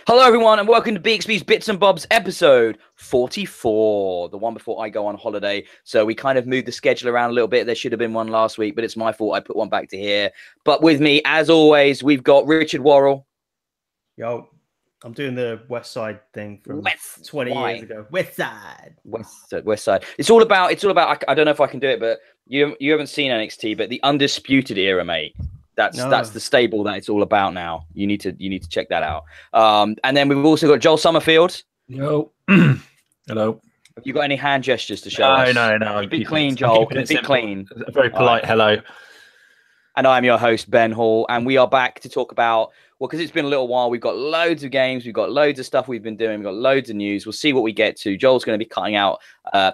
Hello, everyone, and welcome to Bxb'S Bits and Bobs episode 44, the one before I go on holiday. So we kind of moved the schedule around a little bit. There should have been one last week, but it's my fault. I put one back to here. But with me, as always, we've got Richard Worrell. Yo, I'm doing the West Side thing from 20 years ago. West Side. West Side. It's all about. I don't know if I can do it, but you haven't seen NXT, but the Undisputed Era, mate. That's the stable that it's all about now. You need to check that out. And then we've also got Joel Summerfield. Yo. Hello. Have you got any hand gestures to show us? No. Keep it clean, Joel. Keep it clean. A very polite hello. And I'm your host, Ben Hall, and we are back to talk about, well, because it's been a little while, we've got loads of games, we've got loads of stuff we've been doing, we've got loads of news. We'll see what we get to. Joel's going to be cutting out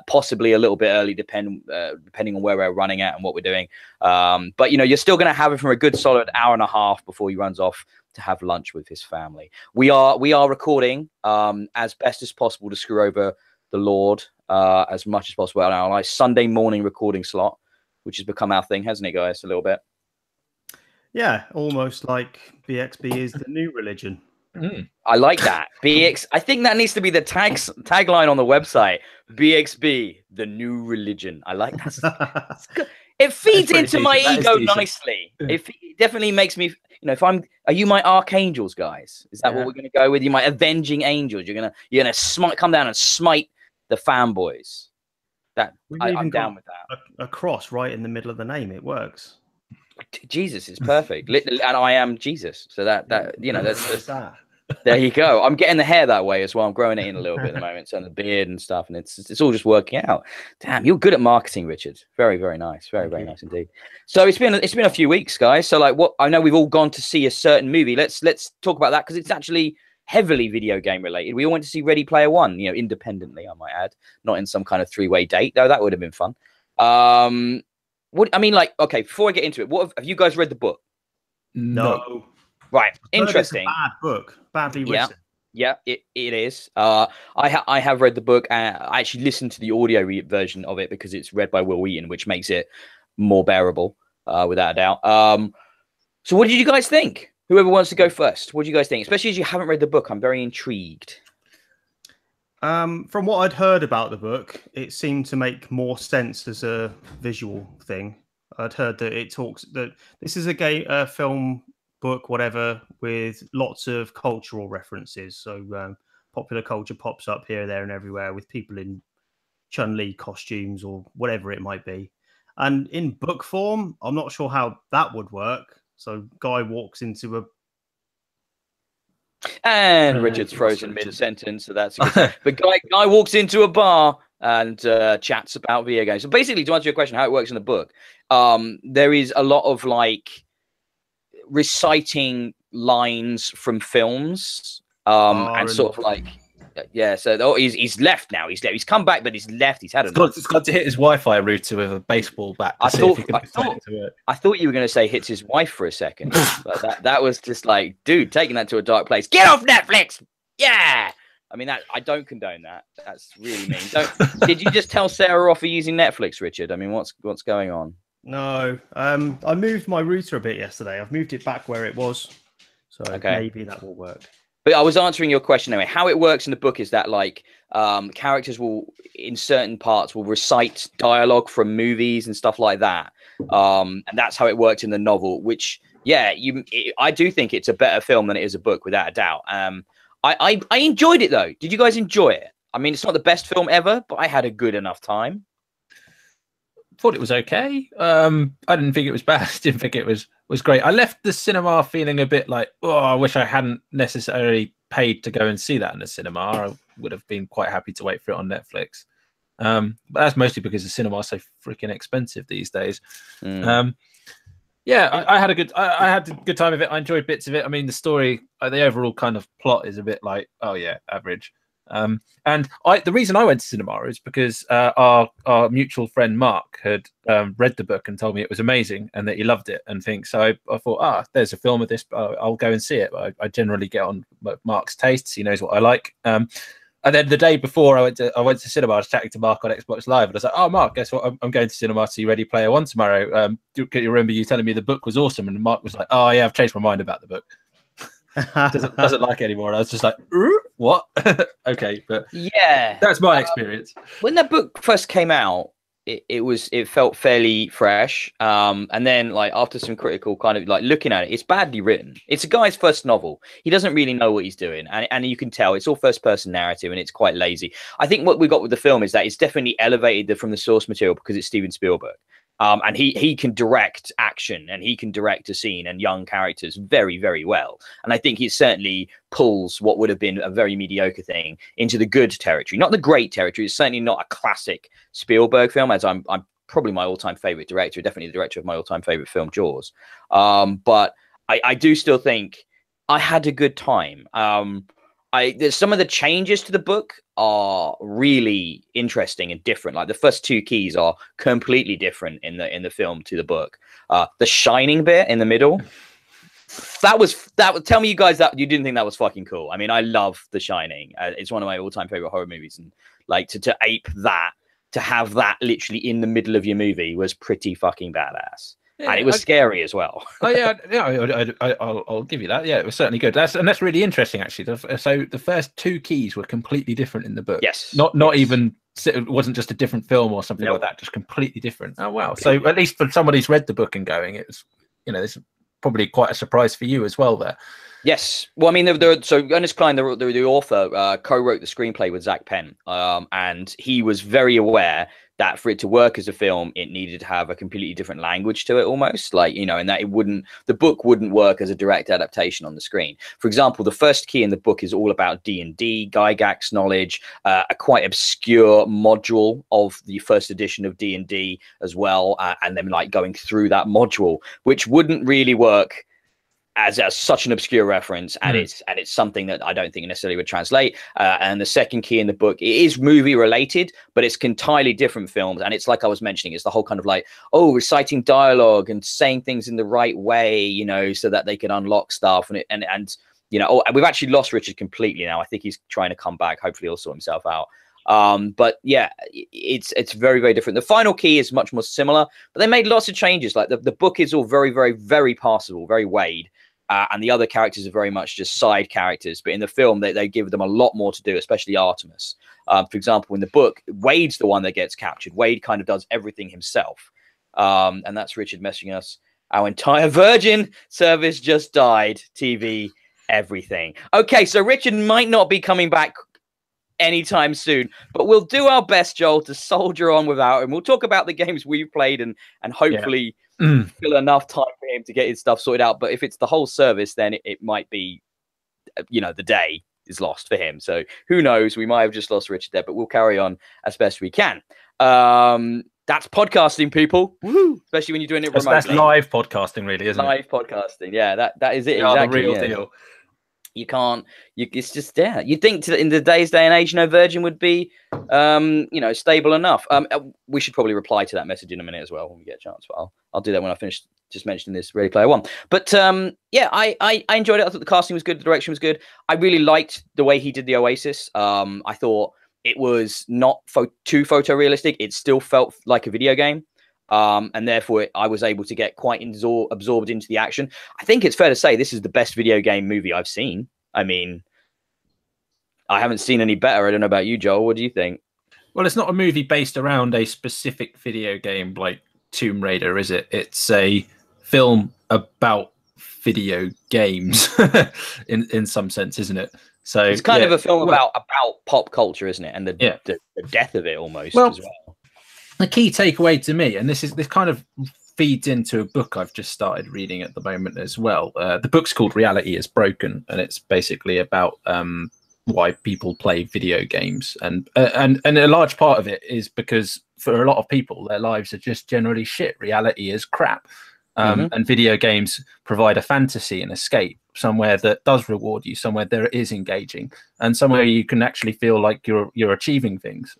possibly a little bit early, depending on where we're running at and what we're doing. But, you know, you're still going to have it from a good solid hour and a half before he runs off to have lunch with his family. We are recording as best as possible to screw over the Lord as much as possible on our nice Sunday morning recording slot, which has become our thing, hasn't it, guys, a little bit? Yeah, almost like Bxb is the new religion. I like that. BX. I think that needs to be the tagline on the website. BXB, the new religion. I like that. It feeds into my ego nicely. It definitely makes me, you know, are you my archangels, guys? Is that what we're going to go with? You my avenging angels. You're gonna come down and smite the fanboys. I'm down with that. A cross right in the middle of the name. It works. Jesus is perfect, and I am Jesus. So that you know, that's there you go. I'm getting the hair that way as well. I'm growing it in a little bit at the moment, so the beard and stuff, and it's all just working out. Damn, you're good at marketing, Richard. Very, very nice. Very, very nice indeed. So it's been a few weeks, guys. So like, I know we've all gone to see a certain movie. Let's talk about that because it's actually heavily video game related. We all went to see Ready Player One, you know, independently, I might add, not in some kind of three-way date, though. That would have been fun. Okay, before I get into it, have you guys read the book? No. Right, interesting. Bad book, badly written. Yeah, it is. I have read the book. I actually listened to the audio version of it because it's read by Will Wheaton, which makes it more bearable, without a doubt. So what did you guys think? Whoever wants to go first, what do you guys think? Especially as you haven't read the book, I'm very intrigued. From what I'd heard about the book, it seemed to make more sense as a visual thing. I'd heard that that this is a film book, whatever, with lots of cultural references. So popular culture pops up here, there, and everywhere with people in Chun-Li costumes or whatever it might be. And in book form, I'm not sure how that would work. So guy walks into a And Richard's frozen mid-sentence, so that's a good thing. But guy walks into a bar and chats about video games. So basically, to answer your question, how it works in the book, there is a lot of like reciting lines from films, and sort of like, yeah. So he's left now. He's come back, but he's left. He's had enough. It's got to hit his Wi-Fi router with a baseball bat. I thought you were going to say hits his wife for a second, but that was just like, dude, taking that to a dark place. Get off Netflix. Yeah. I mean, I don't condone that. That's really mean. Did you just tell Sarah off for using Netflix, Richard? I mean, what's going on? No. I moved my router a bit yesterday. I've moved it back where it was, so maybe that will work. But I was answering your question anyway. How it works in the book is that like characters will, in certain parts, will recite dialogue from movies and stuff like that, and that's how it worked in the novel. Which, yeah, I do think it's a better film than it is a book, without a doubt. I enjoyed it though. Did you guys enjoy it? I mean, it's not the best film ever, but I had a good enough time. Thought it was okay. I didn't think it was bad. Didn't think it was great. I left the cinema feeling a bit like, oh, I wish I hadn't necessarily paid to go and see that in the cinema. I would have been quite happy to wait for it on Netflix. But that's mostly because the cinema is so freaking expensive these days. Yeah, I had a good time of it. I enjoyed bits of it. I mean, the story, the overall kind of plot is a bit like, oh yeah, average. And the reason I went to cinema is because our mutual friend Mark had read the book and told me it was amazing and that he loved it and things. So I thought, there's a film of this, I'll go and see it. I generally get on Mark's tastes. He knows what I like. And then the day before I went to cinema, I was chatting to Mark on Xbox Live, and I was like, "Oh, Mark, guess what? I'm going to cinema to see Ready Player One tomorrow. Do you remember you telling me the book was awesome?" And Mark was like, "Oh yeah, I've changed my mind about the book." doesn't like it anymore. And I was just like, what? Okay, but yeah, that's my experience. When that book first came out, it felt fairly fresh. And then like after some critical kind of like looking at it, it's badly written. It's a guy's first novel. He doesn't really know what he's doing, and you can tell it's all first person narrative and it's quite lazy. I think what we got with the film is that it's definitely elevated from the source material because it's Steven Spielberg. And he can direct action and he can direct a scene and young characters very, very well. And I think he certainly pulls what would have been a very mediocre thing into the good territory, not the great territory. It's certainly not a classic Spielberg film, as I'm probably my all-time favorite director, definitely the director of my all-time favorite film, Jaws. But I do still think I had a good time. There's some of the changes to the book are really interesting and different. Like the first two keys are completely different in the film to the book. The Shining bit in the middle, that was tell me you guys that you didn't think that was fucking cool. I mean, I love The Shining. It's one of my all-time favorite horror movies, and like to ape that, to have that literally in the middle of your movie was pretty fucking badass. Yeah, and it was scary as well. Oh yeah, I'll give you that. Yeah, it was certainly good. That's really interesting, actually. So the first two keys were completely different in the book. Yes, not even, it wasn't just a different film or something like that. Just completely different. Oh wow! So at least for somebody who's read the book and going, it's it's probably quite a surprise for you as well there. Yes. Well, I mean, so Ernest Cline, the author, co-wrote the screenplay with Zach Penn, and he was very aware that for it to work as a film, it needed to have a completely different language to it, almost like, and that the book wouldn't work as a direct adaptation on the screen. For example, the first key in the book is all about D&D, Gygax knowledge, a quite obscure module of the first edition of D&D as well, and then like going through that module, which wouldn't really work as such an obscure reference, and it's something that I don't think necessarily would translate. And the second key in the book, it is movie related, but it's entirely different films. And it's like I was mentioning, it's the whole kind of like, reciting dialogue and saying things in the right way, so that they can unlock stuff. And we've actually lost Richard completely now. I think he's trying to come back. Hopefully he'll sort himself out. But yeah, it's very, very different. The final key is much more similar, but they made lots of changes. Like the book is all very, very, very passable, very Wade. And the other characters are very much just side characters. But in the film, they give them a lot more to do, especially Artemis. For example, in the book, Wade's the one that gets captured. Wade kind of does everything himself. And that's Richard messaging us. Our entire Virgin service just died. TV, everything. Okay, so Richard might not be coming back anytime soon, but we'll do our best, Joel, to soldier on without him. We'll talk about the games we've played and hopefully fill enough time for him to get his stuff sorted out. But if it's the whole service, then it might be, the day is lost for him. So who knows? We might have just lost Richard there, but we'll carry on as best we can. That's podcasting, people. Woo-hoo! Especially when you're doing it remotely. That's live podcasting, really, isn't it? Live podcasting, yeah. That is it. Exactly, the real deal. You can't. It's just there. You'd think in the day and age, Virgin would be, stable enough. We should probably reply to that message in a minute as well when we get a chance. But I'll do that when I finish just mentioning this Ready Player One. But I enjoyed it. I thought the casting was good, the direction was good. I really liked the way he did the Oasis. I thought it was not too photorealistic. It still felt like a video game. And therefore I was able to get quite absorbed into the action. I think it's fair to say this is the best video game movie I've seen. I mean, I haven't seen any better. I don't know about you, Joel. What do you think? Well, it's not a movie based around a specific video game like Tomb Raider, is it? It's a film about video games in some sense, isn't it? So it's kind of a film about pop culture, isn't it? And the death of it almost as well. The key takeaway to me, and this kind of feeds into a book I've just started reading at the moment as well. The book's called Reality is Broken, and it's basically about why people play video games, and a large part of it is because for a lot of people, their lives are just generally shit. Reality is crap, and video games provide a fantasy and escape, somewhere that does reward you, somewhere that is engaging, and somewhere you can actually feel like you're achieving things.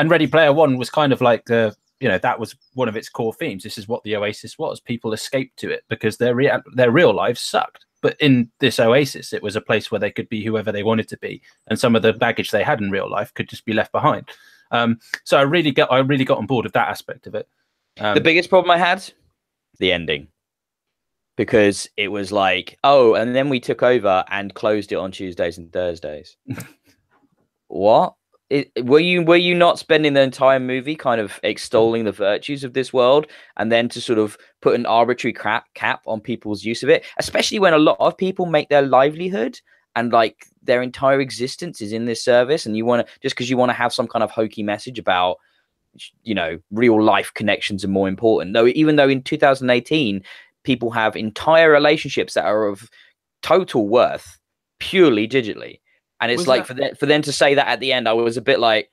And Ready Player One was kind of like that was one of its core themes. This is what the Oasis was. People escaped to it because their real lives sucked. But in this Oasis, it was a place where they could be whoever they wanted to be, and some of the baggage they had in real life could just be left behind. So I really got on board with that aspect of it. The biggest problem I had, the ending. because it was like, oh, and then we took over and closed it on Tuesdays and Thursdays. What? Were you not spending the entire movie kind of extolling the virtues of this world, and then to sort of put an arbitrary cap on people's use of it, especially when a lot of people make their livelihood and like their entire existence is in this service, and you want to, just because you want to have some kind of hokey message about, you know, real life connections are more important. Though, even though in 2018 people have entire relationships that are of total worth purely digitally. And it's like for them to say that at the end, I was a bit like,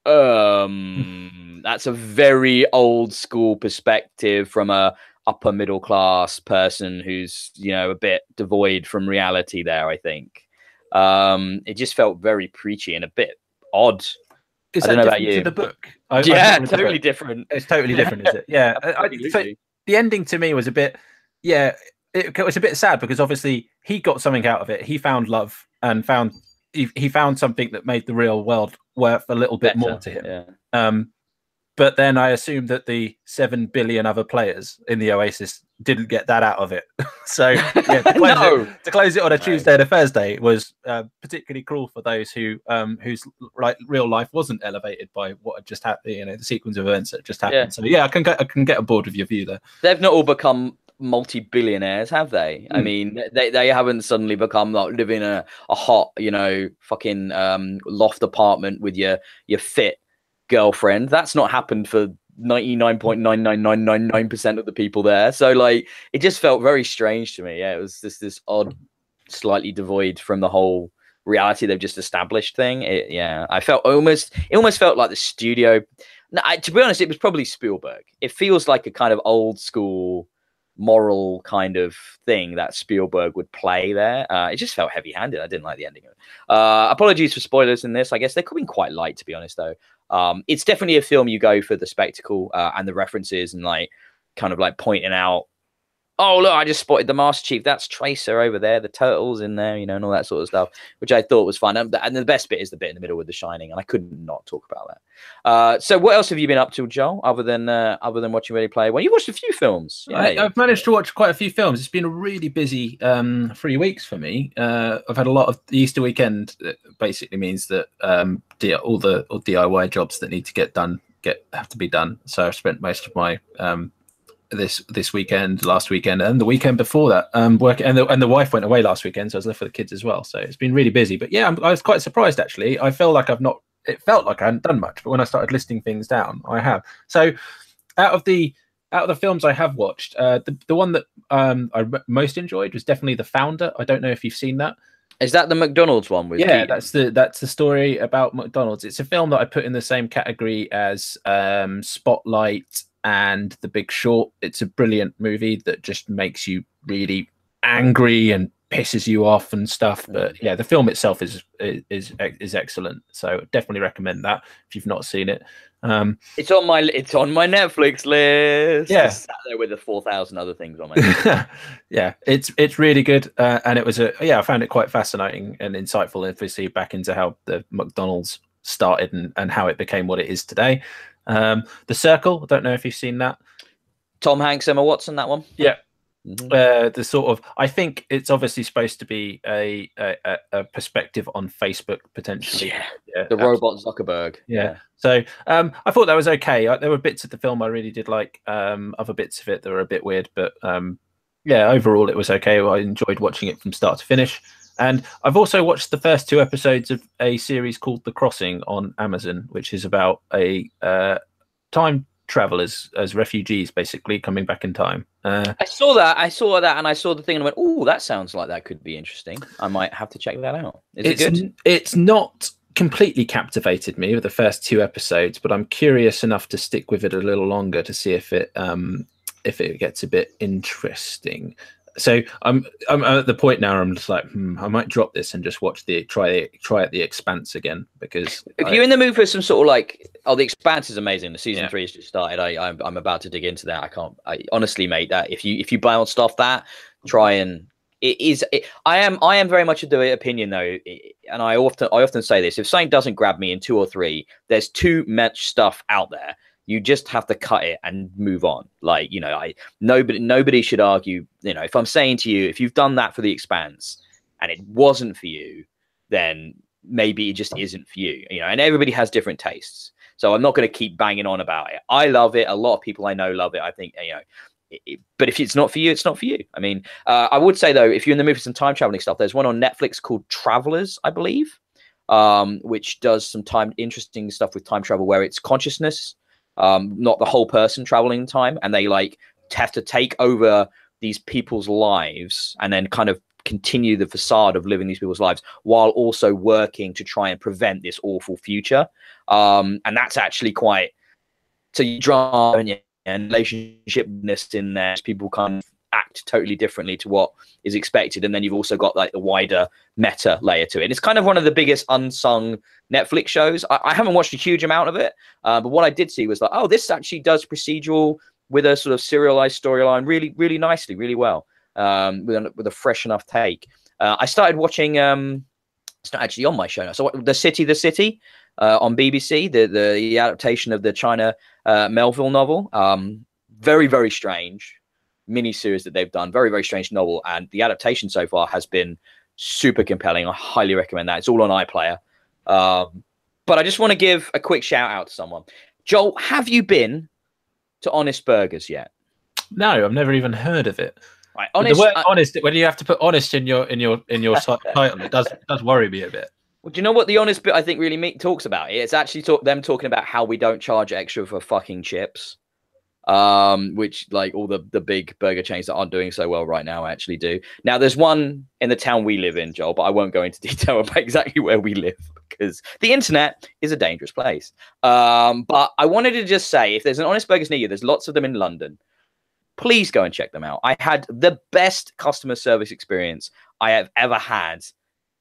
that's a very old school perspective from a upper middle class person who's, you know, a bit devoid from reality there, I think. It just felt very preachy and a bit odd. Is I don't that know about different you. to the book? Yeah, totally different. It's totally different, is it? Yeah. So the ending to me was a bit, it was a bit sad because obviously he got something out of it. He found love and he found something that made the real world worth a little bit more to him. Yeah. But then I assume that the 7 billion other players in the Oasis didn't get that out of it. So yeah, to close it on a Tuesday and a Thursday was particularly cruel for those who whose like real life wasn't elevated by what had just happened. You know, the sequence of events that just happened. Yeah. So yeah, I can get on board with your view there. They've not all become multi-billionaires, have they? I mean, they haven't suddenly become like living a hot, you know, fucking loft apartment with your fit girlfriend. That's not happened for 99.99999% of the people there. So like, it just felt very strange to me. Yeah, it was this odd, slightly devoid from the whole reality they've just established thing. I felt it almost felt like the studio. No, to be honest, it was probably Spielberg. It feels like a kind of old school moral kind of thing that Spielberg would play there. It just felt heavy-handed. I didn't like the ending of it. Apologies for spoilers in this. I guess they could be quite light, to be honest, though. It's definitely a film you go for the spectacle and the references and like kind of like pointing out, oh, look, I just spotted the Master Chief. That's Tracer over there. The turtle's in there, you know, and all that sort of stuff, which I thought was fun. And the best bit is the bit in the middle with The Shining, and I couldn't not talk about that. So what else have you been up to, Joel, other than watching Ready Player One? You watched a few films. Yeah, I've managed to watch quite a few films. It's been a really busy 3 weeks for me. I've had a lot of the Easter weekend. That basically means that all DIY jobs that need to get done have to be done. So I've spent most of my this weekend, last weekend, and the weekend before that working, and the wife went away last weekend, so I was left with the kids as well. So it's been really busy. But yeah, I was quite surprised actually. I felt like it felt like I hadn't done much, but when I started listing things down, I have. So out of the films I have watched, the one that I most enjoyed was definitely The Founder. I don't know if you've seen that. Is that the McDonald's one? With yeah, that's the story about McDonald's. It's a film that I put in the same category as Spotlight and The Big Short. It's a brilliant movie that just makes you really angry and pisses you off and stuff. But yeah, the film itself is excellent. So definitely recommend that if you've not seen it. It's on my Netflix list. Yeah, it's sat there with the 4,000 other things on my list. Yeah, it's really good, and it was I found it quite fascinating and insightful, obviously, back into how the McDonald's started and how it became what it is today. The Circle, I don't know if you've seen that. Tom Hanks, Emma Watson, that one. Yeah. The sort of, I think it's obviously supposed to be a perspective on Facebook potentially. Yeah, the robot Zuckerberg. Yeah. So I thought that was okay. There were bits of the film I really did like. Other bits of it that were a bit weird, but yeah, overall it was okay. I enjoyed watching it from start to finish. And I've also watched the first 2 episodes of a series called The Crossing on Amazon, which is about a time travelers as refugees, basically coming back in time. I saw that, and I saw the thing and I went, "Oh, that sounds like that could be interesting. I might have to check that out." Is it good? It's not completely captivated me with the first 2 episodes, but I'm curious enough to stick with it a little longer to see if it gets a bit interesting. So I'm at the point now where I'm just like, I might drop this and just watch try at The Expanse again, because if you're in the mood for some sort of like, The Expanse is amazing. The season 3 has just started. I'm about to dig into that. I honestly, mate, that if you buy on stuff that try and I am very much of the opinion though, and I often say this: if something doesn't grab me in 2 or 3, there's too much stuff out there You just have to cut it and move on. Like, you know, nobody should argue. You know, if I'm saying to you, if you've done that for The Expanse and it wasn't for you, then maybe it just isn't for you. You know, and everybody has different tastes. So I'm not going to keep banging on about it. I love it. A lot of people I know love it. I think, you know, but if it's not for you, it's not for you. I mean, I would say, though, if you're in the mood for some time traveling stuff, there's one on Netflix called Travelers, I believe, which does some interesting stuff with time travel where it's consciousness, not the whole person traveling in time. And they like have to take over these people's lives and then kind of continue the facade of living these people's lives while also working to try and prevent this awful future. And that's actually quite, so you draw and relationshipness in there. People kind of act totally differently to what is expected. And then you've also got like the wider meta layer to it. And it's kind of one of the biggest unsung Netflix shows. I haven't watched a huge amount of it, but what I did see was like, oh, this actually does procedural with a sort of serialized storyline really, really nicely, really well. With a fresh enough take. I started watching, it's not actually on my show now, so The City, on BBC, the adaptation of the China Melville novel. Very, very strange mini-series that they've done, very, very strange novel, and the adaptation so far has been super compelling. I highly recommend that. It's all on iPlayer. But I just want to give a quick shout out to someone. Joel, have you been to Honest Burgers yet? No, I've never even heard of it. Right, honest, the word honest, when you have to put honest in your title, it does worry me a bit. Well, do you know what the honest bit I think really talks about? It's actually them talking about how we don't charge extra for fucking chips, which like all the big burger chains that aren't doing so well right now actually do. Now, there's one in the town we live in, Joel, but I won't go into detail about exactly where we live because the internet is a dangerous place. But I wanted to just say, if there's an Honest Burgers near you, there's lots of them in London. Please go and check them out. I had the best customer service experience I have ever had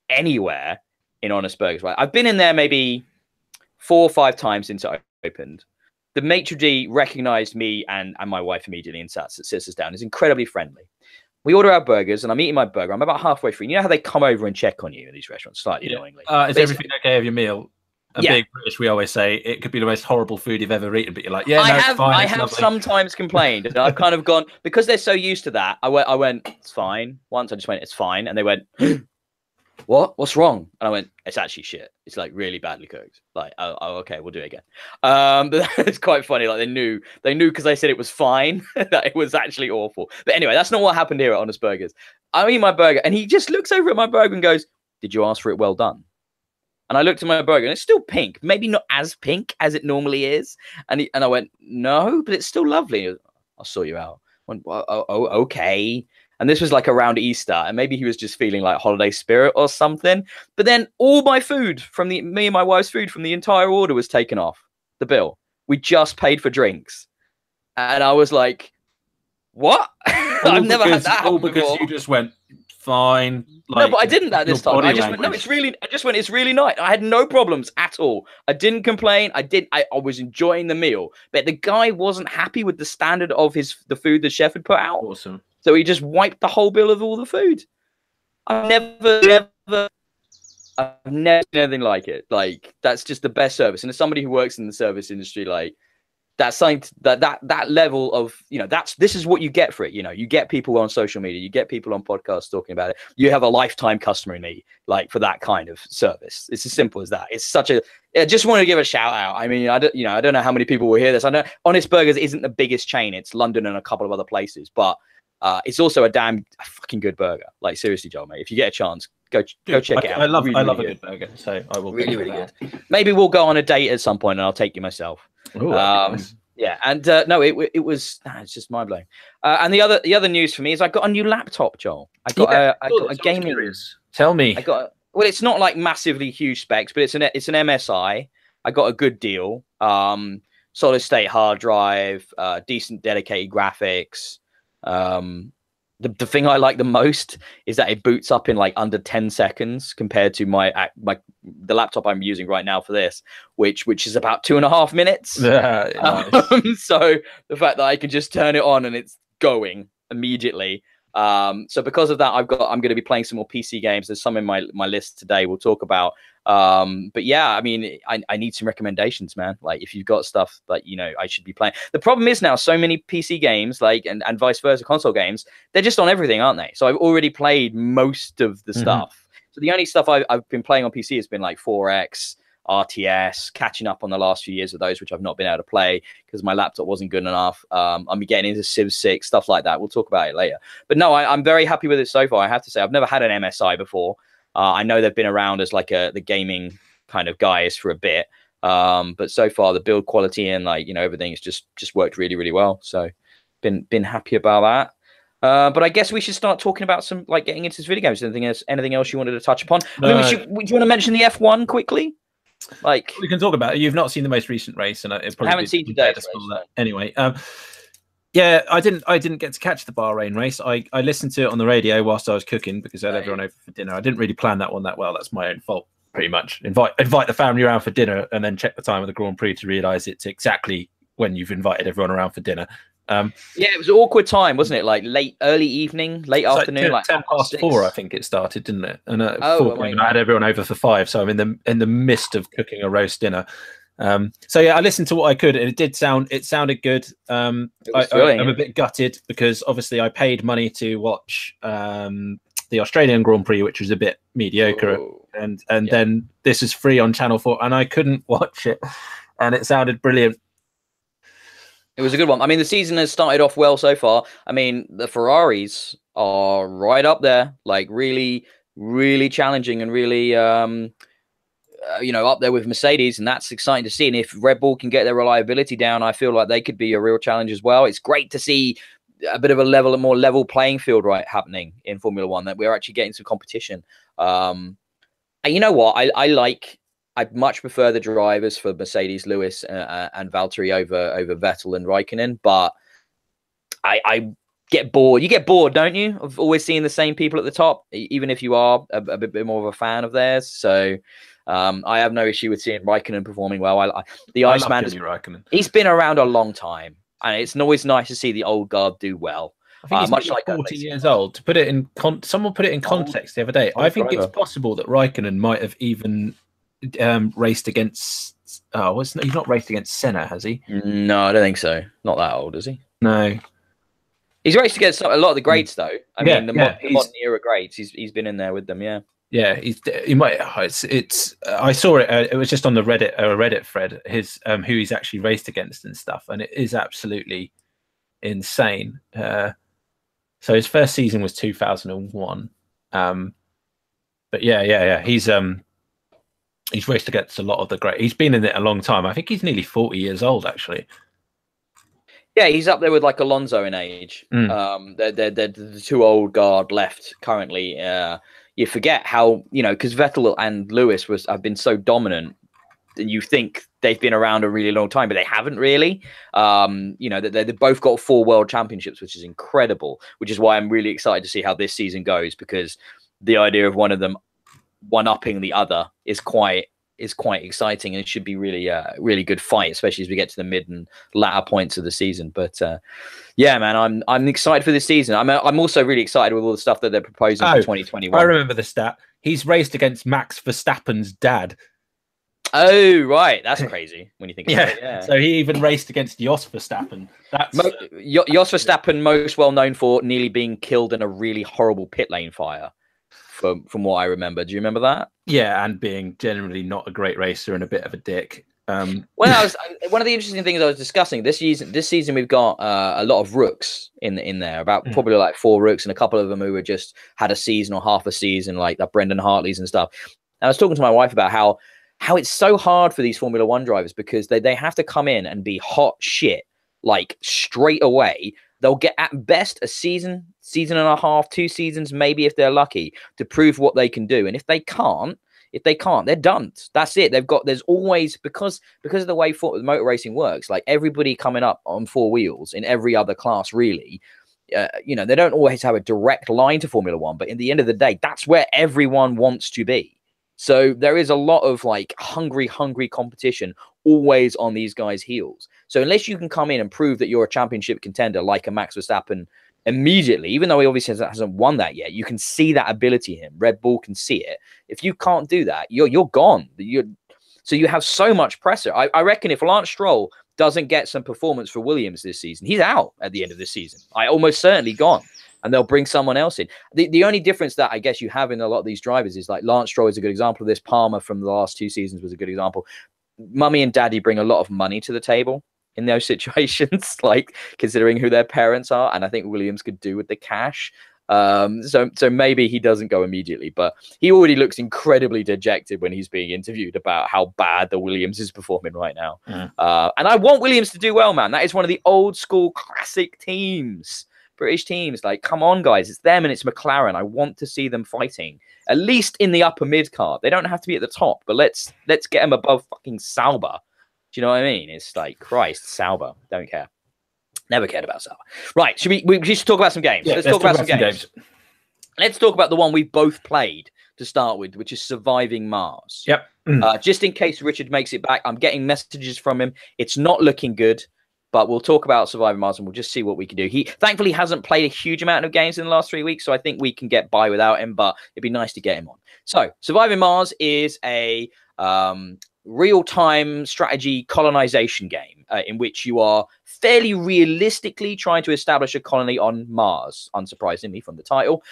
anywhere in Honest Burgers. Right? I've been in there maybe 4 or 5 times since it opened. The maitre d' recognized me and my wife immediately and sits us down. It's incredibly friendly. We order our burgers and I'm eating my burger. I'm about halfway through. You know how they come over and check on you in these restaurants slightly annoyingly. Is everything okay with your meal? Being British, we always say it could be the most horrible food you've ever eaten, but you're like, yeah, it's fine. I have sometimes complained, and I've kind of gone because they're so used to that. I went, it's fine. Once I just went, it's fine, and they went, what's wrong? And I went, it's actually shit. It's like really badly cooked. Like, oh, okay, we'll do it again. But it's quite funny. Like they knew because I said it was fine that it was actually awful. But anyway, that's not what happened here at Honest Burgers. I eat my burger, and he just looks over at my burger and goes, "Did you ask for it well done?" And I looked at my burger and it's still pink, maybe not as pink as it normally is. And I went, no, but it's still lovely. I'll sort you out. I went, oh, okay. And this was like around Easter, and maybe he was just feeling like holiday spirit or something. But then all my food me and my wife's food from the entire order was taken off the bill. We just paid for drinks. And I was like, what? I've never had that happen because before. You just went, fine. Like, no, but I didn't that this time. I just went, no, it's really nice. I had no problems at all. I didn't complain. I was enjoying the meal, but the guy wasn't happy with the standard of the food the chef had put out. Awesome. So he just wiped the whole bill of all the food. I've never seen anything like it. Like, that's just the best service. And as somebody who works in the service industry, like, that's something that level of, you know, this is what you get for it. You know, you get people on social media, you get people on podcasts talking about it. You have a lifetime customer in me, like, for that kind of service. It's as simple as that. It's such a. I just want to give a shout out. I mean, I don't know how many people will hear this. I know Honest Burgers isn't the biggest chain. It's London and a couple of other places, but it's also a fucking good burger. Like, seriously, Joel, mate, if you get a chance, go check it out. I love a good burger, so I will. Really good. Maybe we'll go on a date at some point, and I'll take you myself. Ooh, nice. Yeah, and no, it was it's just mind blowing. And the other news for me is I got a new laptop, Joel. I got a gaming. Tell me. Well, it's not like massively huge specs, but it's an MSI. I got a good deal. Solid state hard drive, decent dedicated graphics. The thing I like the most is that it boots up in like under 10 seconds compared to the laptop I'm using right now for this, which is about 2.5 minutes. Nice. So the fact that I can just turn it on and it's going immediately So because of that, I'm going to be playing some more PC games. There's some in my list today we'll talk about. But yeah, I mean, I need some recommendations, man. Like if you've got stuff that, you know, I should be playing. The problem is now so many PC games, like, and vice versa, console games, they're just on everything, aren't they? So I've already played most of the stuff. So the only stuff I've been playing on PC has been like 4X, RTS, catching up on the last few years of those, which I've not been able to play because my laptop wasn't good enough. I'm getting into Civ 6, stuff like that. We'll talk about it later. But no, I'm very happy with it so far. I have to say, I've never had an MSI before. I know they've been around as like the gaming kind of guys for a bit. But so far the build quality and like, you know, everything's just worked really, really well. So been happy about that. But I guess we should start talking about some, like, getting into video games. Anything else you wanted to touch upon? I mean, do you want to mention the F1 quickly? Like, we can talk about it. You've not seen the most recent race, and it probably haven't seen today's race. Anyway, yeah, I didn't get to catch the Bahrain race. I listened to it on the radio whilst I was cooking because I had everyone over for dinner. I didn't really plan that one that well. That's my own fault, pretty much. Invite the family around for dinner and then check the time of the Grand Prix to realise it's exactly when you've invited everyone around for dinner. Yeah, it was an awkward time, wasn't it? Like early evening, late afternoon, like 10 past 4, I think it started, didn't it? And I had everyone over for 5, so I'm in the midst of cooking a roast dinner. So yeah, I listened to what I could, and it sounded good. I'm a bit gutted because obviously I paid money to watch the Australian Grand Prix, which was a bit mediocre, and then this is free on Channel 4, and I couldn't watch it, and it sounded brilliant. It was a good one. I mean, the season has started off well so far. I mean, the Ferraris are right up there, like really, really challenging and really, you know, up there with Mercedes, and that's exciting to see. And if Red Bull can get their reliability down, I feel like they could be a real challenge as well. It's great to see a bit of a more level playing field happening in Formula One, that we're actually getting some competition. And you know what? I much prefer the drivers for Mercedes, Lewis, and Valtteri over Vettel and Raikkonen, but I get bored. You get bored, don't you, of always seeing the same people at the top, even if you are a bit more of a fan of theirs. So I have no issue with seeing Raikkonen performing well. The Iceman, he's been around a long time, and it's always nice to see the old guard do well. I think he's much like 40 years old. To put it in, someone put it in context the other day. I think it's possible that Raikkonen might have even raced against he's not raced against Senna, has he? No, I don't think so. Not that old, is he? No, he's raced against a lot of the greats though. I mean, the modern era greats, he's been in there with them. Yeah, he might. It's I saw it. It was just on the Reddit thread. His who he's actually raced against and stuff, and it is absolutely insane. So his first season was 2001. But yeah. He's raced against a lot of the great. He's been in it a long time. I think he's nearly 40 years old, actually. Yeah, he's up there with like Alonso in age. They're the two old guard left currently. You forget how, you know, because Vettel and Lewis have been so dominant, and you think they've been around a really long time, but they haven't really. You know, they've both got 4 world championships, which is incredible. Which is why I'm really excited to see how this season goes, because the idea of one of them one-upping the other is quite exciting, and it should be really good fight, especially as we get to the mid and latter points of the season. But yeah, man, I'm excited for this season. I'm also really excited with all the stuff that they're proposing for 2021. I remember the stat. He's raced against Max Verstappen's dad. Oh, right. That's crazy when you think about it. Yeah. So he even raced against Jos Verstappen. Jos Verstappen, most well known for nearly being killed in a really horrible pit lane fire. From what I remember. Do you remember that? Yeah, and being generally not a great racer and a bit of a dick. Well, one of the interesting things I was discussing this season, we've got a lot of rooks in there, about probably like 4 rooks, and a couple of them who were just had a season or half a season, like that Brendan Hartley's and stuff. And I was talking to my wife about how it's so hard for these Formula One drivers, because they have to come in and be hot shit like straight away. They'll get at best a season and a half, 2 seasons, maybe if they're lucky, to prove what they can do. And if they can't, they're done. That's it. There's always, because of the way motor racing works, like everybody coming up on 4 wheels in every other class, really, you know, they don't always have a direct line to Formula One, but in the end of the day, that's where everyone wants to be. So there is a lot of like hungry competition always on these guys' heels. So unless you can come in and prove that you're a championship contender, like a Max Verstappen immediately, even though he obviously hasn't won that yet, you can see that ability in him. Red Bull can see it. If you can't do that, you're gone. So you have so much pressure. I reckon if Lance Stroll doesn't get some performance for Williams this season, he's out at the end of the season. Almost certainly gone. And they'll bring someone else in. The only difference that I guess you have in a lot of these drivers is like Lance Stroll is a good example of this. Palmer from the last 2 seasons was a good example. Mummy and daddy bring a lot of money to the table in those situations, like considering who their parents are. And I think Williams could do with the cash. So maybe he doesn't go immediately, but he already looks incredibly dejected when he's being interviewed about how bad the Williams is performing right now. And I want Williams to do well, man. That is one of the old school classic teams. British teams, like, come on, guys, it's them and it's McLaren. I want to see them fighting, at least in the upper mid card. They don't have to be at the top, but let's get them above fucking Sauber. Do you know what I mean? It's like, Christ, Sauber, don't care. Never cared about Sauber. Right, should we just talk about some games? Yeah, let's talk about some games. Let's talk about the one we both played to start with, which is Surviving Mars. Yep. Just in case Richard makes it back, I'm getting messages from him. It's not looking good. But we'll talk about Surviving Mars and we'll just see what we can do. He thankfully hasn't played a huge amount of games in the last 3 weeks, so I think we can get by without him, but it'd be nice to get him on. So Surviving Mars is a real-time strategy colonization game in which you are fairly realistically trying to establish a colony on Mars, unsurprisingly from the title.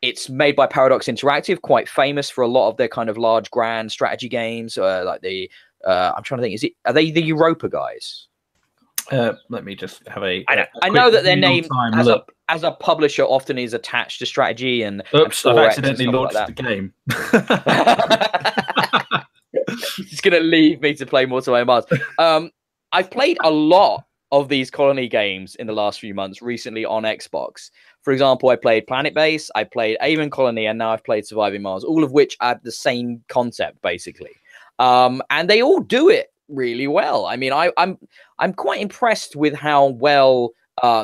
It's made by Paradox Interactive, quite famous for a lot of their kind of large, grand strategy games, like the... I'm trying to think, are they the Europa guys? Let me just have a. I know that their name as a publisher often is attached to strategy and. Oops, I've accidentally launched the game. It's going to leave me to play more Surviving Mars. I've played a lot of these colony games in the last few months recently on Xbox. For example, I played Planet Base, I played Aven Colony, and now I've played Surviving Mars, all of which have the same concept, basically. And they all do it really well. I mean, I'm quite impressed with how well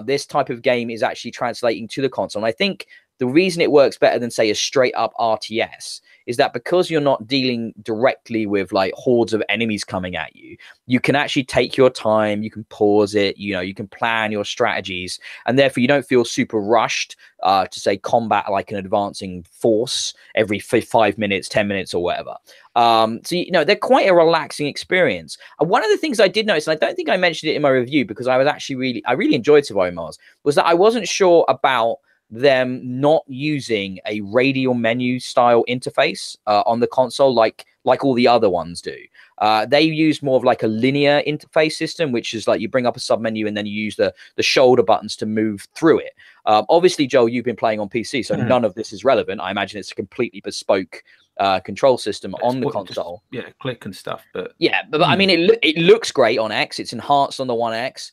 this type of game is actually translating to the console. And I think the reason it works better than, say, a straight up RTS is that because you're not dealing directly with like hordes of enemies coming at you, you can actually take your time, you can pause it, you can plan your strategies, and therefore you don't feel super rushed to, say, combat like an advancing force every 5 minutes, 10 minutes or whatever. So, they're quite a relaxing experience. And one of the things I did notice, and I don't think I mentioned it in my review because I really enjoyed Surviving Mars, was that I wasn't sure about them not using a radial menu style interface on the console like all the other ones do. They use more of like a linear interface system, which is like you bring up a submenu and then you use the shoulder buttons to move through it. Obviously, Joel, you've been playing on PC, so none of this is relevant. I imagine it's a completely bespoke control system on the console. Just, click and stuff. But I mean, it looks great on X. It's enhanced on the One X.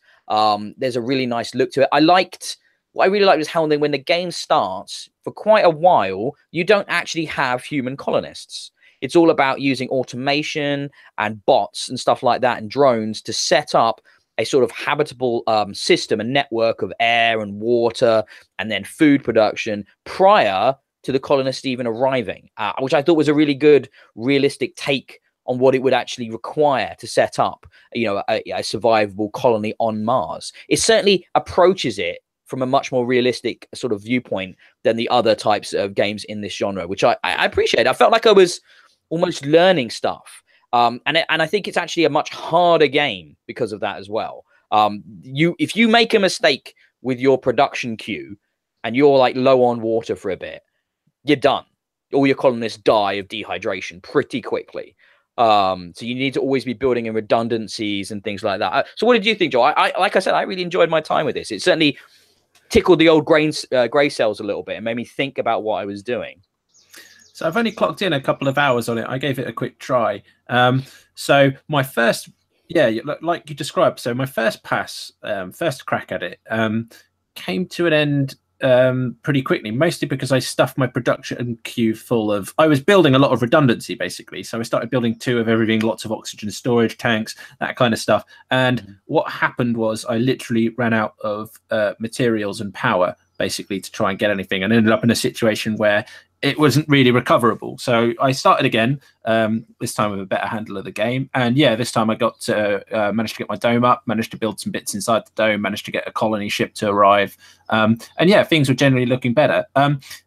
There's a really nice look to it. What I really liked was how when the game starts, for quite a while, you don't actually have human colonists. It's all about using automation and bots and stuff like that and drones to set up a sort of habitable system, a network of air and water and then food production prior to the colonists even arriving, which I thought was a really good, realistic take on what it would actually require to set up, a survivable colony on Mars. It certainly approaches it from a much more realistic sort of viewpoint than the other types of games in this genre, which I appreciate. I felt like I was almost learning stuff. And I think it's actually a much harder game because of that as well. If you make a mistake with your production queue and you're like low on water for a bit, you're done. All your colonists die of dehydration pretty quickly. So you need to always be building in redundancies and things like that. So what did you think, Joel? Like I said, I really enjoyed my time with this. It certainly tickled the old grey cells a little bit and made me think about what I was doing. So I've only clocked in a couple of hours on it. I gave it a quick try. So my first, like you described, so my first crack at it came to an end pretty quickly, mostly because I stuffed my production queue full of, I was building a lot of redundancy basically. So I started building 2 of everything, lots of oxygen storage tanks, that kind of stuff. And what happened was I literally ran out of materials and power basically to try and get anything, and ended up in a situation where it wasn't really recoverable. So I started again, this time with a better handle of the game. And yeah, this time I got to managed to get my dome up, managed to build some bits inside the dome, managed to get a colony ship to arrive. And yeah, things were generally looking better.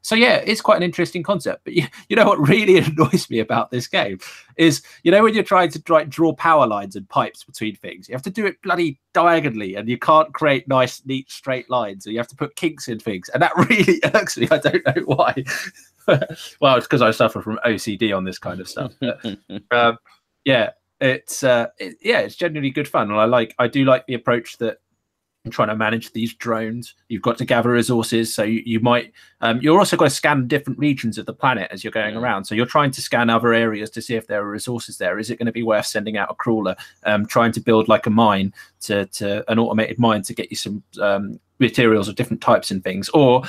So yeah, it's quite an interesting concept. But you know what really annoys me about this game is, you know, when you're trying to draw power lines and pipes between things, you have to do it bloody diagonally, and you can't create nice, neat, straight lines. So you have to put kinks in things, and that really irks me. I don't know why. Well, it's because I suffer from OCD on this kind of stuff. But, yeah, it's genuinely good fun, and I do like the approach that I'm trying to manage these drones. You've got to gather resources, so you might you're also got to scan different regions of the planet as you're going around. So you're trying to scan other areas to see if there are resources there. Is it going to be worth sending out a crawler, trying to build like a mine to an automated mine to get you some materials of different types and things, or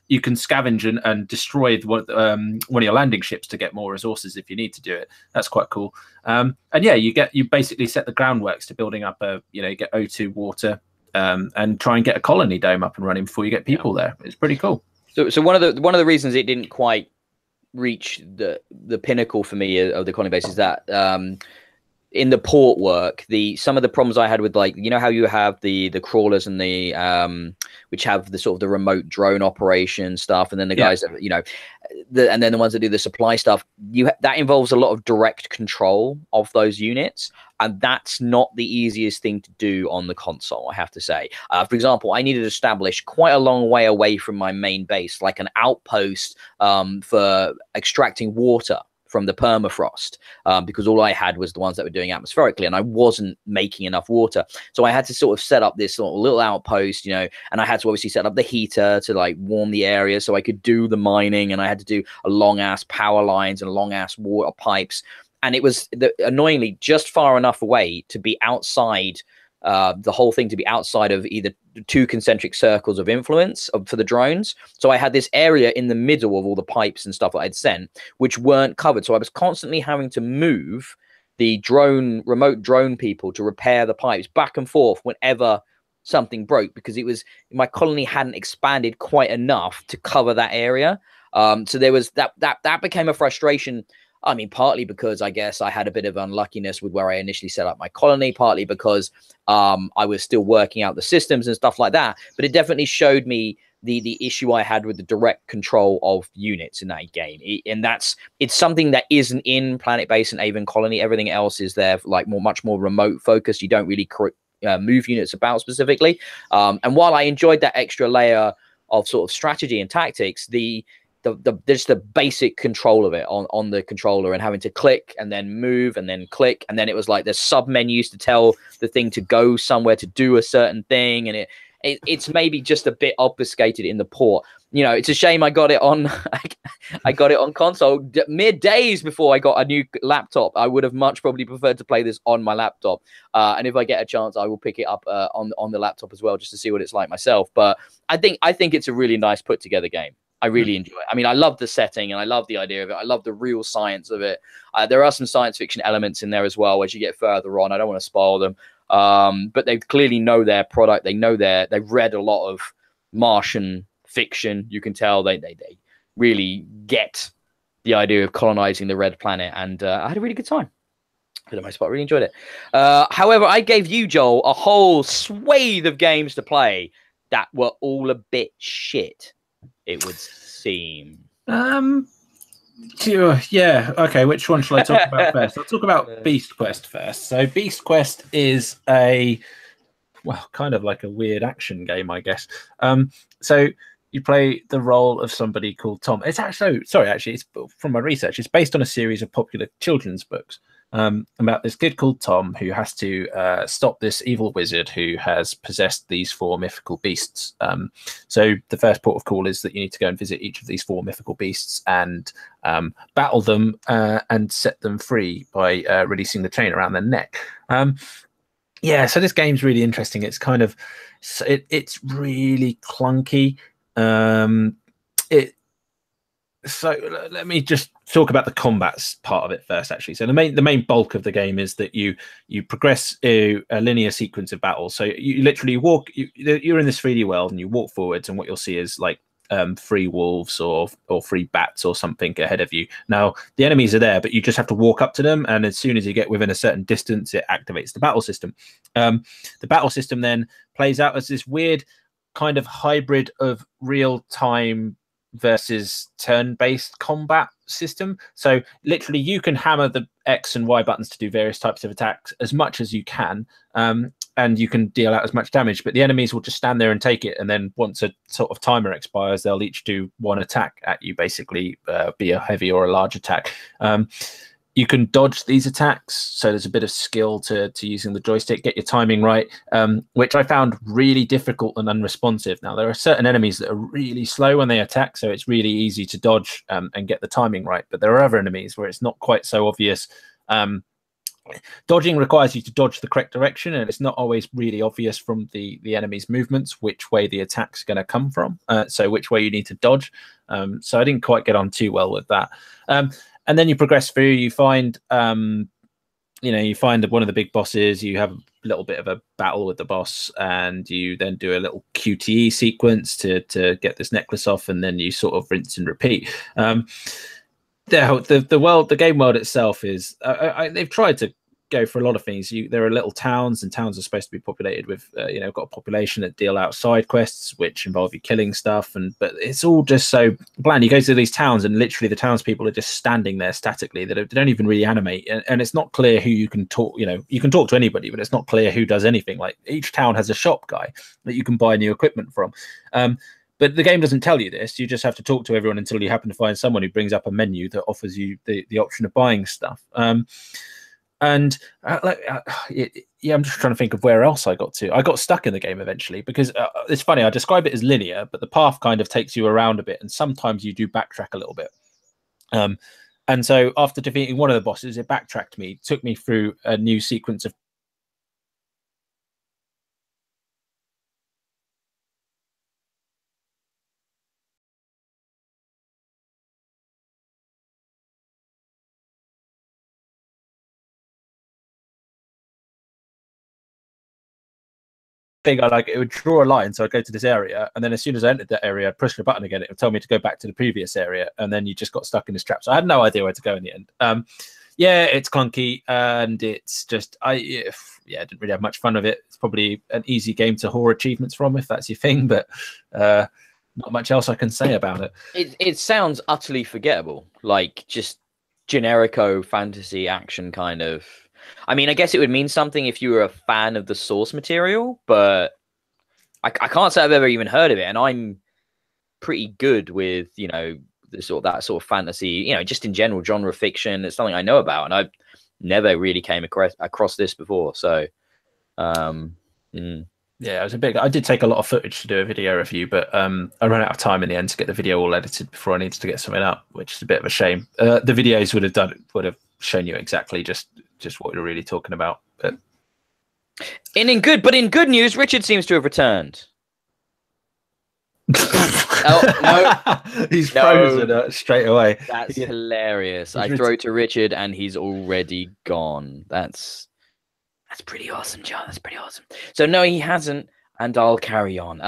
you can scavenge and destroy one of your landing ships to get more resources if you need to do it. That's quite cool. And yeah, you basically set the groundworks to building up you get O2 water, and try and get a colony dome up and running before you get people there. It's pretty cool. So one of the reasons it didn't quite reach the pinnacle for me of the colony base is that in the port work, some of the problems I had with, like, you know how you have the crawlers and the which have the sort of the remote drone operation stuff, and then the guys that, you know, and then the ones that do the supply stuff, that involves a lot of direct control of those units, and that's not the easiest thing to do on the console, I have to say. For example, I needed to establish quite a long way away from my main base, like an outpost for extracting water from the permafrost, because all I had was the ones that were doing atmospherically, and I wasn't making enough water. So I had to sort of set up this sort of little outpost, you know, and I had to obviously set up the heater to like warm the area so I could do the mining, and I had to do a long ass power lines and long ass water pipes. And it was annoyingly just far enough away to be outside the whole thing, to be outside of either two concentric circles of influence for the drones. So I had this area in the middle of all the pipes and stuff that I'd sent, which weren't covered. So I was constantly having to move the remote drone people to repair the pipes back and forth whenever something broke, because my colony hadn't expanded quite enough to cover that area. So there was that became a frustration. I mean, partly because I guess I had a bit of unluckiness with where I initially set up my colony, partly because I was still working out the systems and stuff like that. But it definitely showed me the issue I had with the direct control of units in that game. It's something that isn't in Planet Base and Avon Colony. Everything else is there, like much more remote focused. You don't really move units about specifically. And while I enjoyed that extra layer of sort of strategy and tactics, just the basic control of it on the controller, and having to click and then move and then click, and then it was like there's sub menus to tell the thing to go somewhere to do a certain thing, and it's maybe just a bit obfuscated in the port. You know, it's a shame I got it on I got it on console mere days before I got a new laptop. I would have much probably preferred to play this on my laptop, and if I get a chance, I will pick it up on the laptop as well, just to see what it's like myself. But I think it's a really nice put together game. I really enjoy it. I mean, I love the setting and I love the idea of it. I love the real science of it. There are some science fiction elements in there as well as you get further on. I don't want to spoil them, but they clearly know their product. They know they've read a lot of Martian fiction. You can tell they really get the idea of colonizing the red planet, and I had a really good time. For the most part, really enjoyed it. However, I gave you, Joel, a whole swathe of games to play that were all a bit shit, it would seem. Yeah, okay, which one shall I talk about first? I'll talk about Beast Quest first. So Beast Quest is kind of like a weird action game, I guess. So you play the role of somebody called Tom. It's actually it's from my research, it's based on a series of popular children's books about this kid called Tom who has to stop this evil wizard who has possessed these 4 mythical beasts. So the first port of call is that you need to go and visit each of these 4 mythical beasts and battle them and set them free by releasing the chain around their neck. Yeah, so this game's really interesting. It's kind of it's really clunky. So let me just talk about the combat part of it first, actually. So the main bulk of the game is that you progress a linear sequence of battles. So you literally walk, you're in this 3D world and you walk forwards, and what you'll see is like free wolves or free bats or something ahead of you. Now the enemies are there, but you just have to walk up to them, and as soon as you get within a certain distance, it activates the battle system. The battle system then plays out as this weird kind of hybrid of real-time versus turn-based combat system. So literally you can hammer the X and Y buttons to do various types of attacks as much as you can, and you can deal out as much damage, but the enemies will just stand there and take it, and then once a sort of timer expires, they'll each do one attack at you, basically, be a heavy or a large attack. You can dodge these attacks, so there's a bit of skill to using the joystick, get your timing right, which I found really difficult and unresponsive. Now, there are certain enemies that are really slow when they attack, so it's really easy to dodge and get the timing right, but there are other enemies where it's not quite so obvious. Dodging requires you to dodge the correct direction, and it's not always really obvious from the enemy's movements which way the attack's going to come from, so which way you need to dodge. So I didn't quite get on too well with that. And then you progress through, you find you find one of the big bosses, you have a little bit of a battle with the boss, and you then do a little QTE sequence to get this necklace off, and then you sort of rinse and repeat. The game world itself is they've tried to go for a lot of things. There are little towns, and towns are supposed to be populated with got a population that deal out side quests which involve you killing stuff, but it's all just so bland. You go to these towns and literally the townspeople are just standing there statically. They don't even really animate, and it's not clear who you can talk. You can talk to anybody, but it's not clear who does anything. Like, each town has a shop guy that you can buy new equipment from. But the game doesn't tell you this. You just have to talk to everyone until you happen to find someone who brings up a menu that offers you the option of buying stuff. I'm just trying to think of where else I got to. I got stuck in the game eventually because it's funny. I describe it as linear, but the path kind of takes you around a bit, and sometimes you do backtrack a little bit. And so after defeating one of the bosses, it backtracked me, took me through a new sequence of thing. It would draw a line, so I'd go to this area, and then as soon as I entered that area, I'd push the button again, it would tell me to go back to the previous area, and then you just got stuck in this trap. So I had no idea where to go in the end. Yeah, it's clunky, and it's just I didn't really have much fun with it. It's probably an easy game to haul achievements from if that's your thing, but not much else I can say about it. It sounds utterly forgettable, like just generico fantasy action kind of. I mean, I guess it would mean something if you were a fan of the source material, but I can't say I've ever even heard of it. And I'm pretty good with, that sort of fantasy, just in general genre fiction. It's something I know about, and I never really came across this before. So, Yeah, it was I did take a lot of footage to do a video review, but I ran out of time in the end to get the video all edited before I needed to get something up, which is a bit of a shame. The videos would have shown you exactly just what we were really talking about. But in good news, Richard seems to have returned. Oh no, he's frozen straight away. That's hilarious. I throw to Richard and he's already gone. That's pretty awesome, John. That's pretty awesome. So no, he hasn't, and I'll carry on.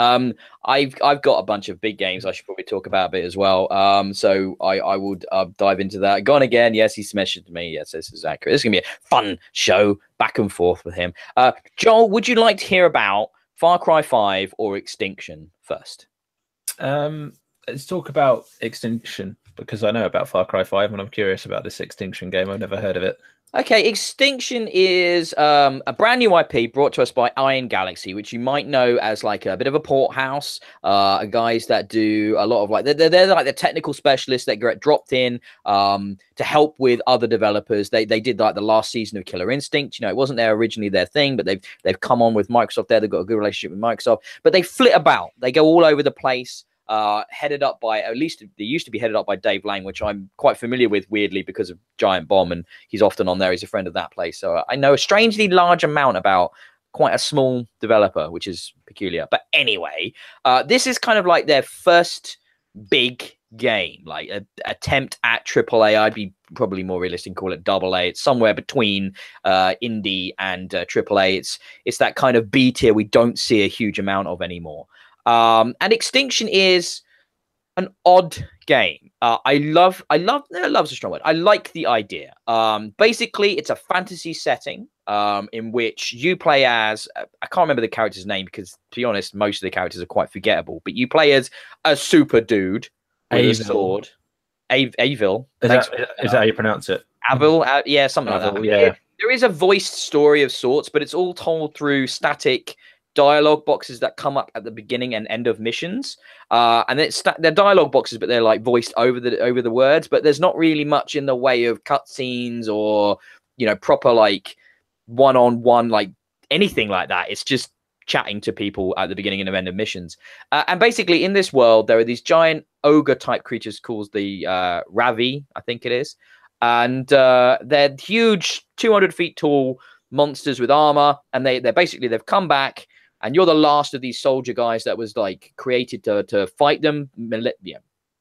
I've got a bunch of big games I should probably talk about a bit as well. So I would dive into that. Gone again. Yes, he smashed me. Yes, this is accurate. This is gonna be a fun show, back and forth with him. Joel, would you like to hear about Far Cry 5 or Extinction first? Let's talk about Extinction, because I know about Far Cry 5 and I'm curious about this Extinction game. I've never heard of it. Okay, Extinction is a brand new IP brought to us by Iron Galaxy, which you might know as like a bit of a port house. Guys that do a lot of they're like the technical specialists that get dropped in to help with other developers. They did like the last season of Killer Instinct. It wasn't originally their thing, but they've come on with Microsoft there. They've got a good relationship with Microsoft, but they flit about. They go all over the place. Headed up by, at least they used to be headed up by Dave Lang, which I'm quite familiar with, weirdly, because of Giant Bomb, and he's often on there. He's a friend of that place. So I know a strangely large amount about quite a small developer, which is peculiar. But anyway, this is kind of like their first big game, like an attempt at AAA. I'd be probably more realistic and call it AA. It's somewhere between indie and AAA. It's that kind of B tier we don't see a huge amount of anymore. And Extinction is an odd game. I love love's a strong word. I like the idea. Basically, it's a fantasy setting in which you play as I can't remember the character's name because, to be honest, most of the characters are quite forgettable. But you play as a super dude with a sword. Avil. Is that how you pronounce it? Avil, yeah, something like that. Yeah. There is a voiced story of sorts, but it's all told through static dialogue boxes that come up at the beginning and end of missions. And they're dialogue boxes, but they're like voiced over the words. But there's not really much in the way of cutscenes or proper like one-on-one like anything like that. It's just chatting to people at the beginning and end of missions. And basically, in this world, there are these giant ogre type creatures called the Ravi, I think it is. And they're huge, 200 feet tall monsters with armor, and they've come back, and you're the last of these soldier guys that was like created to fight them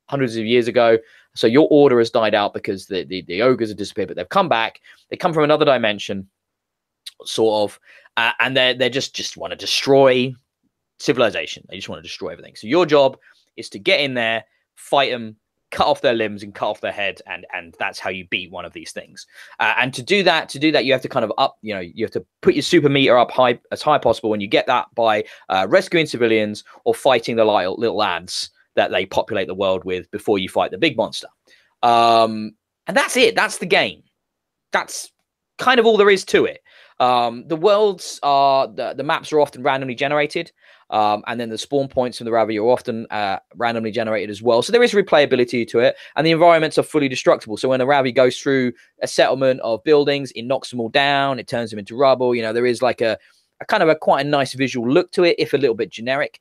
hundreds of years ago. So your order has died out because the ogres have disappeared, but they've come back. They come from another dimension, sort of, and they just want to destroy civilization. They just want to destroy everything. So your job is to get in there, fight them, cut off their limbs and cut off their head, and that's how you beat one of these things. And to do that, you have to kind of you have to put your super meter up as high possible, and you get that by rescuing civilians or fighting the little lads that they populate the world with before you fight the big monster. And that's it. That's the game. That's kind of all there is to it. The worlds are the maps are often randomly generated. And then the spawn points from the Ravi are often randomly generated as well. So there is replayability to it, and the environments are fully destructible. So when a Ravi goes through a settlement of buildings, it knocks them all down, it turns them into rubble. There is like a kind of quite a nice visual look to it, if a little bit generic.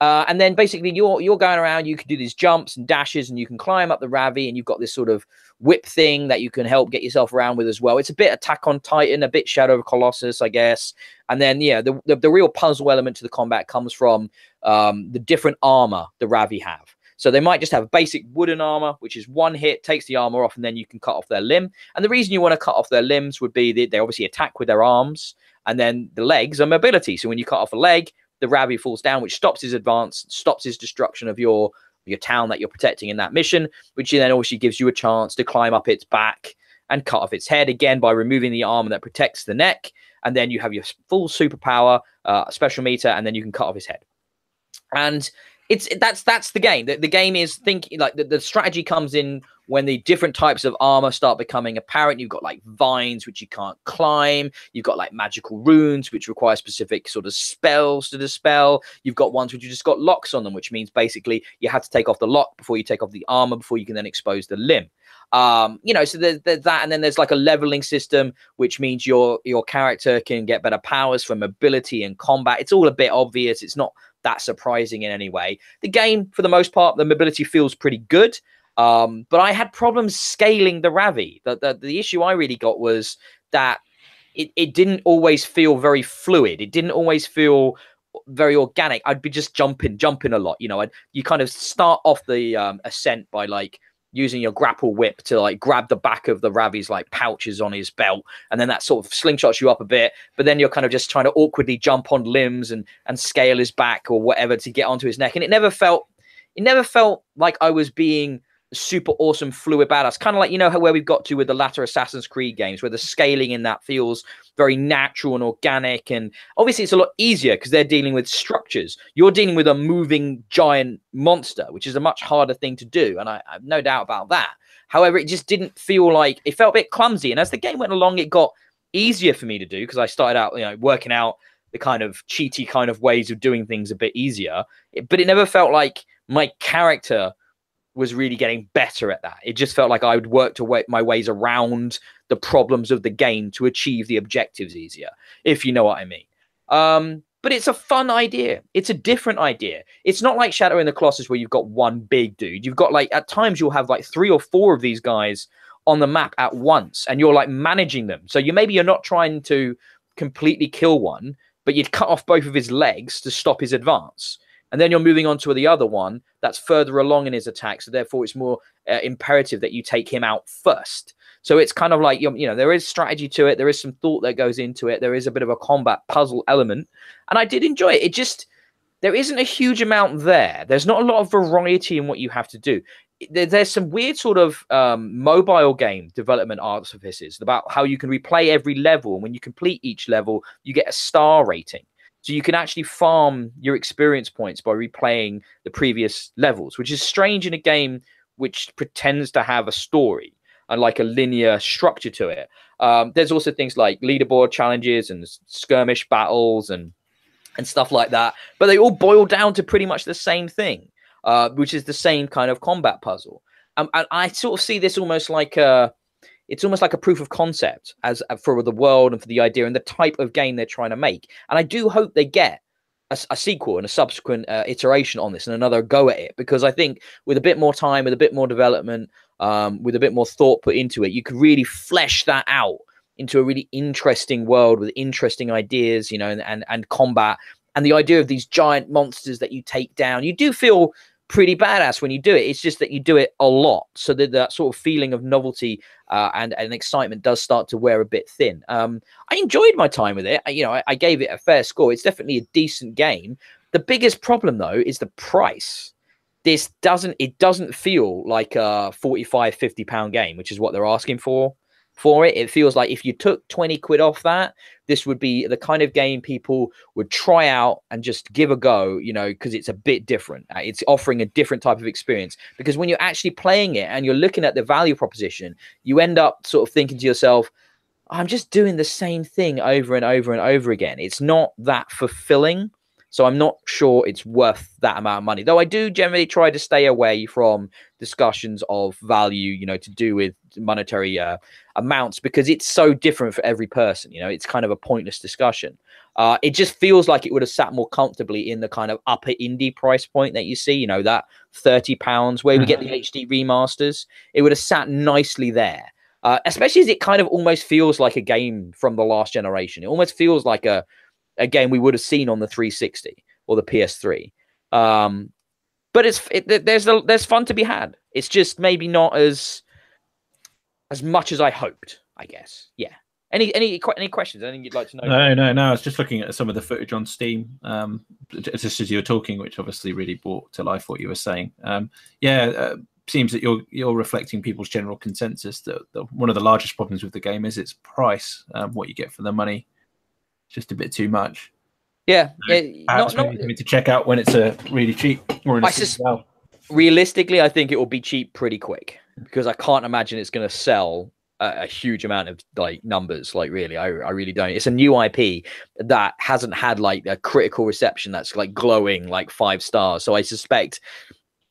And then basically you're going around, you can do these jumps and dashes, and you can climb up the Ravi, and you've got this sort of whip thing that you can help get yourself around with as well. It's a bit Attack on Titan, a bit Shadow of Colossus, I guess. And then, the real puzzle element to the combat comes from the different armor the Ravi have. So they might just have basic wooden armor, which is one hit, takes the armor off, and then you can cut off their limb. And the reason you want to cut off their limbs would be they obviously attack with their arms, and then the legs are mobility. So when you cut off a leg, the Ravi falls down, which stops his advance, stops his destruction of your town that you're protecting in that mission, which then obviously gives you a chance to climb up its back and cut off its head again by removing the armor that protects the neck. And then you have your full superpower, special meter, and then you can cut off his head. And that's the game. The game is thinking like the strategy comes in when the different types of armor start becoming apparent. You've got like vines, which you can't climb. You've got like magical runes, which require specific sort of spells to dispel. You've got ones which you just got locks on them, which means basically you have to take off the lock before you take off the armor, before you can then expose the limb. So there's that, and then there's like a leveling system, which means your character can get better powers for mobility and combat. It's all a bit obvious. It's not that surprising in any way. The game, for the most part, the mobility feels pretty good. But I had problems scaling the Ravi. The issue I really got was that it didn't always feel very fluid. It didn't always feel very organic. I'd be just jumping a lot. You kind of start off the ascent by like using your grapple whip to like grab the back of the Ravi's like pouches on his belt, and then that sort of slingshots you up a bit, but then you're kind of just trying to awkwardly jump on limbs and scale his back or whatever to get onto his neck. And it never felt like I was being super awesome fluid badass, kind of like how where we've got to with the latter Assassin's Creed games, where the scaling in that feels very natural and organic. And obviously it's a lot easier because they're dealing with structures. You're dealing with a moving giant monster, which is a much harder thing to do, and I have no doubt about that. However, it just didn't feel like, it felt a bit clumsy, and as the game went along it got easier for me to do, because I started out working out the kind of cheaty kind of ways of doing things a bit easier, but it never felt like my character was really getting better at that. It just felt like I would work my ways around the problems of the game to achieve the objectives easier, if you know what I mean. But it's a fun idea. It's a different idea. It's not like Shadow in the Colossus where you've got one big dude. You've got like, at times you'll have like 3 or 4 of these guys on the map at once, and you're like managing them. So you're not trying to completely kill one, but you'd cut off both of his legs to stop his advance. And then you're moving on to the other one that's further along in his attack. So therefore, it's more imperative that you take him out first. So it's kind of like, there is strategy to it. There is some thought that goes into it. There is a bit of a combat puzzle element. And I did enjoy it. there isn't a huge amount there. There's not a lot of variety in what you have to do. There's some weird sort of mobile game development artifices about how you can replay every level. And when you complete each level, you get a star rating. So you can actually farm your experience points by replaying the previous levels, which is strange in a game which pretends to have a story and like a linear structure to it. There's also things like leaderboard challenges and skirmish battles and stuff like that. But they all boil down to pretty much the same thing, which is the same kind of combat puzzle. And I sort of see this almost like it's almost like a proof of concept as for the world and for the idea and the type of game they're trying to make. And I do hope they get a sequel and a subsequent iteration on this and another go at it, because I think with a bit more time, with a bit more development, with a bit more thought put into it, you could really flesh that out into a really interesting world with interesting ideas, you know, and combat and the idea of these giant monsters that you take down. You do feel pretty badass when you do it. It's just that you do it a lot, so that sort of feeling of novelty and excitement does start to wear a bit thin. I enjoyed my time with it. I gave it a fair score. It's definitely a decent game. The biggest problem though is the price. It doesn't feel like a 45, 50 pound game, which is what they're asking for it. It feels like if you took 20 quid off that, this would be the kind of game people would try out and just give a go, you know, because it's a bit different. It's offering a different type of experience, because when you're actually playing it and you're looking at the value proposition, you end up sort of thinking to yourself, I'm just doing the same thing over and over and over again. It's not that fulfilling. So I'm not sure it's worth that amount of money, though I do generally try to stay away from discussions of value, you know, to do with monetary amounts, because it's so different for every person. You know, it's kind of a pointless discussion. It just feels like it would have sat more comfortably in the kind of upper indie price point that you see, you know, that £30 where we get the HD remasters. It would have sat nicely there, especially as it kind of almost feels like a game from the last generation. It almost feels like a game we would have seen on the 360 or the PS3. But there's fun to be had. It's just maybe not as much as I hoped, I guess. Yeah. Any questions? Anything you'd like to know? No. I was just looking at some of the footage on Steam, just as you were talking, which obviously really brought to life what you were saying. Seems that you're reflecting people's general consensus that one of the largest problems with the game is its price, what you get for the money. Just a bit too much. Yeah, not to check out when it's really cheap. Or realistically, I think it will be cheap pretty quick, because I can't imagine it's going to sell a huge amount of like numbers. Like really, I really don't. It's a new IP that hasn't had like a critical reception that's like glowing like 5 stars. So I suspect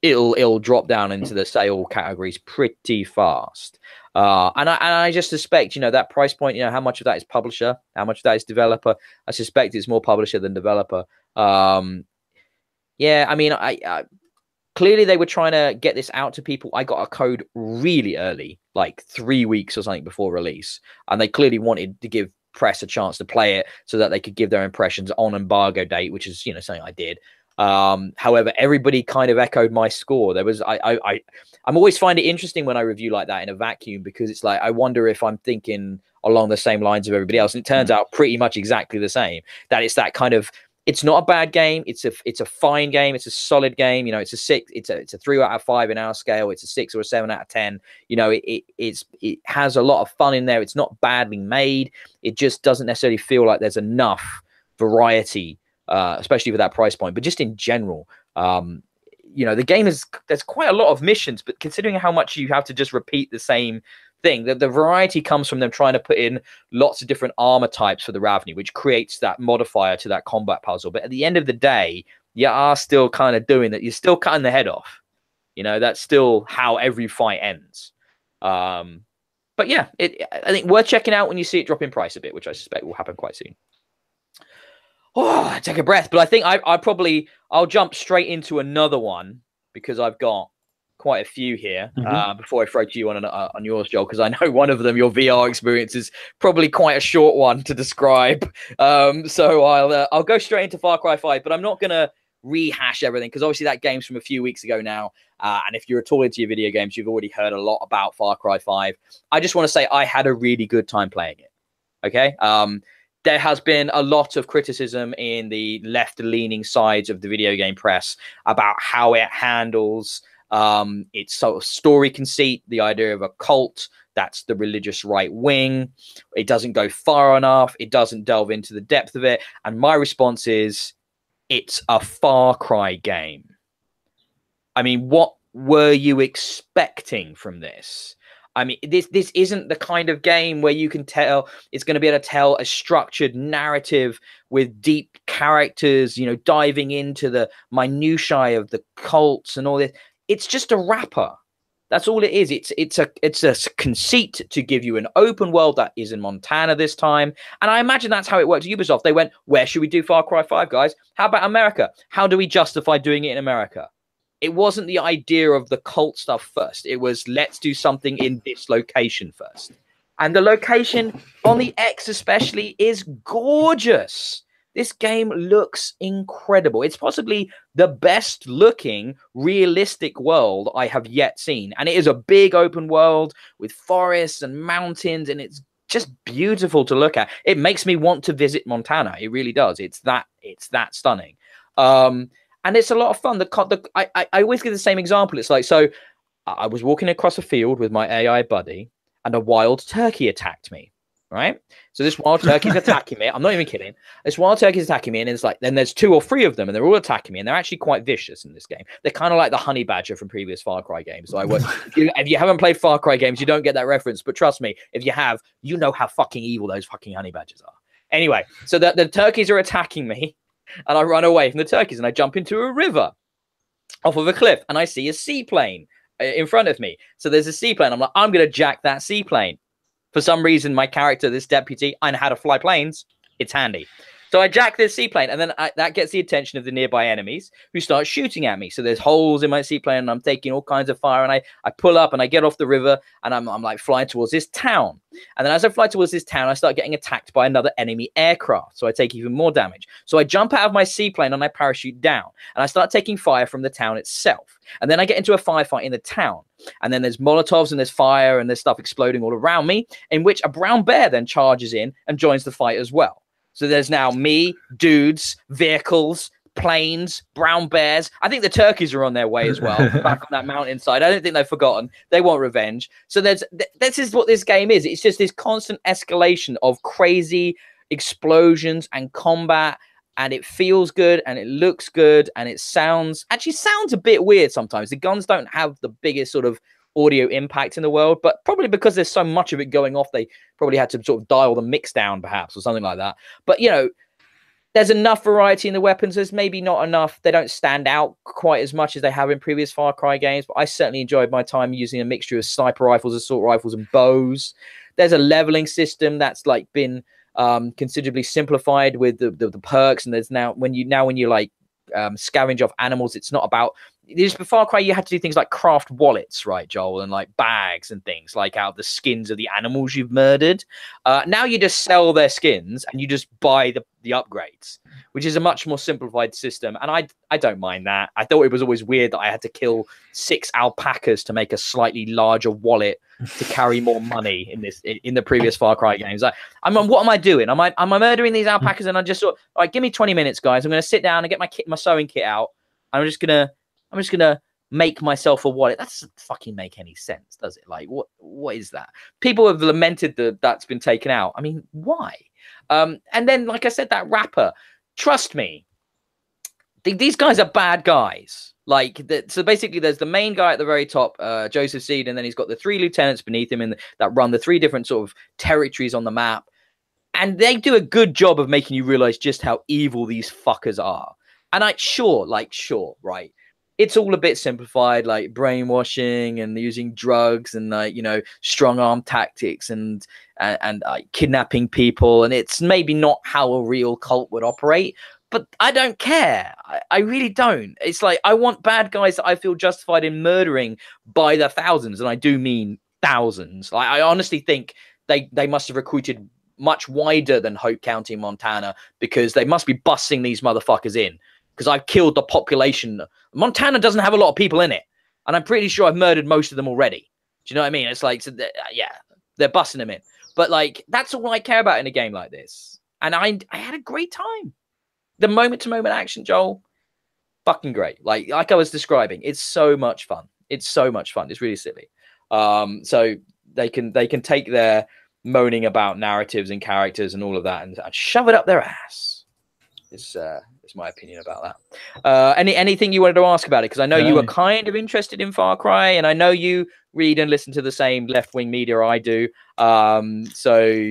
it'll drop down into the sale categories pretty fast. And I just suspect, you know, that price point, you know, how much of that is publisher, how much of that is developer. I suspect it's more publisher than developer. Yeah, I mean, I clearly they were trying to get this out to people. I got a code really early, like 3 weeks or something before release, and they clearly wanted to give press a chance to play it so that they could give their impressions on embargo date, which is, you know, something I did. However, everybody kind of echoed my score. There was I'm always find it interesting when I review like that in a vacuum, because it's like I wonder if I'm thinking along the same lines of everybody else, and it turns out pretty much exactly the same. That it's that kind of, it's not a bad game, it's a fine game, it's a solid game, you know, it's a 6, it's a 3 out of 5 in our scale, it's a 6 or a 7 out of 10, you know, it has a lot of fun in there. It's not badly made, it just doesn't necessarily feel like there's enough variety, especially for that price point. But just in general, you know, the game there's quite a lot of missions, but considering how much you have to just repeat the same thing, the variety comes from them trying to put in lots of different armor types for the Ravni, which creates that modifier to that combat puzzle. But at the end of the day, you are still kind of doing that. You're still cutting the head off. You know, that's still how every fight ends. But yeah, I think worth checking out when you see it drop in price a bit, which I suspect will happen quite soon. Oh, take a breath. But I think I'll jump straight into another one, because I've got quite a few here before I throw to you on yours, Joel, because I know one of them, your VR experience, is probably quite a short one to describe. So I'll go straight into Far Cry 5, but I'm not going to rehash everything, because obviously that game's from a few weeks ago now. And if you're at all into your video games, you've already heard a lot about Far Cry 5. I just want to say I had a really good time playing it. Okay. there has been a lot of criticism in the left-leaning sides of the video game press about how it handles its sort of story conceit, the idea of a cult that's the religious right wing. It doesn't go far enough. It doesn't delve into the depth of it. And my response is, it's a Far Cry game. I mean, what were you expecting from this? I mean, this isn't the kind of game where you can tell it's going to be able to tell a structured narrative with deep characters, you know, diving into the minutiae of the cults and all this. It's just a wrapper. That's all it is. It's a conceit to give you an open world that is in Montana this time. And I imagine that's how it worked at Ubisoft. They went, where should we do Far Cry 5, guys? How about America? How do we justify doing it in America? It wasn't the idea of the cult stuff first. It was, let's do something in this location first. And the location on the X especially is gorgeous. This game looks incredible. It's possibly the best looking realistic world I have yet seen. And it is a big open world with forests and mountains, and it's just beautiful to look at. It makes me want to visit Montana. It really does. It's that stunning. And it's a lot of fun. I always give the same example. It's like, so I was walking across a field with my AI buddy, and a wild turkey attacked me, right? So this wild turkey's attacking me. I'm not even kidding. This wild turkey's attacking me, and it's like, then there's 2 or 3 of them, and they're all attacking me, and they're actually quite vicious in this game. They're kind of like the honey badger from previous Far Cry games. So if you haven't played Far Cry games, you don't get that reference. But trust me, if you have, you know how fucking evil those fucking honey badgers are. Anyway, so the turkeys are attacking me. And I run away from the turkeys, and I jump into a river off of a cliff, and I see a seaplane in front of me. So there's a seaplane. I'm like, I'm going to jack that seaplane. For some reason, my character, this deputy, I know how to fly planes. It's handy. So I jack this seaplane, and then that gets the attention of the nearby enemies, who start shooting at me. So there's holes in my seaplane, and I'm taking all kinds of fire, and I pull up, and I get off the river, and I'm like flying towards this town. And then as I fly towards this town, I start getting attacked by another enemy aircraft, so I take even more damage. So I jump out of my seaplane, and I parachute down, and I start taking fire from the town itself. And then I get into a firefight in the town, and then there's Molotovs, and there's fire, and there's stuff exploding all around me, in which a brown bear then charges in and joins the fight as well. So there's now me, dudes, vehicles, planes, brown bears. I think the turkeys are on their way as well, back on that mountainside. I don't think they've forgotten. They want revenge. So this is what this game is. It's just this constant escalation of crazy explosions and combat, and it feels good, and it looks good, and it sounds a bit weird sometimes. The guns don't have the biggest sort of audio impact in the world, but probably because there's so much of it going off, they probably had to sort of dial the mix down perhaps, or something like that. But you know, there's enough variety in the weapons. There's maybe not enough. They don't stand out quite as much as they have in previous Far Cry games, but I certainly enjoyed my time using a mixture of sniper rifles, assault rifles, and bows. There's a leveling system that's like been considerably simplified with the perks, and there's now when you like scavenge off animals, it's not about this. For Far Cry, you had to do things like craft wallets, right, Joel, and like bags and things like out of the skins of the animals you've murdered. Now you just sell their skins and you just buy the upgrades, which is a much more simplified system. And I don't mind that. I thought it was always weird that I had to kill 6 alpacas to make a slightly larger wallet to carry more money in the previous Far Cry games. What am I doing? Am I murdering these alpacas? And I just sort of, all right, give me 20 minutes, guys. I'm going to sit down and get my sewing kit out. I'm just gonna make myself a wallet. That doesn't fucking make any sense, does it? Like, what is that? People have lamented that's been taken out. I mean, why? And then, like I said, that rapper. Trust me, these guys are bad guys. So basically, there's the main guy at the very top, Joseph Seed, and then he's got the 3 lieutenants beneath him that run the 3 different sort of territories on the map. And they do a good job of making you realize just how evil these fuckers are. And sure, right. It's all a bit simplified, like brainwashing and using drugs and like, you know, strong arm tactics and kidnapping people. And it's maybe not how a real cult would operate, but I don't care. I really don't. It's like, I want bad guys that I feel justified in murdering by the thousands. And I do mean thousands. Like, I honestly think they must have recruited much wider than Hope County, Montana, because they must be busting these motherfuckers in. Because I've killed the population. Montana doesn't have a lot of people in it. And I'm pretty sure I've murdered most of them already. Do you know what I mean? It's like, so yeah, they're busting them in. But like, that's all I care about in a game like this. and I had a great time. The moment-to-moment action, Joel, fucking great. Like I was describing, it's so much fun. It's so much fun. It's really silly. So they can take their moaning about narratives and characters and all of that and shove it up their ass. Is my opinion about that. Anything you wanted to ask about it? Because I know you were kind of interested in Far Cry, and I know you read and listen to the same left-wing media I do. So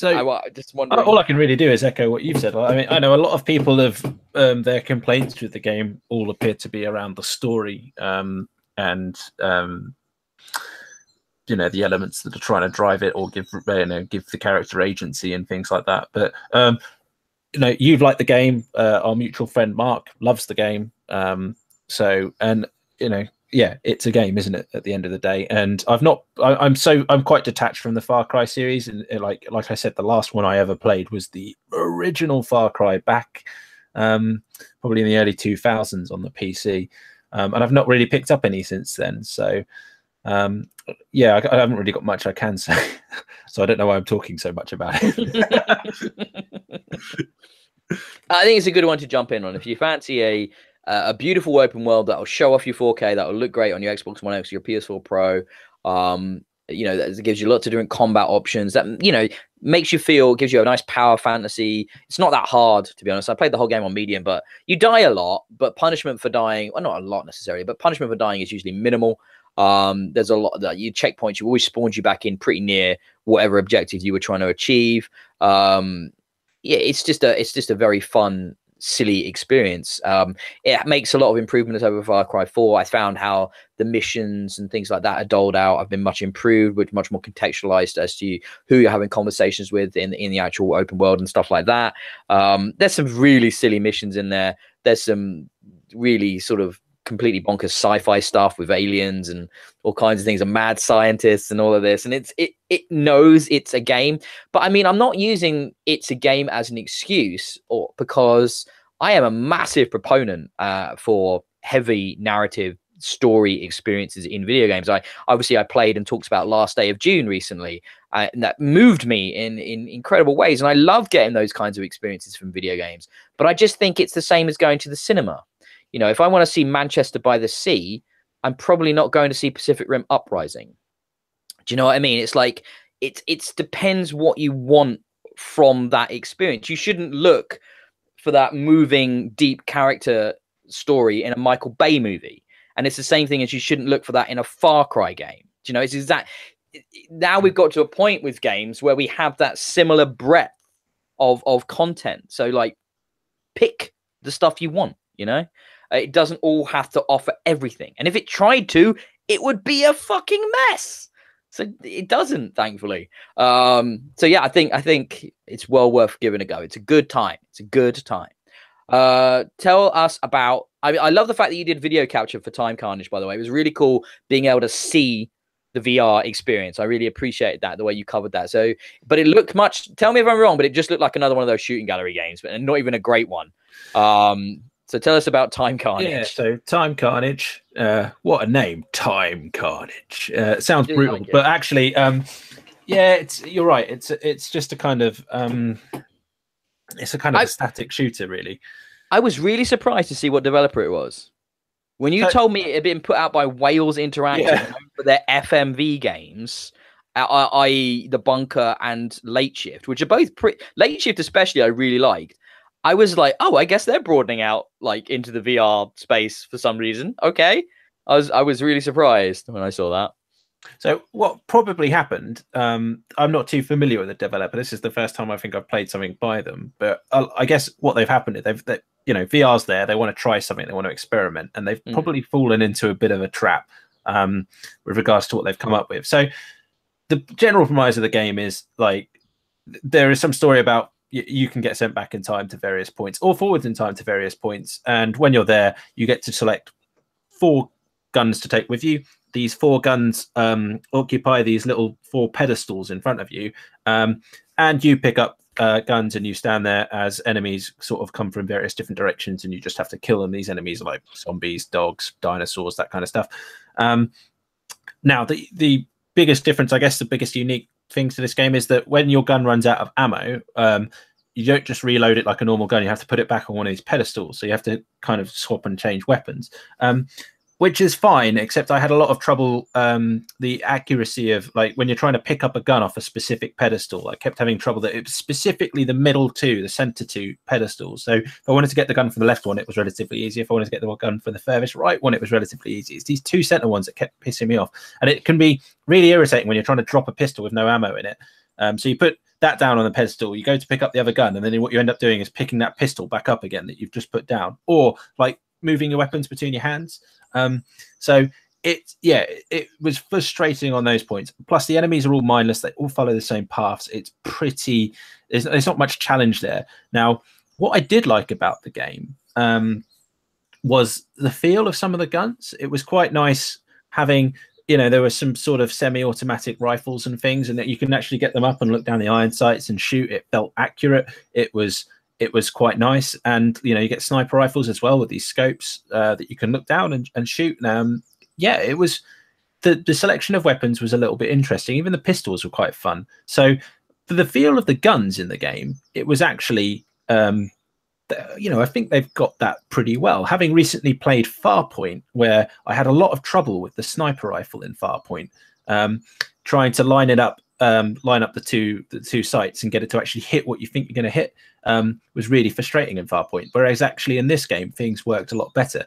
I just wondering. All I can really do is echo what you've said. I mean, I know a lot of people have their complaints with the game all appear to be around the story and you know, the elements that are trying to drive it or give the character agency and things like that. But you know, you've liked the game. Our mutual friend Mark loves the game. So, and you know, yeah, it's a game, isn't it? At the end of the day, and I'm quite detached from the Far Cry series. And like I said, the last one I ever played was the original Far Cry back, probably in the early 2000s on the PC, and I've not really picked up any since then. So, yeah, I haven't really got much I can say. So I don't know why I'm talking so much about it. I think it's a good one to jump in on if you fancy a beautiful open world that will show off your 4K, that will look great on your Xbox One X, your PS4 Pro. You know, that gives you lots of different combat options. That, you know, makes you feel, gives you a nice power fantasy. It's not that hard, to be honest. I played the whole game on medium, but you die a lot. But punishment for dying, well, not a lot necessarily, but punishment for dying is usually minimal. There's a lot that you checkpoints, you always spawned you back in pretty near whatever objective you were trying to achieve. Yeah, it's just a very fun, silly experience. It makes a lot of improvements over Far Cry 4. I found how the missions and things like that are doled out. I've been much improved, with much more contextualized as to who you're having conversations with in the actual open world and stuff like that. There's some really silly missions in there. There's some really sort of completely bonkers sci-fi stuff with aliens and all kinds of things, and mad scientists and all of this, and it knows it's a game. But I mean, I'm not using it's a game as an excuse, or because I am a massive proponent for heavy narrative story experiences in video games. I played and talked about Last Day of June recently, and that moved me in incredible ways, and I love getting those kinds of experiences from video games. But I just think it's the same as going to the cinema. You know, if I want to see Manchester by the Sea, I'm probably not going to see Pacific Rim Uprising. Do you know what I mean? It's like, it depends what you want from that experience. You shouldn't look for that moving, deep character story in a Michael Bay movie. And it's the same thing as you shouldn't look for that in a Far Cry game. Do you know, it's exact. Now we've got to a point with games where we have that similar breadth of content. So like, pick the stuff you want, you know? It doesn't all have to offer everything. And if it tried to, it would be a fucking mess. So it doesn't, thankfully. So yeah, I think it's well worth giving a go. It's a good time. It's a good time. Tell us about, I love the fact that you did video capture for Time Carnage, by the way. It was really cool being able to see the VR experience. I really appreciated that, the way you covered that. So, but it looked much, tell me if I'm wrong, but it just looked like another one of those shooting gallery games, but not even a great one. So tell us about Time Carnage. Yeah, so Time Carnage, what a name, Time Carnage. Sounds brutal, like but actually, yeah, you're right. It's just a kind of it's a kind of a static shooter, really. I was really surprised to see what developer it was. When you told me it had been put out by Wales Interactive for their FMV games, i.e. The Bunker and Late Shift, which are both Late Shift especially I really liked. I was like, oh, I guess they're broadening out like into the VR space for some reason. Okay. I was really surprised when I saw that. So what probably happened, I'm not too familiar with the developer. This is the first time I think I've played something by them. But I guess what they've happened is they've you know, VR's there. They want to try something. They want to experiment. And they've probably fallen into a bit of a trap with regards to what they've come up with. So the general premise of the game is like, there is some story about you can get sent back in time to various points or forwards in time to various points. And when you're there, you get to select 4 guns to take with you. These 4 guns occupy these little 4 pedestals in front of you. And you pick up guns and you stand there as enemies sort of come from various different directions, and you just have to kill them. These enemies are like zombies, dogs, dinosaurs, that kind of stuff. Now, the biggest difference, I guess the biggest unique thing to this game is that when your gun runs out of ammo, you don't just reload it like a normal gun. You have to put it back on one of these pedestals. So you have to kind of swap and change weapons, which is fine, except I had a lot of trouble. The accuracy of, like, when you're trying to pick up a gun off a specific pedestal, I kept having trouble that it was specifically the middle two, the center two pedestals. So if I wanted to get the gun for the left one, it was relatively easy. If I wanted to get the gun for the furthest right one, it was relatively easy. It's these two center ones that kept pissing me off. And it can be really irritating when you're trying to drop a pistol with no ammo in it. So you put that down on the pedestal, you go to pick up the other gun, and then what you end up doing is picking that pistol back up again that you've just put down, or like moving your weapons between your hands. So it was frustrating on those points. Plus the enemies are all mindless. They all follow the same paths. It's pretty, there's not much challenge there. Now, what I did like about the game was the feel of some of the guns. It was quite nice having, you know, there were some sort of semi-automatic rifles and things, and that you can actually get them up and look down the iron sights and shoot. It felt accurate. It was quite nice. And, you know, you get sniper rifles as well with these scopes that you can look down and shoot. Yeah, it was, the selection of weapons was a little bit interesting. Even the pistols were quite fun. So for the feel of the guns in the game, it was actually, you know, I think they've got that pretty well. Having recently played Farpoint, where I had a lot of trouble with the sniper rifle in Farpoint, trying to line up the two sights and get it to actually hit what you think you're going to hit, was really frustrating in Farpoint. Whereas actually in this game, things worked a lot better.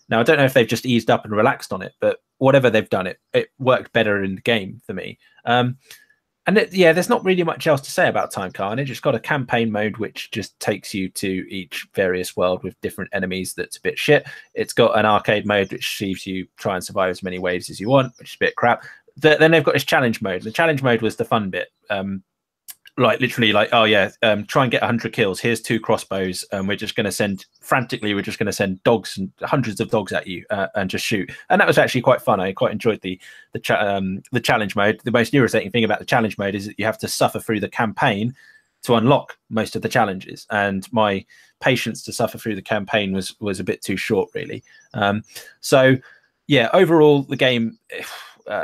Now I don't know if they've just eased up and relaxed on it, but whatever they've done, it worked better in the game for me. Yeah, there's not really much else to say about Time Carnage. It's got a campaign mode which just takes you to each various world with different enemies. That's a bit shit. It's got an arcade mode which sees you try and survive as many waves as you want, which is a bit crap. Then they've got this challenge mode. The challenge mode was the fun bit. Like literally like, oh yeah, try and get 100 kills. Here's 2 crossbows, and we're just going to send dogs and hundreds of dogs at you and just shoot. And that was actually quite fun. I quite enjoyed the challenge mode. The most irritating thing about the challenge mode is that you have to suffer through the campaign to unlock most of the challenges, and my patience to suffer through the campaign was a bit too short, really. So yeah, overall the game.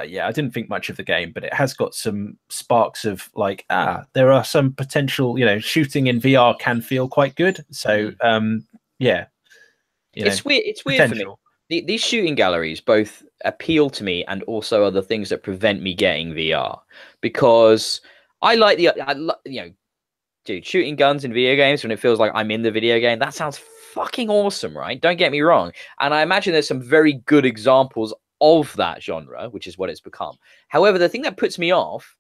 Yeah, I didn't think much of the game, but it has got some sparks of like, there are some potential, you know, shooting in VR can feel quite good. So, yeah. It's weird for me. These shooting galleries both appeal to me and also are the things that prevent me getting VR, because I like you know, dude, shooting guns in video games when it feels like I'm in the video game. That sounds fucking awesome, right? Don't get me wrong. And I imagine there's some very good examples of that genre, which is what it's become. However, the thing that puts me off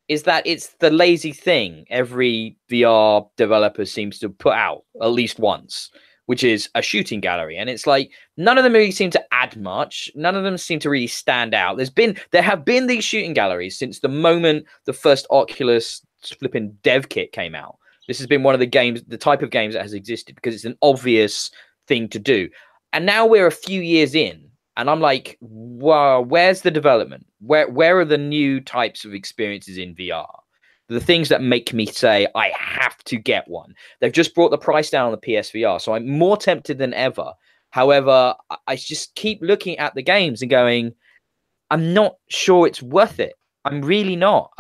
is that it's the lazy thing every VR developer seems to put out at least once, which is a shooting gallery. And it's like, none of them really seem to add much. None of them seem to really stand out. There have been these shooting galleries since the moment the first Oculus flipping dev kit came out. This has been one of the type of games that has existed because it's an obvious thing to do. And now we're a few years in, and I'm like, wow, where's the development? Where are the new types of experiences in VR? The things that make me say, I have to get one. They've just brought the price down on the PSVR, so I'm more tempted than ever. However, I just keep looking at the games and going, I'm not sure it's worth it. I'm really not.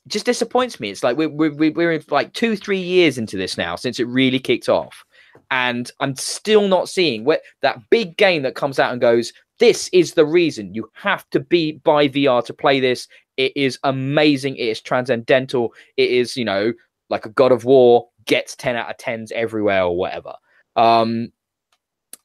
Just disappoints me. It's like we're in like 2-3 years into this now since it really kicked off. And I'm still not seeing where that big game that comes out and goes, this is the reason you have to buy VR to play this. It is amazing. It is transcendental. It is, you know, like a God of War, gets 10 out of 10s everywhere or whatever. And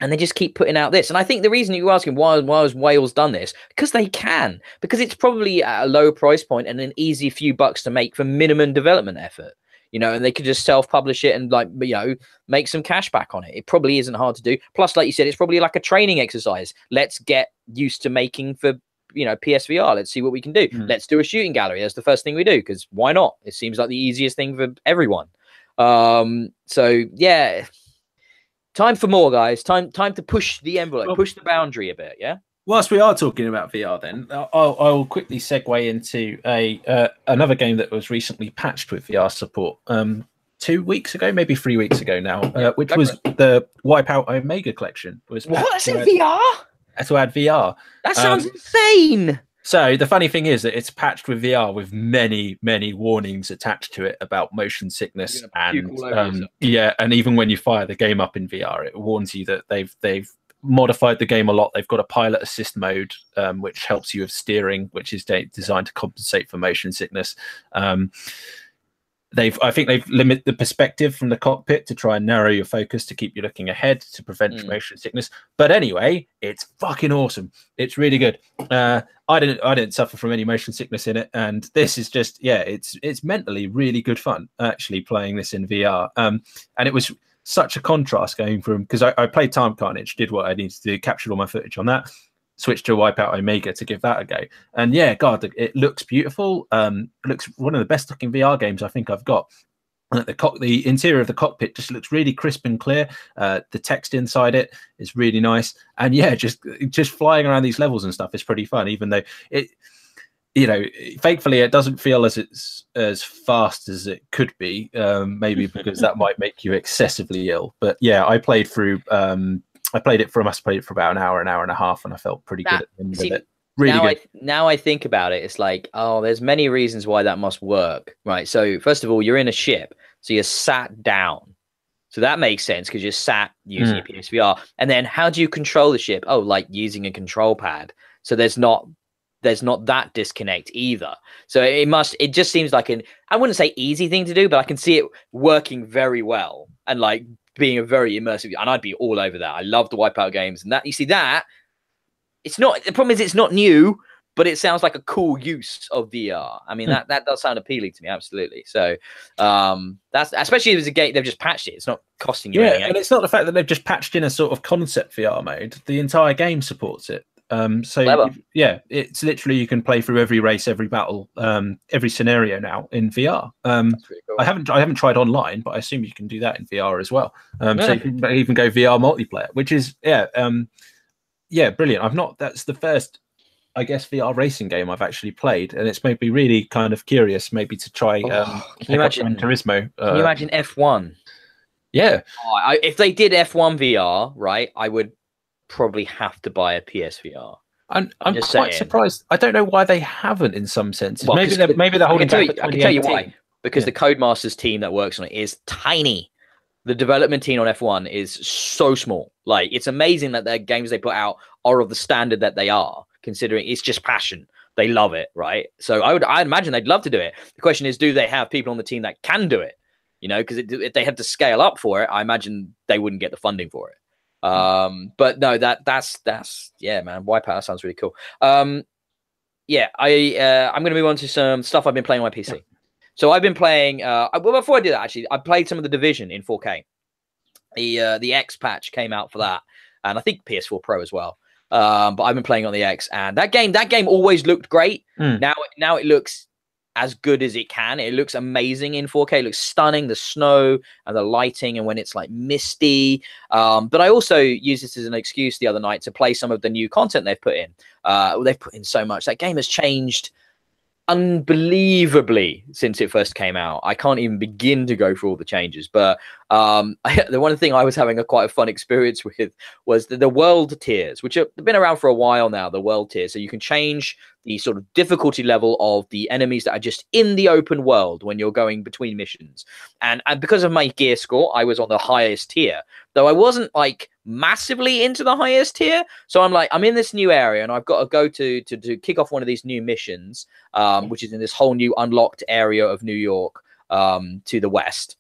they just keep putting out this. And I think the reason you're asking why has Wales done this, because they can, because it's probably at a low price point and an easy few bucks to make for minimum development effort. You know, and they could just self-publish it and, like, you know, make some cash back on it. It probably isn't hard to do. Plus, like you said, it's probably like a training exercise. Let's get used to making for, you know, PSVR. Let's see what we can do. Let's do a shooting gallery. That's the first thing we do, because why not? It seems like the easiest thing for everyone. So, yeah, time for more, guys. Time to push the envelope, push the boundary a bit, yeah? Whilst we are talking about VR, then I'll quickly segue into another game that was recently patched with VR support 2 weeks ago, maybe 3 weeks ago now, which was the Wipeout Omega collection. What? That's in VR? To add VR. That sounds insane. So the funny thing is that it's patched with VR with many, many warnings attached to it about motion sickness, and yeah, and even when you fire the game up in VR, it warns you that they've modified the game a lot. They've got a pilot assist mode, which helps you with steering, which is designed to compensate for motion sickness. I think they've limited the perspective from the cockpit to try and narrow your focus to keep you looking ahead to prevent motion sickness. But anyway, it's fucking awesome. It's really good. I didn't suffer from any motion sickness in it, and this is just it's mentally really good fun actually playing this in VR. And it was such a contrast going from, because I played Time Carnage, did what I needed to do, captured all my footage on that, switched to Wipeout Omega to give that a go, and yeah, God, it looks beautiful. It looks one of the best looking VR games I think I've got. The interior of the cockpit just looks really crisp and clear. The text inside it is really nice, and yeah, just flying around these levels and stuff is pretty fun. Even though it, thankfully it doesn't feel as fast as it could be. Maybe because that might make you excessively ill. But yeah, I played through. I played it for about an hour and a half, and I felt pretty good at the end of it. Really good. Now I think about it, it's like, oh, there's many reasons why that must work, right? So first of all, you're in a ship, so you're sat down. So that makes sense because you're sat using your PSVR. And then how do you control the ship? Oh, like using a control pad. So there's not that disconnect either. So it just seems like I wouldn't say easy thing to do, but I can see it working very well and like being a very immersive, and I'd be all over that. I love the Wipeout games, and that, you see that, it's not, the problem is it's not new, but it sounds like a cool use of VR. I mean, that does sound appealing to me, absolutely. So that's, especially if it's a game, they've just patched it. It's not costing you anything. And it's not the fact that they've just patched in a sort of concept VR mode. The entire game supports it. Yeah, it's literally, you can play through every race, every battle, every scenario now in VR. That's really cool. I haven't tried online, but I assume you can do that in VR as well. So you can even go VR multiplayer, which is brilliant. That's the first, I guess, VR racing game I've actually played, and it's made me really kind of curious, maybe to try. Can you imagine Turismo? Can you imagine F1? Yeah. If they did F1 VR, right, I would probably have to buy a PSVR. I'm quite surprised. I don't know why they haven't in some senses. Well, maybe they're holding back. I can tell you why. Because the Codemasters team that works on it is tiny. The development team on F1 is so small. Like, it's amazing that the games they put out are of the standard that they are, considering it's just passion. They love it, right? So I'd imagine they'd love to do it. The question is, do they have people on the team that can do it? Because if they had to scale up for it, I imagine they wouldn't get the funding for it. But no, that's yeah, man. Wipeout sounds really cool. I'm gonna move on to some stuff I've been playing on my PC. So I've been playing. Well, before I do that, actually, I played some of the Division in 4K. The X patch came out for that, and I think PS4 Pro as well. But I've been playing on the X, and that game always looked great. Now it looks as good as it can. It looks amazing in 4K. It looks stunning, the snow and the lighting, and when it's like misty. But I also used this as an excuse the other night to play some of the new content they've put in. They've put in so much. That game has changed unbelievably since it first came out. I can't even begin to go through all the changes, but the one thing I was having quite a fun experience with was the world tiers, which have been around for a while now. The world tiers, so you can change the sort of difficulty level of the enemies that are just in the open world when you're going between missions. And because of my gear score, I was on the highest tier, though I wasn't like massively into the highest tier. So I'm in this new area, and I've got to go to kick off one of these new missions, which is in this whole new unlocked area of New York, to the west.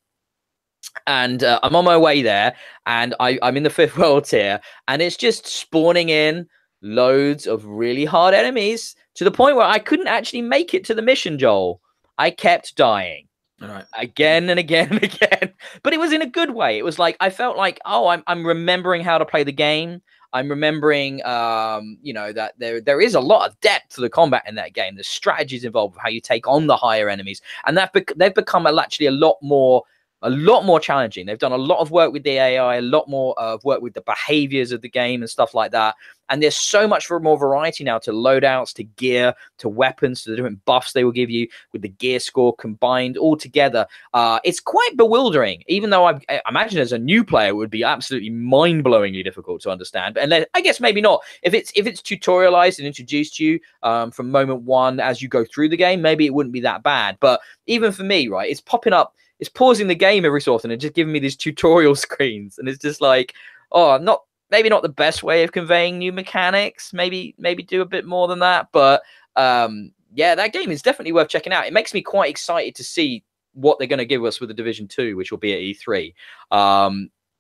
And I'm on my way there, and I'm in the 5th world tier, and it's just spawning in loads of really hard enemies to the point where I couldn't actually make it to the mission, Joel. I kept dying. All right. Again and again and again. But it was in a good way. It was like, I felt like, I'm remembering how to play the game. I'm remembering, that there is a lot of depth to the combat in that game. There's strategies involved with how you take on the higher enemies. And they've become actually a lot more a lot more challenging. They've done a lot of work with the AI, a lot more work with the behaviors of the game and stuff like that. And there's so much more variety now to loadouts, to gear, to weapons, to the different buffs they will give you with the gear score combined all together. It's quite bewildering, even though I imagine as a new player it would be absolutely mind-blowingly difficult to understand. But I guess maybe not. If it's tutorialized and introduced to you from moment one as you go through the game, maybe it wouldn't be that bad. But even for me, right, it's popping up, it's pausing the game every so often and just giving me these tutorial screens. And it's just like, oh, maybe not the best way of conveying new mechanics. Maybe do a bit more than that. But yeah, that game is definitely worth checking out. It makes me quite excited to see what they're going to give us with the Division 2, which will be at E3.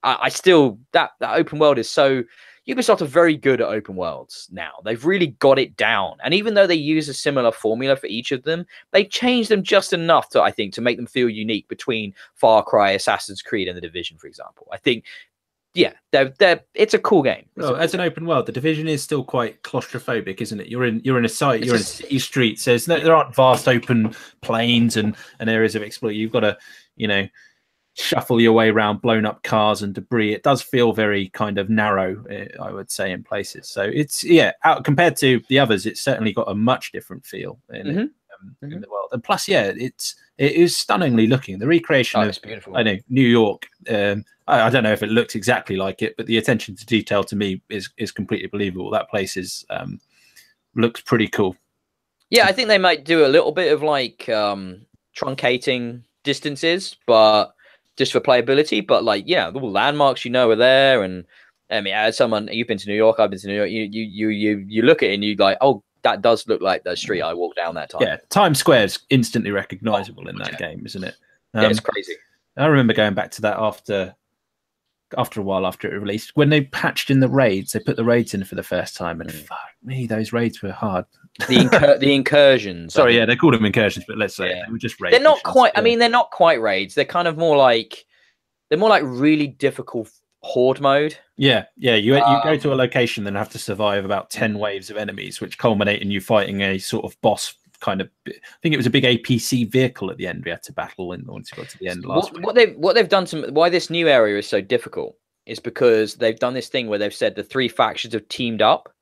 I still, that open world is so... Ubisoft are very good at open worlds now. They've really got it down. And even though they use a similar formula for each of them, they change them just enough to, I think, to make them feel unique between Far Cry, Assassin's Creed, and The Division, for example. I think, yeah, it's a cool game. As an open world, The Division is still quite claustrophobic, isn't it? You're in a site, you're in city streets. There aren't vast open plains and areas of exploit. You've got to, shuffle your way around blown up cars and debris. It does feel very kind of narrow, I would say, in places. So it's, compared to the others, it's certainly got a much different feel in the world. And plus, it is stunningly looking. The recreation of, beautiful. I know, New York, I don't know if it looks exactly like it, but the attention to detail to me is completely believable. That place is looks pretty cool. Yeah, I think they might do a little bit of like truncating distances, but just for playability. But like, the landmarks are there. And I mean, as someone, you've been to New York, I've been to New York. You look at it and you like, oh, that does look like the street I walked down that time. Yeah, Times Square is instantly recognizable in that game, isn't it? Yeah, it's crazy. I remember going back to that after a while after it released, when they patched in the raids. They put the raids in for the first time, and fuck me, those raids were hard. The incursions. Sorry, they called them incursions, but let's say they were just raids. They're not quite. I mean, they're not quite raids. They're kind of more like really difficult horde mode. Yeah. You go to a location, then have to survive about 10 waves of enemies, which culminate in you fighting a sort of boss. Kind of, I think it was a big APC vehicle at the end we had to battle in once we got to the end last week. What they've done to why this new area is so difficult is because they've done this thing where they've said the 3 factions have teamed up.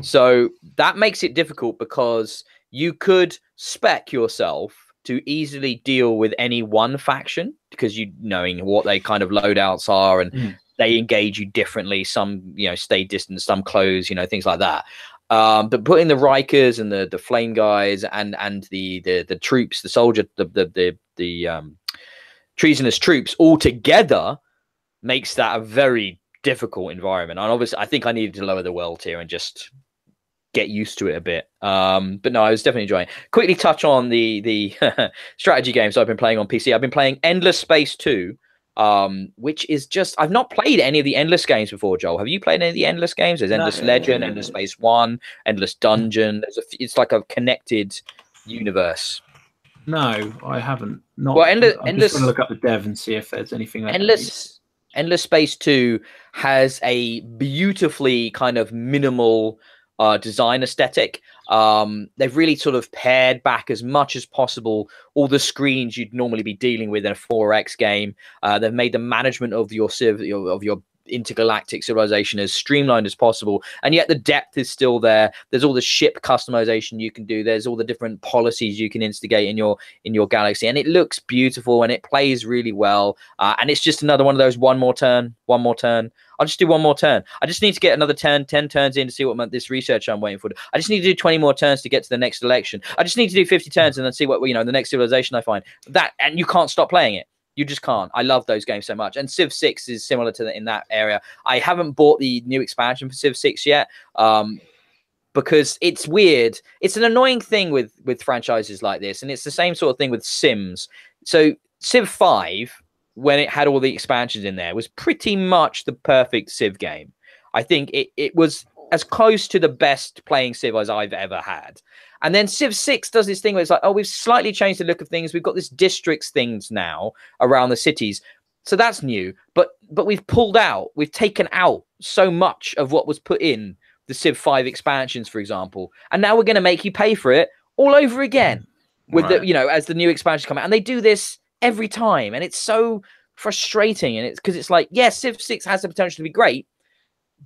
So that makes it difficult because you could spec yourself to easily deal with any one faction because knowing what they kind of loadouts are and they engage you differently. Some stay distant, some close, things like that. But putting the Rikers and the flame guys and the troops, the soldier, the treasonous troops all together makes that a very difficult environment. And obviously, I think I needed to lower the world tier and just get used to it a bit. But no, I was definitely enjoying it. Quickly touch on the strategy games I've been playing on PC. I've been playing Endless Space 2. Which is just, I've not played any of the Endless games before, Joel. Have you played any of the Endless games? There's Endless Legend, Endless Space 1, Endless Dungeon. It's like a connected universe. No, I haven't. I'm Endless, just going to look up the dev and see if there's anything. Endless Space 2 has a beautifully kind of minimal design aesthetic. They've really sort of pared back as much as possible all the screens you'd normally be dealing with in a 4X game. They've made the management of your intergalactic civilization as streamlined as possible, and yet the depth is still there. There's all the ship customization you can do. There's all the different policies you can instigate in your galaxy, and it looks beautiful and it plays really well. And it's just another one of those one more turn. I'll just do one more turn. I just need to get another 10 turns in to see what this research I'm waiting for. I just need to do 20 more turns to get to the next election. I just need to do 50 turns and then see what the next civilization I find. And you can't stop playing it. You just can't. I love those games so much. And Civ 6 is similar to in that area. I haven't bought the new expansion for Civ 6 yet because it's weird. It's an annoying thing with franchises like this. And it's the same sort of thing with Sims. So Civ 5, when it had all the expansions in there, was pretty much the perfect Civ game. I think it was as close to the best playing Civ as I've ever had. And then Civ 6 does this thing where it's like, oh, we've slightly changed the look of things. We've got this districts things now around the cities. So that's new. But we've taken out so much of what was put in the Civ 5 expansions, for example. And now we're going to make you pay for it all over again with as the new expansions come out. And they do this every time, and it's so frustrating. And it's because it's like, yeah, Civ 6 has the potential to be great,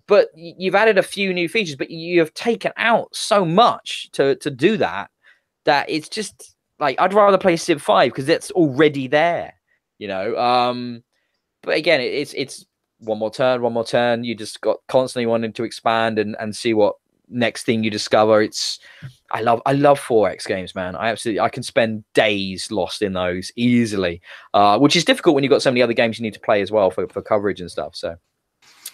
but you've added a few new features, but you have taken out so much to do that it's just like, I'd rather play Civ 5 because it's already there, you know. But again, it's one more turn. You just got constantly wanting to expand and see what next thing you discover. I love 4X games, man. I can spend days lost in those easily, which is difficult when you've got so many other games you need to play as well for coverage and stuff. So,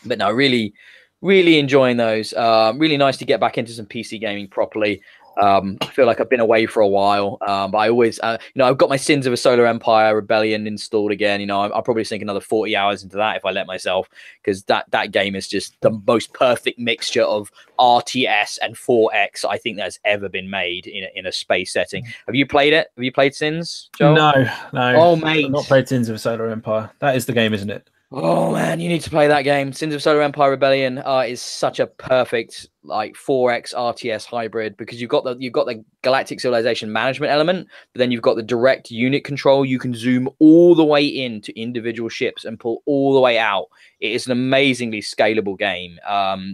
but no, really enjoying those. Really nice to get back into some PC gaming properly. I feel like I've been away for a while, but I always, you know, I've got my Sins of a Solar Empire Rebellion installed again. You know, I'll probably sink another 40 hours into that if I let myself, because that game is just the most perfect mixture of RTS and 4X I think that's ever been made in a space setting. Have you played it? Have you played Sins, Joel? No. Oh, mate. I've not played Sins of a Solar Empire. That is the game, isn't it? Oh man, you need to play that game. Sins of Solar Empire Rebellion is such a perfect like 4X RTS hybrid, because you've got the Galactic Civilization management element, but then you've got the direct unit control. You can zoom all the way into individual ships and pull all the way out. It is an amazingly scalable game.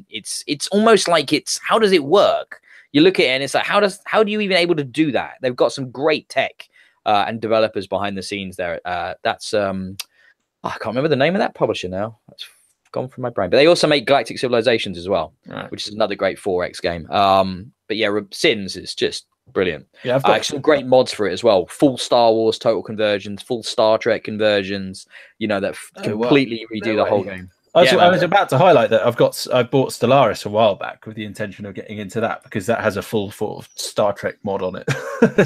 It's almost like how does it work? You look at it and it's like, how do you even able to do that? They've got some great tech and developers behind the scenes there. I can't remember the name of that publisher now. That's gone from my brain. But they also make Galactic Civilizations as well, right, which is another great 4X game. But yeah, Sins is just brilliant. Yeah, I've got some great mods for it as well. Full Star Wars total conversions, full Star Trek conversions. You know, that completely redo the whole game. I was about to highlight that I bought Stellaris a while back with the intention of getting into that, because that has a full Star Trek mod on it.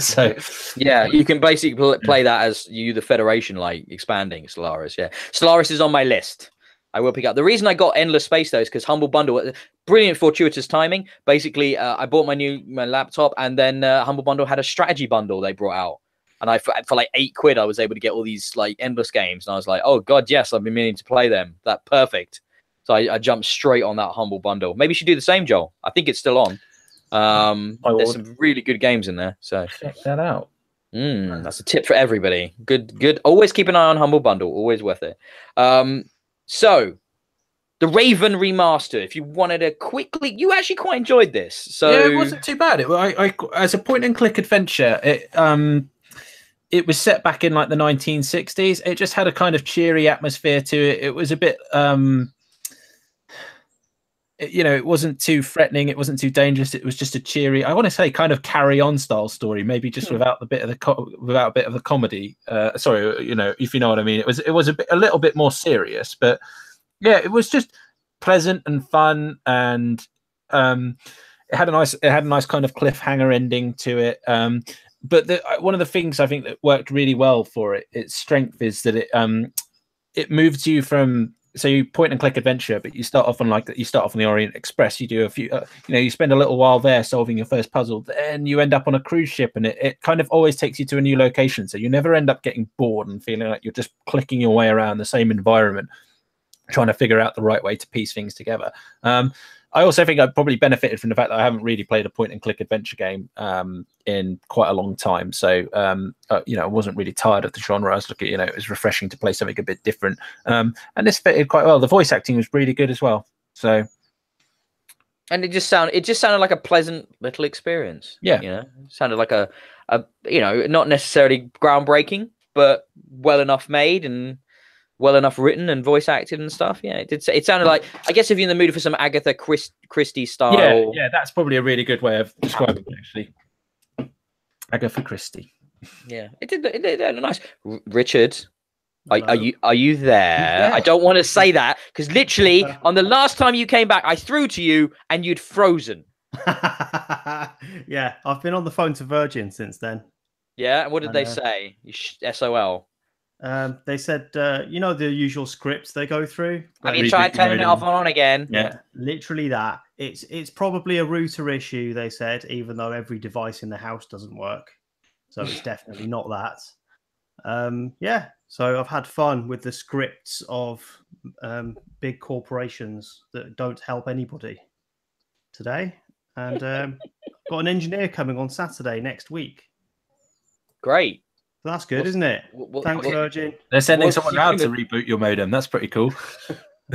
So yeah, you can basically play that as the Federation, like expanding Stellaris. Yeah, Stellaris is on my list. I will pick up. The reason I got Endless Space though is because Humble Bundle, brilliant fortuitous timing. Basically, I bought my laptop, and then Humble Bundle had a strategy bundle they brought out. And for like £8, I was able to get all these like endless games. And I was like, oh God, yes, I've been meaning to play them. That perfect. So I jumped straight on that Humble Bundle. Maybe you should do the same, Joel. I think it's still on. There's some really good games in there. So check that out. That's a tip for everybody. Good. Always keep an eye on Humble Bundle. Always worth it. So the Raven Remastered, if you wanted to quickly, you actually quite enjoyed this. So yeah, it wasn't too bad. I as a point and click adventure, it was set back in like the 1960s. It just had a kind of cheery atmosphere to it. It was a bit, you know, it wasn't too threatening. It wasn't too dangerous. It was just a cheery, I want to say, kind of Carry On style story, maybe just without a bit of the comedy. Sorry, you know, if you know what I mean. It was a little bit more serious, but yeah, it was just pleasant and fun, and it had a nice kind of cliffhanger ending to it. But one of the things I think that worked really well for its strength is that it moves you from, so you point and click adventure, but you start off on the Orient Express. You do a few, you spend a little while there solving your first puzzle. Then you end up on a cruise ship, and it kind of always takes you to a new location. So you never end up getting bored and feeling like you're just clicking your way around the same environment, trying to figure out the right way to piece things together. I also think I probably benefited from the fact that I haven't really played a point and click adventure game in quite a long time. So, I wasn't really tired of the genre. I was looking, it was refreshing to play something a bit different. And this fitted quite well. The voice acting was really good as well. So, and it just sounded like a pleasant little experience. Yeah. It sounded like a not necessarily groundbreaking, but well enough made and well enough written and voice acted and stuff. Yeah, it sounded like, I guess if you're in the mood for some Agatha Christie style. Yeah, that's probably a really good way of describing it, actually. Agatha Christie. Yeah, it did nice. Richard, are you there? Yeah. I don't want to say that, because literally on the last time you came back, I threw to you and you'd frozen. Yeah, I've been on the phone to Virgin since then. Yeah, and what did they say? SOL. They said, the usual scripts they go through. Have you tried turning it off and on again? Yeah, literally that. It's probably a router issue, they said, even though every device in the house doesn't work. So it's definitely not that. Yeah, so I've had fun with the scripts of big corporations that don't help anybody today. And got an engineer coming on Saturday next week. Great. That's good, isn't it? Thanks, Virgin. They're sending someone around to reboot your modem. That's pretty cool.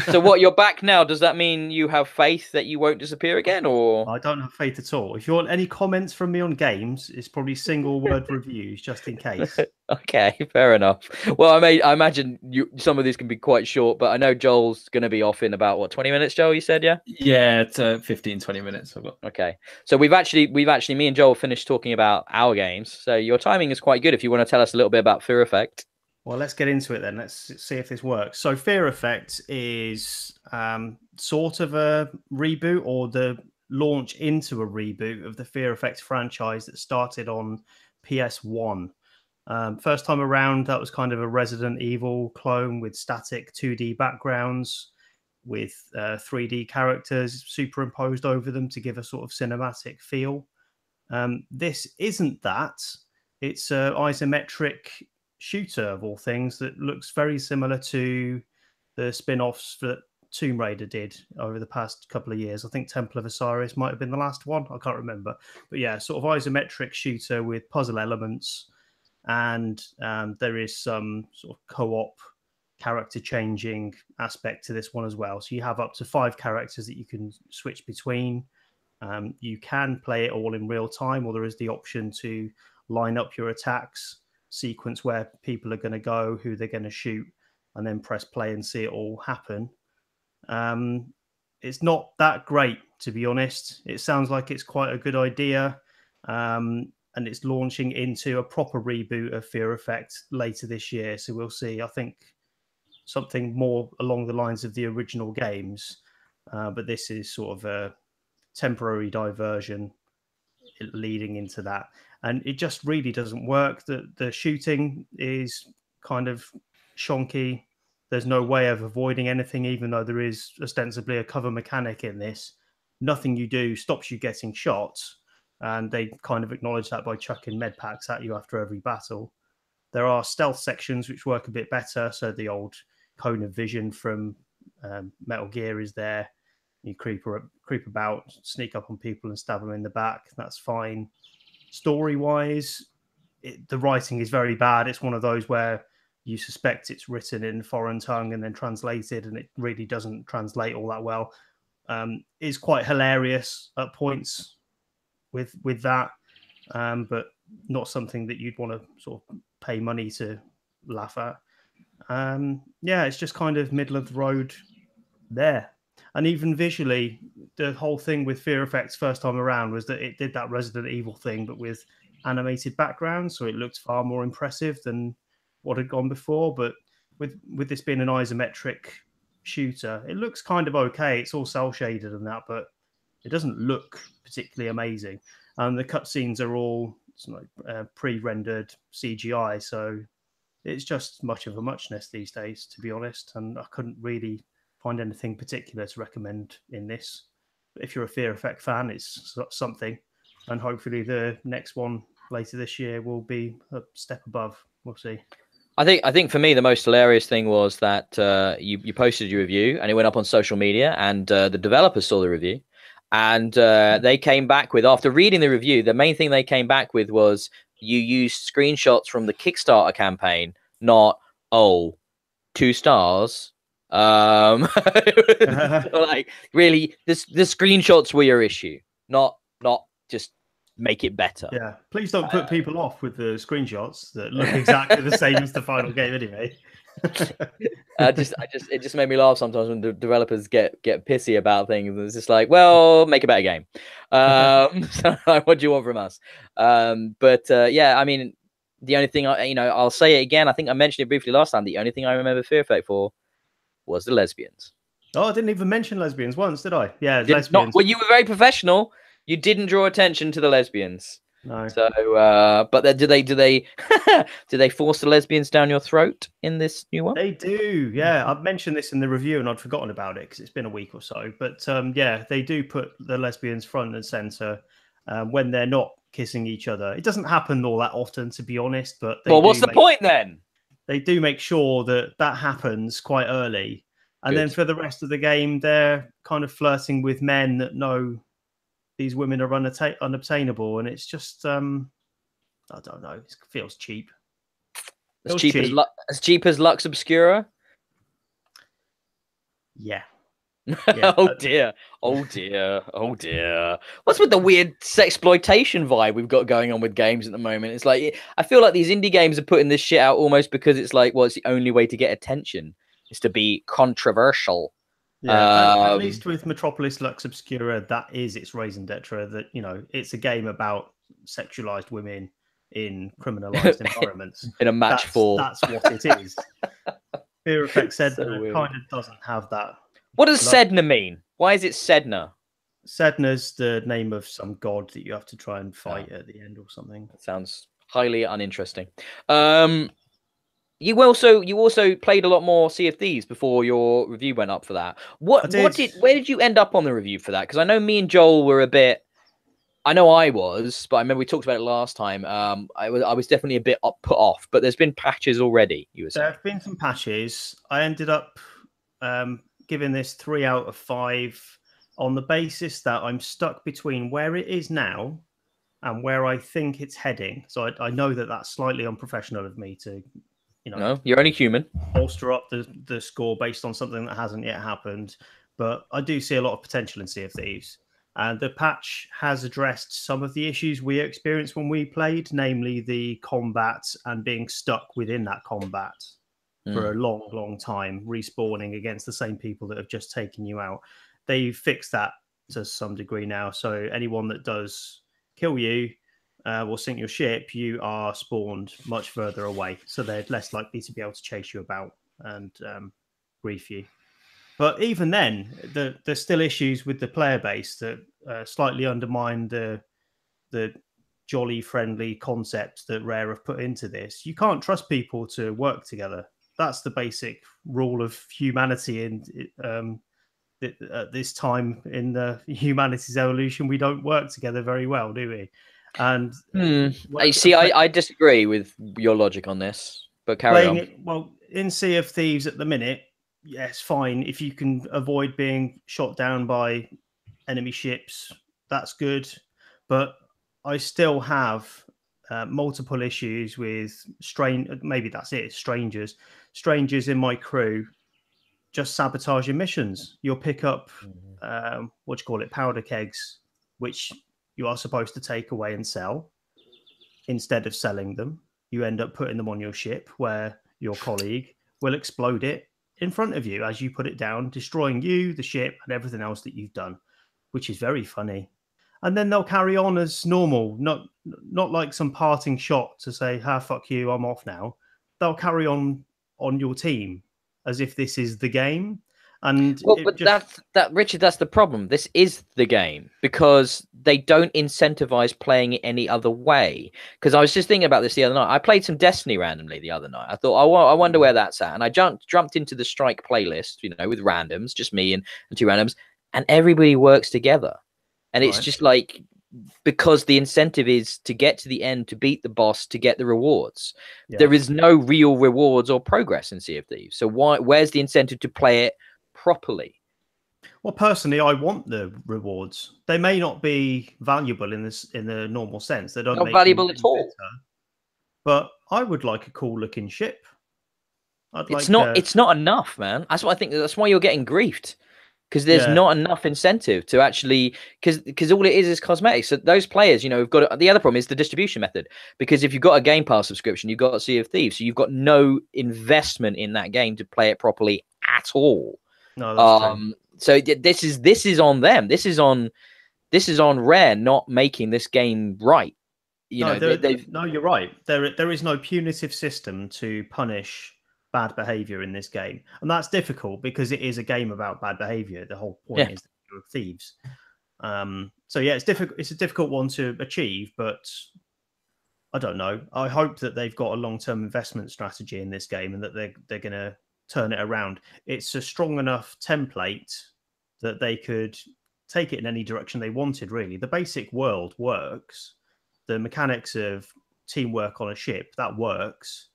So what, you're back now? Does that mean you have faith that you won't disappear again, or? I don't have faith at all. If you want any comments from me on games, it's probably single word reviews, just in case. Okay, fair enough. Well, I imagine some of these can be quite short, but I know Joel's going to be off in about, what, 20 minutes, Joel, you said, yeah? Yeah, it's 15, 20 minutes. I've got. Okay. So we've actually, me and Joel finished talking about our games. So your timing is quite good if you want to tell us a little bit about Fear Effect. Well, let's get into it then. Let's see if this works. So Fear Effect is sort of a reboot, or the launch into a reboot of the Fear Effect franchise that started on PS1. First time around, that was kind of a Resident Evil clone with static 2D backgrounds with 3D characters superimposed over them to give a sort of cinematic feel. This isn't that. It's an isometric shooter of all things that looks very similar to the spin-offs that Tomb Raider did over the past couple of years. I think Temple of Osiris might have been the last one. I can't remember. But yeah, sort of isometric shooter with puzzle elements. And there is some sort of co-op character changing aspect to this one as well. So you have up to 5 characters that you can switch between. You can play it all in real time, or there is the option to line up your attacks, sequence where people are going to go, who they're going to shoot, and then press play and see it all happen. It's not that great, to be honest. It sounds like it's quite a good idea, and it's launching into a proper reboot of Fear Effect later this year. So we'll see. I think something more along the lines of the original games, but this is sort of a temporary diversion leading into that. And it just really doesn't work. The shooting is kind of shonky. There's no way of avoiding anything, even though there is ostensibly a cover mechanic in this. Nothing you do stops you getting shot. And they kind of acknowledge that by chucking med packs at you after every battle. There are stealth sections which work a bit better. So the old cone of vision from Metal Gear is there. You creep about, sneak up on people and stab them in the back. That's fine. Story-wise, the writing is very bad. It's one of those where you suspect it's written in foreign tongue and then translated, and it really doesn't translate all that well. It's quite hilarious at points with that, but not something that you'd want to sort of pay money to laugh at. Yeah, it's just kind of middle of the road there. And even visually, the whole thing with Fear Effects first time around was that it did that Resident Evil thing, but with animated backgrounds, so it looked far more impressive than what had gone before. But with this being an isometric shooter, it looks kind of okay. It's all cel shaded and that, but it doesn't look particularly amazing. And the cutscenes are all pre-rendered CGI, so it's just much of a muchness these days, to be honest. And I couldn't really find anything particular to recommend in this. But if you're a Fear Effect fan, it's something. And hopefully the next one later this year will be a step above. We'll see. I think for me, the most hilarious thing was that you posted your review and it went up on social media, and the developers saw the review, and they came back with, after reading the review, the main thing they came back with was you used screenshots from the Kickstarter campaign, not 2 stars. Like, really, the screenshots were your issue, not just make it better. Yeah, please don't put people off with the screenshots that look exactly the same as the final game anyway. It just made me laugh sometimes when the developers get pissy about things. It's just like, well, make a better game. So what do you want from us? Yeah, I mean, the only thing I'll say it again. I think I mentioned it briefly last time. The only thing I remember Fear Effect for was the lesbians. Oh, I didn't even mention lesbians once, did I? Yeah, lesbians. Well, you were very professional. You didn't draw attention to the lesbians. No. So, but do they do they force the lesbians down your throat in this new one? They do. Yeah, I've mentioned this in the review and I'd forgotten about it because it's been a week or so. But yeah, they do put the lesbians front and center when they're not kissing each other. It doesn't happen all that often, to be honest. But what's the point then? They do make sure that happens quite early. And then for the rest of the game, they're kind of flirting with men that know these women are unobtainable. And it's just, I don't know, it feels cheap. It was cheap. As cheap as Lux Obscura. Yeah. Oh dear. Oh dear. Oh dear. What's with the weird sexploitation vibe we've got going on with games at the moment? It's like I feel like these indie games are putting this shit out almost because it's like, well, it's the only way to get attention is to be controversial. Yeah, at least with Metropolis Lux Obscura, that is its raison d'etre. That it's a game about sexualized women in criminalized environments. In a match for that's what it is. Fear Effect Sedna So kind of doesn't have that. What does Sedna mean? Why is it Sedna? Sedna's the name of some god that you have to try and fight at the end or something. That sounds highly uninteresting. You also played a lot more Sea of Thieves before your review went up for that. Where did you end up on the review for that? Because I know me and Joel were a bit. I know I was, but I remember we talked about it last time. I was definitely a bit put off, but there's been patches already. You were saying there have been some patches. I ended up giving this 3 out of 5 on the basis that I'm stuck between where it is now and where I think it's heading. So I know that that's slightly unprofessional of me to, no, you're only human. Bolster up the score based on something that hasn't yet happened. But I do see a lot of potential in Sea of Thieves. And the patch has addressed some of the issues we experienced when we played, namely the combat and being stuck within that combat for a long, long time, respawning against the same people that have just taken you out. They fixed that to some degree now. So anyone that does kill you or sink your ship, you are spawned much further away. So they're less likely to be able to chase you about and grief you. But even then, there's still issues with the player base that slightly undermine the jolly, friendly concept that Rare have put into this. You can't trust people to work together. That's the basic rule of humanity. And at this time in the humanity's evolution, we don't work together very well, do we? And I disagree with your logic on this. But carry on. In Sea of Thieves at the minute. Yes, fine. If you can avoid being shot down by enemy ships, that's good. But I still have multiple issues with maybe that's it, strangers in my crew just sabotaging missions. You'll pick up powder kegs, which you are supposed to take away and sell. Instead of selling them, you end up putting them on your ship where your colleague will explode it in front of you as you put it down, destroying you, the ship, and everything else that you've done, which is very funny. And then they'll carry on as normal, not like some parting shot to say, fuck you, I'm off now. They'll carry on your team as if this is the game. And Richard, that's the problem. This is the game because they don't incentivize playing it any other way. Because I was just thinking about this the other night. I played some Destiny randomly the other night. I thought, I wonder where that's at. And I jumped into the Strike playlist, with randoms, just me and 2 randoms, and everybody works together. And it's just like, because the incentive is to get to the end, to beat the boss, to get the rewards. Yeah. There is no real rewards or progress in Sea of Thieves. So where's the incentive to play it properly? Well, personally, I want the rewards. They may not be valuable in the normal sense. They don't not valuable at all. Better, but I would like a cool looking ship. It's not enough, man. That's what I think. That's why you're getting griefed. Because there's not enough incentive to actually, because all it is cosmetics. So those players, have got the other problem is the distribution method. Because if you've got a Game Pass subscription, you've got a Sea of Thieves, so you've got no investment in that game to play it properly at all. No, that's true. So this is on them. This is on Rare not making this game right. No, you're right. There is no punitive system to punish bad behavior in this game, and that's difficult because it is a game about bad behavior. The whole point is of Thieves. So yeah, it's difficult. It's a difficult one to achieve, but I don't know. I hope that they've got a long-term investment strategy in this game and that they're going to turn it around. It's a strong enough template that they could take it in any direction they wanted. Really, the basic world works. The mechanics of teamwork on a ship, that works.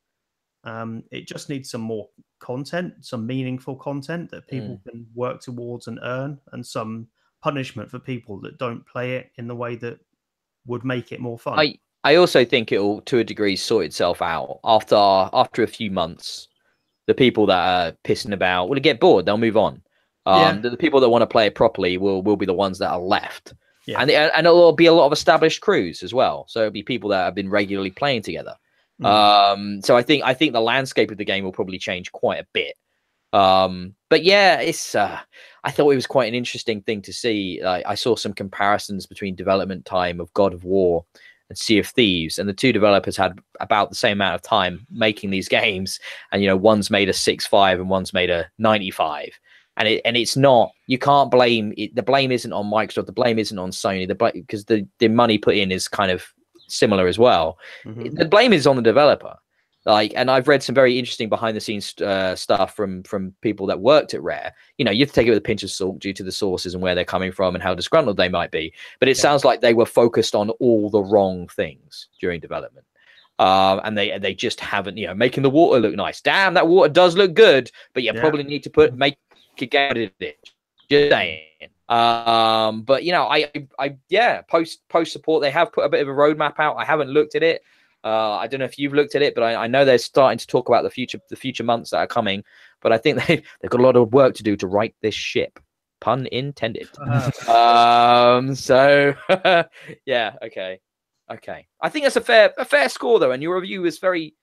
It just needs some more content, some meaningful content that people can work towards and earn, and some punishment for people that don't play it in the way that would make it more fun. I also think it'll, to a degree, sort itself out after a few months. The people that are pissing about will get bored. They'll move on. The people that want to play it properly will be the ones that are left. Yeah. And it'll be a lot of established crews as well. So it'll be people that have been regularly playing together. So I think the landscape of the game will probably change quite a bit. But yeah, it's I thought it was quite an interesting thing to see. I saw some comparisons between development time of God of War and Sea of Thieves, and the two developers had about the same amount of time making these games. And one's made a 6.5 and one's made a 95. And it's not, you can't blame it. The blame isn't on Microsoft. The blame isn't on Sony. Because the money put in is kind of similar as well. The blame is on the developer. And I've read some very interesting behind the scenes stuff from people that worked at Rare. You have to take it with a pinch of salt due to the sources and where they're coming from and how disgruntled they might be. But it sounds like they were focused on all the wrong things during development. And they just haven't, making the water look nice. Damn, that water does look good, but you probably need to make it get it. Just saying. But post support, they have put a bit of a roadmap out. I haven't looked at it. I don't know if you've looked at it, but I know they're starting to talk about the future months that are coming. But I think they've got a lot of work to do to right this ship. Pun intended. So yeah, okay. I think that's a fair score though, and your review was very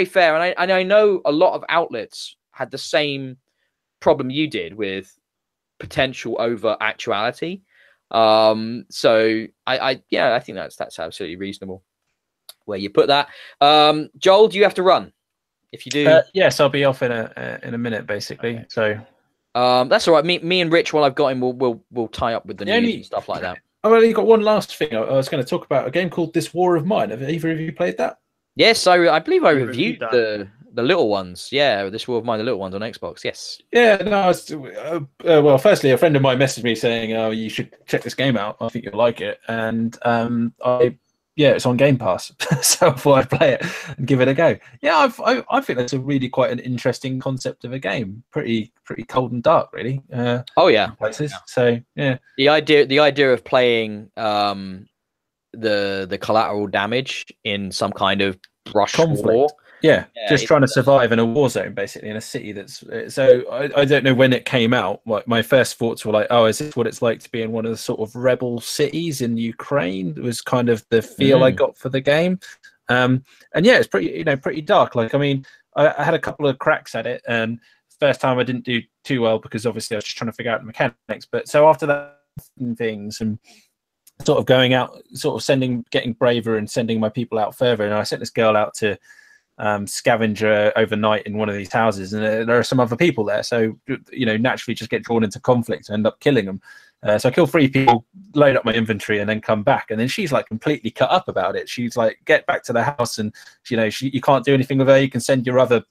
fair. And I know a lot of outlets had the same problem you did with potential over actuality. So I think that's absolutely reasonable where you put that. Joel, do you have to run? If you do, yes, I'll be off in a minute, basically. Okay. So that's all right. Me and Rich, while I've got him, we'll tie up with the news and stuff like that. I've only got one last thing I was going to talk about. A game called This War of Mine. Have either of you played that? Yes, I believe I reviewed the little ones. Yeah, This War of Mine, the little ones on Xbox. Yes. Yeah, no. Well, firstly, a friend of mine messaged me saying, "Oh, you should check this game out. I think you'll like it." And it's on Game Pass, so I thought I'd play it and give it a go. Yeah, I think that's a really quite an interesting concept of a game. Pretty cold and dark, really. Places. So yeah, the idea of playing the collateral damage in some kind of brush conflict. War. Yeah, just trying to survive in a war zone, basically, in a city that's... So I don't know when it came out. Like, my first thoughts were like, oh, is this what it's like to be in one of the sort of rebel cities in Ukraine? It was kind of the feel I got for the game. And yeah, it's pretty dark. Like, I mean, I had a couple of cracks at it, and first time I didn't do too well because obviously I was just trying to figure out the mechanics. But so after that, things and sort of going out, sort of getting braver and sending my people out further. And I sent this girl out to scavenger overnight in one of these houses, and there are some other people there, so naturally just get drawn into conflict and end up killing them. So I kill 3 people, load up my inventory, and then come back, and then she's like completely cut up about it. She's like, get back to the house, and you can't do anything with her. You can send your other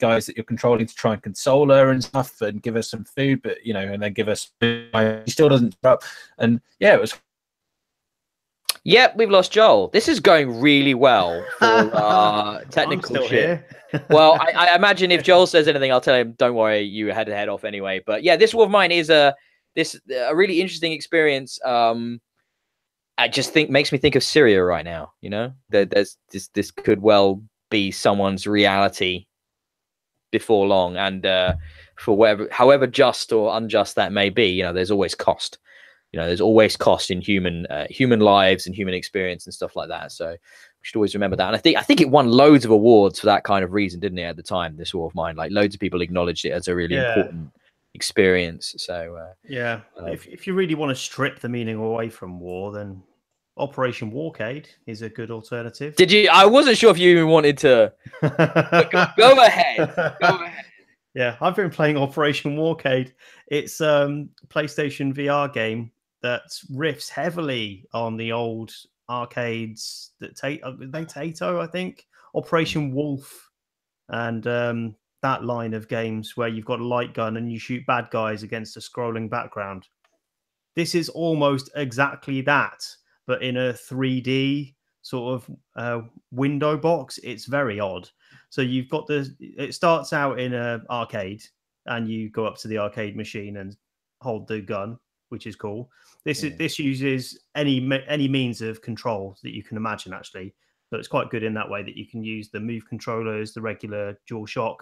guys that you're controlling to try and console her and stuff and give her some food, but and then give us she still doesn't up. And yeah, it was... Yep, we've lost Joel. This is going really well for technical shit. Well, I imagine if Joel says anything, I'll tell him, don't worry, you had to head off anyway. But yeah, This War of Mine is a really interesting experience. I just think makes me think of Syria right now. There's this could well be someone's reality before long, and for however just or unjust that may be, there's always cost. There's always cost in human lives and human experience and stuff like that. So we should always remember that. And I think it won loads of awards for that kind of reason, didn't it? At the time, This War of Mine, like loads of people acknowledged it as a really important experience. So if you really want to strip the meaning away from war, then Operation Warcade is a good alternative. Did you? I wasn't sure if you even wanted to. Go ahead. Go ahead. Yeah, I've been playing Operation Warcade. It's a PlayStation VR game that riffs heavily on the old arcades that Taito, I think, Operation Wolf, and that line of games where you've got a light gun and you shoot bad guys against a scrolling background. This is almost exactly that, but in a 3D sort of window box. It's very odd. So you've got it starts out in an arcade, and you go up to the arcade machine and hold the gun. which is cool. This uses any means of control that you can imagine, actually. So it's quite good in that way that you can use the Move controllers, the regular DualShock,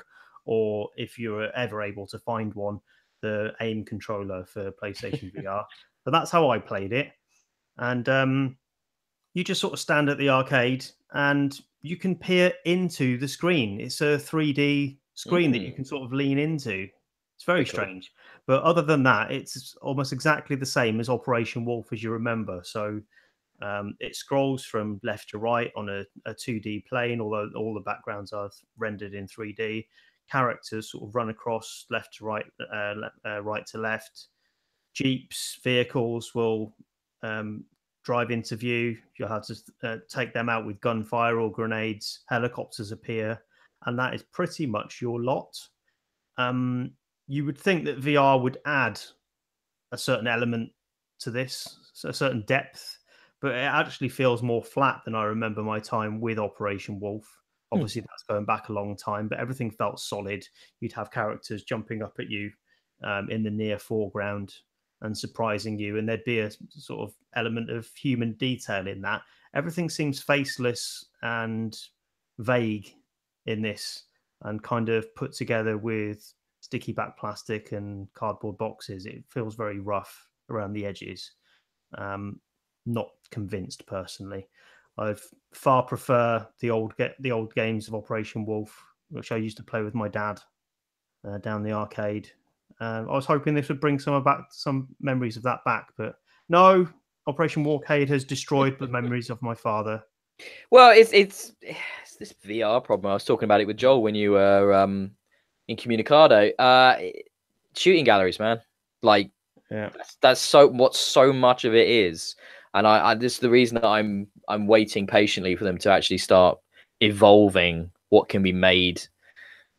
or if you're ever able to find one, the aim controller for PlayStation VR. But that's how I played it. And you just sort of stand at the arcade and you can peer into the screen. It's a 3D screen that you can sort of lean into. It's very strange. But other than that, it's almost exactly the same as Operation Wolf as you remember. So it scrolls from left to right on a 2D plane, although all the backgrounds are rendered in 3D. Characters sort of run across left to right, right to left. Jeeps, vehicles will drive into view. You'll have to take them out with gunfire or grenades. Helicopters appear, and that is pretty much your lot. You would think that VR would add a certain element to this, a certain depth, but it actually feels more flat than I remember my time with Operation Wolf. Obviously, that's going back a long time, but everything felt solid. You'd have characters jumping up at you in the near foreground and surprising you, and there'd be a sort of element of human detail in that. Everything seems faceless and vague in this, and kind of put together with sticky back plastic and cardboard boxes. It feels very rough around the edges. Not convinced personally. I'd far prefer the old games of Operation Wolf, which I used to play with my dad down the arcade. I was hoping this would bring some memories of that back, but no. Operation Warcade has destroyed the memories of my father. Well, it's this VR problem. I was talking about it with Joel when you were in Communicado. Shooting galleries, man. Like, yeah, that's what so much of it is. And I this is the reason that I'm waiting patiently for them to actually start evolving what can be made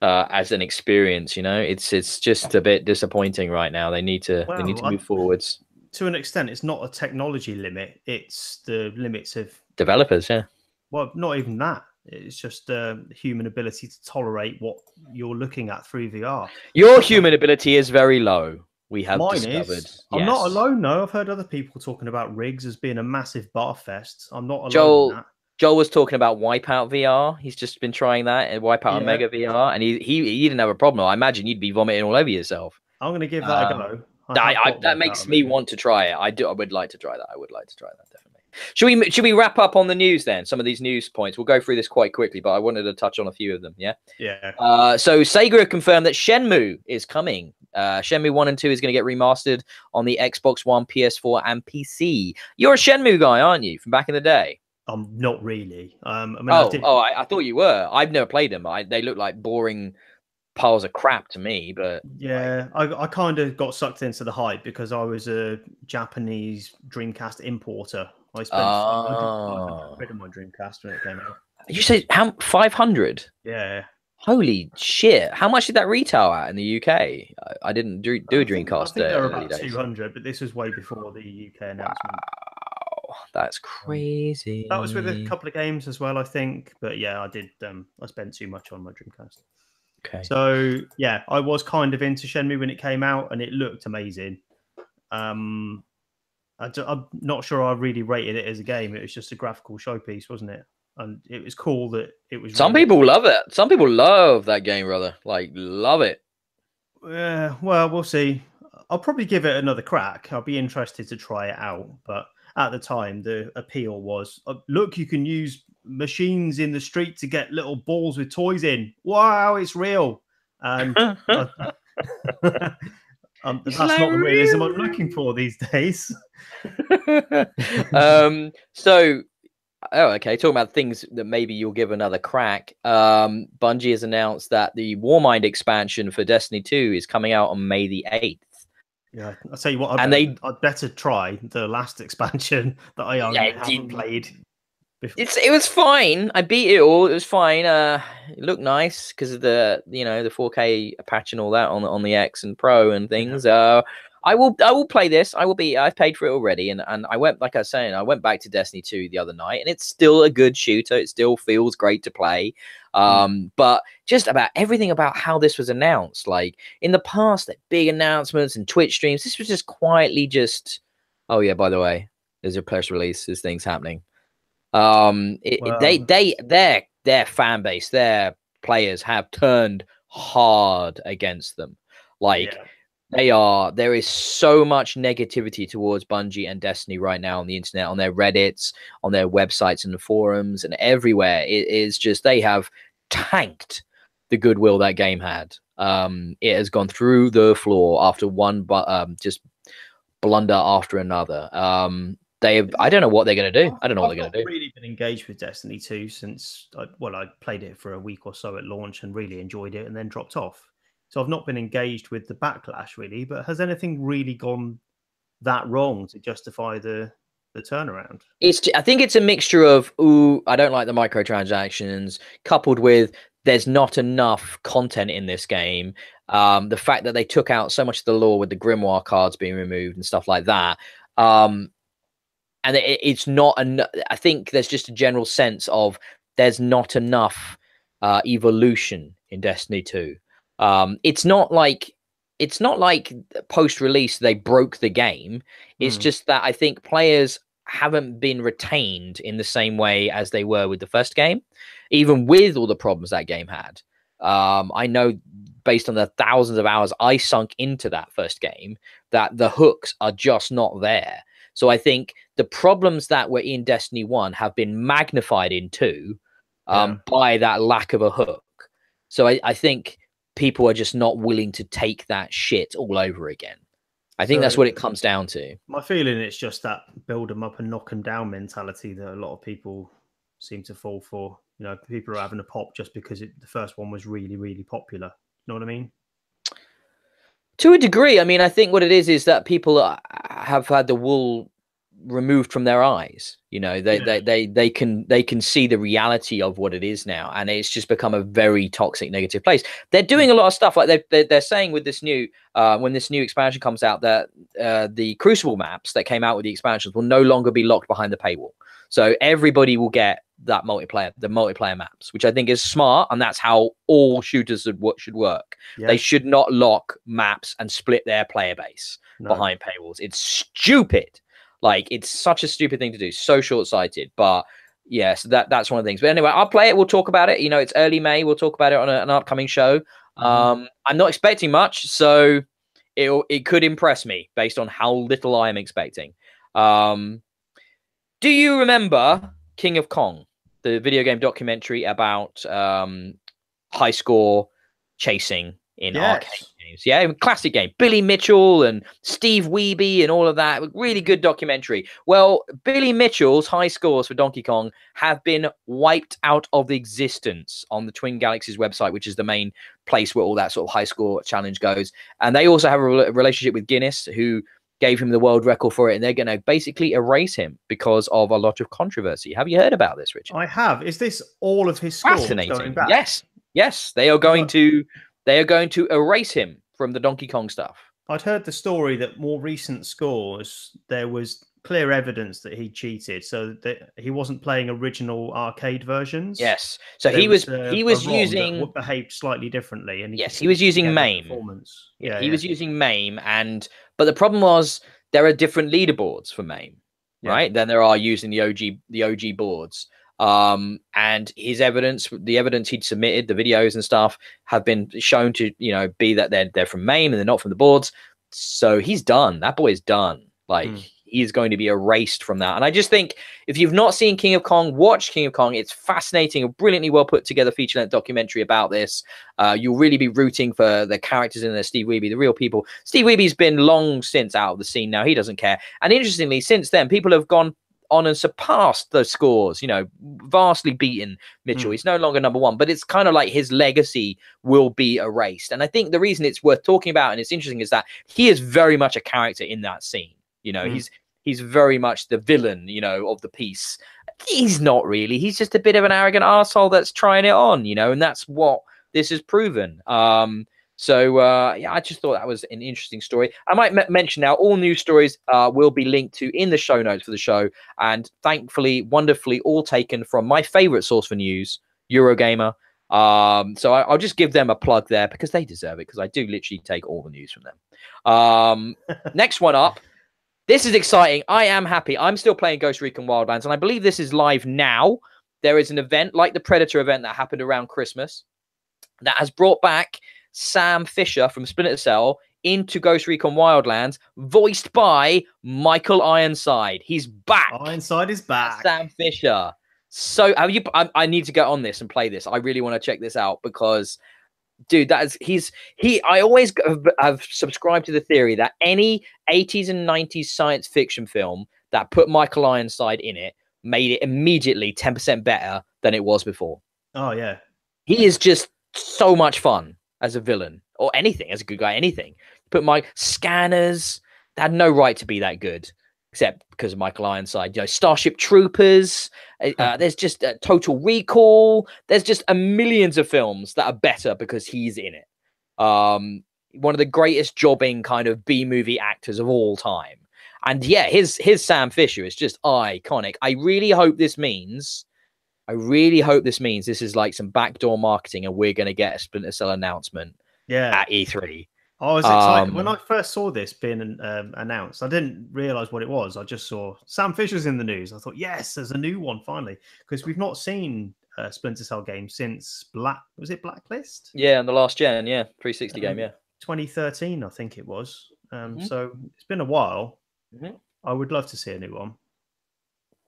as an experience. You know, it's just a bit disappointing right now. They need to move forwards. To an extent, it's not a technology limit; it's the limits of developers. Yeah. Well, not even that. It's just human ability to tolerate what you're looking at through VR. Your human ability is very low. We have Mine discovered. Is. I'm not alone, though. I've heard other people talking about rigs as being a massive bar fest. I'm not alone in that. Joel was talking about Wipeout VR. He's just been trying that and Wipeout Omega VR, and he didn't have a problem. I imagine you'd be vomiting all over yourself. I'm going to give that a go. That makes me want to try it. I would like to try that. I would like to try that, definitely. Should we wrap up on the news then? Some of these news points. We'll go through this quite quickly, but I wanted to touch on a few of them. Yeah. Yeah. So Sega have confirmed that Shenmue is coming. Shenmue 1 and 2 is going to get remastered on the Xbox One, PS4, and PC. You're a Shenmue guy, aren't you, from back in the day? Not really. I thought you were. I've never played them. They look like boring piles of crap to me, but yeah, I kind of got sucked into the hype because I was a Japanese Dreamcast importer. I spent $500 on my Dreamcast when it came out. You say how 500? Yeah. Holy shit! How much did that retail at in the UK? I didn't do a Dreamcast. I think they were about 200, but this was way before the UK announcement. Wow, that's crazy. That was with a couple of games as well, I think. But yeah, I did. I spent too much on my Dreamcast. Okay. So yeah, I was kind of into Shenmue when it came out, and it looked amazing. I'm not sure I really rated it as a game. It was just a graphical showpiece, wasn't it? And it was cool that it was. Some people love it. Some people love that game, brother. Like, love it. Well, we'll see. I'll probably give it another crack. I'll be interested to try it out. But at the time, the appeal was, look, you can use machines in the street to get little balls with toys in. Wow, it's real. And that's not the realism I'm looking for these days. Talking about things that maybe you'll give another crack. Bungie has announced that the Warmind expansion for Destiny 2 is coming out on May the 8th. Yeah, I'll tell you what, I'd better try the last expansion that I haven't played before. It was fine. I beat it all. It was fine. It looked nice because of the 4K patch and all that on the X and Pro and things. Yeah. I will play this. I've paid for it already, and I went, like I was saying, I went back to Destiny 2 the other night, and it's still a good shooter. It still feels great to play. But just about everything about how this was announced, like in the past, like big announcements and Twitch streams, this was just quietly just, oh yeah, by the way, there's a press release, this thing's happening. Their fan base, their players have turned hard against them. Like there is so much negativity towards Bungie and Destiny right now on the internet, on their Reddits, on their websites and the forums and everywhere. It is just, they have tanked the goodwill that game had. It has gone through the floor after one just blunder after another. I don't know what they're going to do. I don't know what they're going to do. I've really been engaged with Destiny 2 since, I played it for a week or so at launch and really enjoyed it and then dropped off. So I've not been engaged with the backlash really, but has anything really gone that wrong to justify the turnaround? I think it's a mixture of, ooh, I don't like the microtransactions, coupled with there's not enough content in this game. The fact that they took out so much of the lore with the Grimoire cards being removed and stuff like that. And it's not I think there's just a general sense of there's not enough evolution in Destiny 2. It's not like post-release they broke the game. It's just that I think players haven't been retained in the same way as they were with the first game, even with all the problems that game had. I know based on the thousands of hours I sunk into that first game that the hooks are just not there. So I think the problems that were in Destiny 1 have been magnified in 2 by that lack of a hook. So I think people are just not willing to take that shit all over again. I think that's what it comes down to. My feeling it's just that build them up and knock them down mentality that a lot of people seem to fall for. You know, people are having a pop just because the first one was really, really popular. You know what I mean? To a degree. I mean, I think what it is that people have had the wool removed from their eyes. You know, they can see the reality of what it is now, and it's just become a very toxic, negative place. They're doing a lot of stuff like they're saying with this new when this new expansion comes out that the Crucible maps that came out with the expansions will no longer be locked behind the paywall, so everybody will get that multiplayer maps, which I think is smart, and that's how all shooters should work. They should not lock maps and split their player base behind paywalls. It's stupid. Like, it's such a stupid thing to do. So short-sighted. But yeah, so that's one of the things. But anyway, I'll play it. We'll talk about it. You know, it's early May. We'll talk about it on an upcoming show. I'm not expecting much, so it could impress me based on how little I am expecting. Do you remember King of Kong, the video game documentary about high score chasing in arcade games? Yeah, classic game. Billy Mitchell and Steve Wiebe and all of that. Really good documentary. Well, Billy Mitchell's high scores for Donkey Kong have been wiped out of existence on the Twin Galaxies website, which is the main place where all that sort of high score challenge goes. And they also have a relationship with Guinness, who gave him the world record for it, and they're going to basically erase him because of a lot of controversy. Have you heard about this, Richard? I have. Is this all of his scores? Fascinating. Yes. They are going to erase him from the Donkey Kong stuff. I'd heard the story that more recent scores, there was clear evidence that he cheated, so that he wasn't playing original arcade versions. Yes. So he was using that behaved slightly differently, and he was using MAME. He was using MAME, but the problem was there are different leaderboards for MAME, right? Than there are using the OG boards. And his evidence, the evidence he'd submitted, the videos and stuff, have been shown to, you know, be that they're from MAME and they're not from the boards. So he's done. That boy is done. Like, he's going to be erased from that. And I just think if you've not seen King of Kong, watch King of Kong. It's fascinating, a brilliantly well put together feature-length documentary about this. You'll really be rooting for the characters in there, Steve Wiebe, the real people. Steve Wiebe's been long since out of the scene now. He doesn't care. And interestingly, since then, people have gone on and surpassed those scores, you know, vastly beaten Mitchell. He's no longer number one, but it's kind of like his legacy will be erased. And I think the reason it's worth talking about and it's interesting is that he is very much a character in that scene. You know, he's very much the villain, you know, of the piece. He's not really. He's just a bit of an arrogant asshole that's trying it on, you know, and that's what this has proven. So yeah, I just thought that was an interesting story. I might mention now, all news stories will be linked to in the show notes for the show, and thankfully, wonderfully, all taken from my favorite source for news, Eurogamer. So I'll just give them a plug there because they deserve it, because I do literally take all the news from them. Next one up. This is exciting. I am happy. I'm still playing Ghost Recon Wildlands, and I believe this is live now. There is an event like the Predator event that happened around Christmas that has brought back Sam Fisher from Splinter Cell into Ghost Recon Wildlands, voiced by Michael Ironside. He's back. Ironside is back. Sam Fisher. So have you? I need to get on this and play this. I really want to check this out because, dude, I always have subscribed to the theory that any 80s and 90s science fiction film that put Michael Ironside in it made it immediately 10% better than it was before. Oh yeah, he is just so much fun as a villain or anything, as a good guy, anything. Put my Scanners, they had no right to be that good except because of Michael Ironside. You know, Starship Troopers, there's just Total Recall. There's just millions of films that are better because he's in it. One of the greatest jobbing kind of B-movie actors of all time. And yeah, his Sam Fisher is just iconic. I really hope this means this is like some backdoor marketing and we're going to get a Splinter Cell announcement at E3. I was excited when I first saw this being announced. I didn't realize what it was. I just saw Sam Fisher's in the news. I thought, yes, there's a new one finally, because we've not seen a Splinter Cell game since Blacklist? Yeah, on the last gen, 360 game, 2013, I think it was. So it's been a while. I would love to see a new one.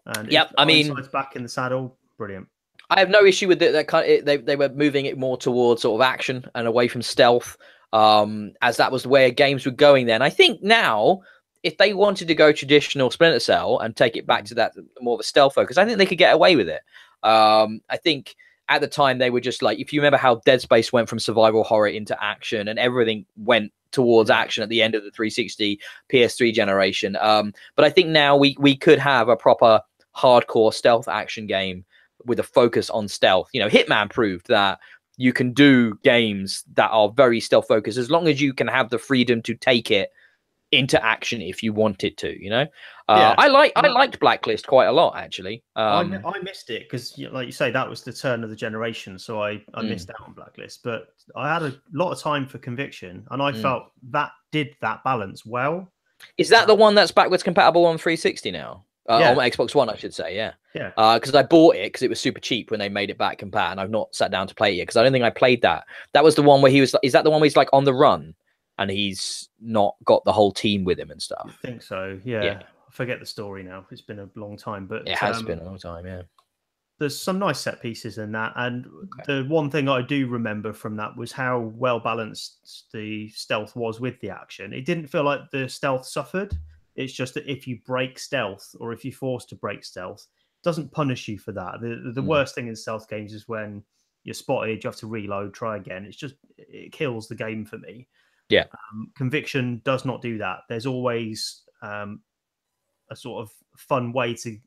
And I mean, it's back in the saddle. Brilliant. I have no issue with it. They were moving it more towards sort of action and away from stealth. As that was where games were going then. I think now, if they wanted to go traditional Splinter Cell and take it back to that more of a stealth focus, I think they could get away with it. I think at the time they were just like, if you remember how Dead Space went from survival horror into action and everything went towards action at the end of the 360 PS3 generation. But I think now we could have a proper hardcore stealth action game with a focus on stealth. You know, Hitman proved that you can do games that are very stealth focused as long as you can have the freedom to take it into action if you wanted to, you know. I liked Blacklist quite a lot, actually. I missed it because, like you say, that was the turn of the generation, so I missed out on Blacklist. But I had a lot of time for Conviction, and I felt that did that balance well. Is that the one that's backwards compatible on 360 now? On Xbox One, I should say, yeah. Because I bought it because it was super cheap when they made it back compat, and I've not sat down to play it yet because I don't think I played that. That was the one where he was. Is that the one where he's like on the run and he's not got the whole team with him and stuff? I think so. Yeah. I forget the story now. It's been a long time, but it has been a long time. Yeah. There's some nice set pieces in that, and the one thing I do remember from that was how well balanced the stealth was with the action. It didn't feel like the stealth suffered. It's just that if you break stealth or if you're forced to break stealth, it doesn't punish you for that. The worst thing in stealth games is when you're spotted, you have to reload, try again. It kills the game for me. Yeah. Conviction does not do that. There's always a sort of fun way to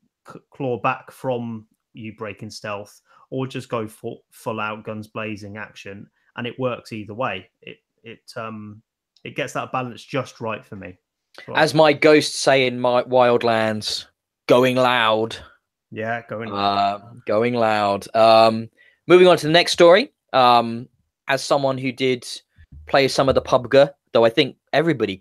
claw back from you breaking stealth or just go full out guns blazing action. And it works either way. It gets that balance just right for me. As my ghost say in my Wildlands, going loud. Yeah, going loud. Going loud. Moving on to the next story. As someone who did play some of the PUBG, though I think everybody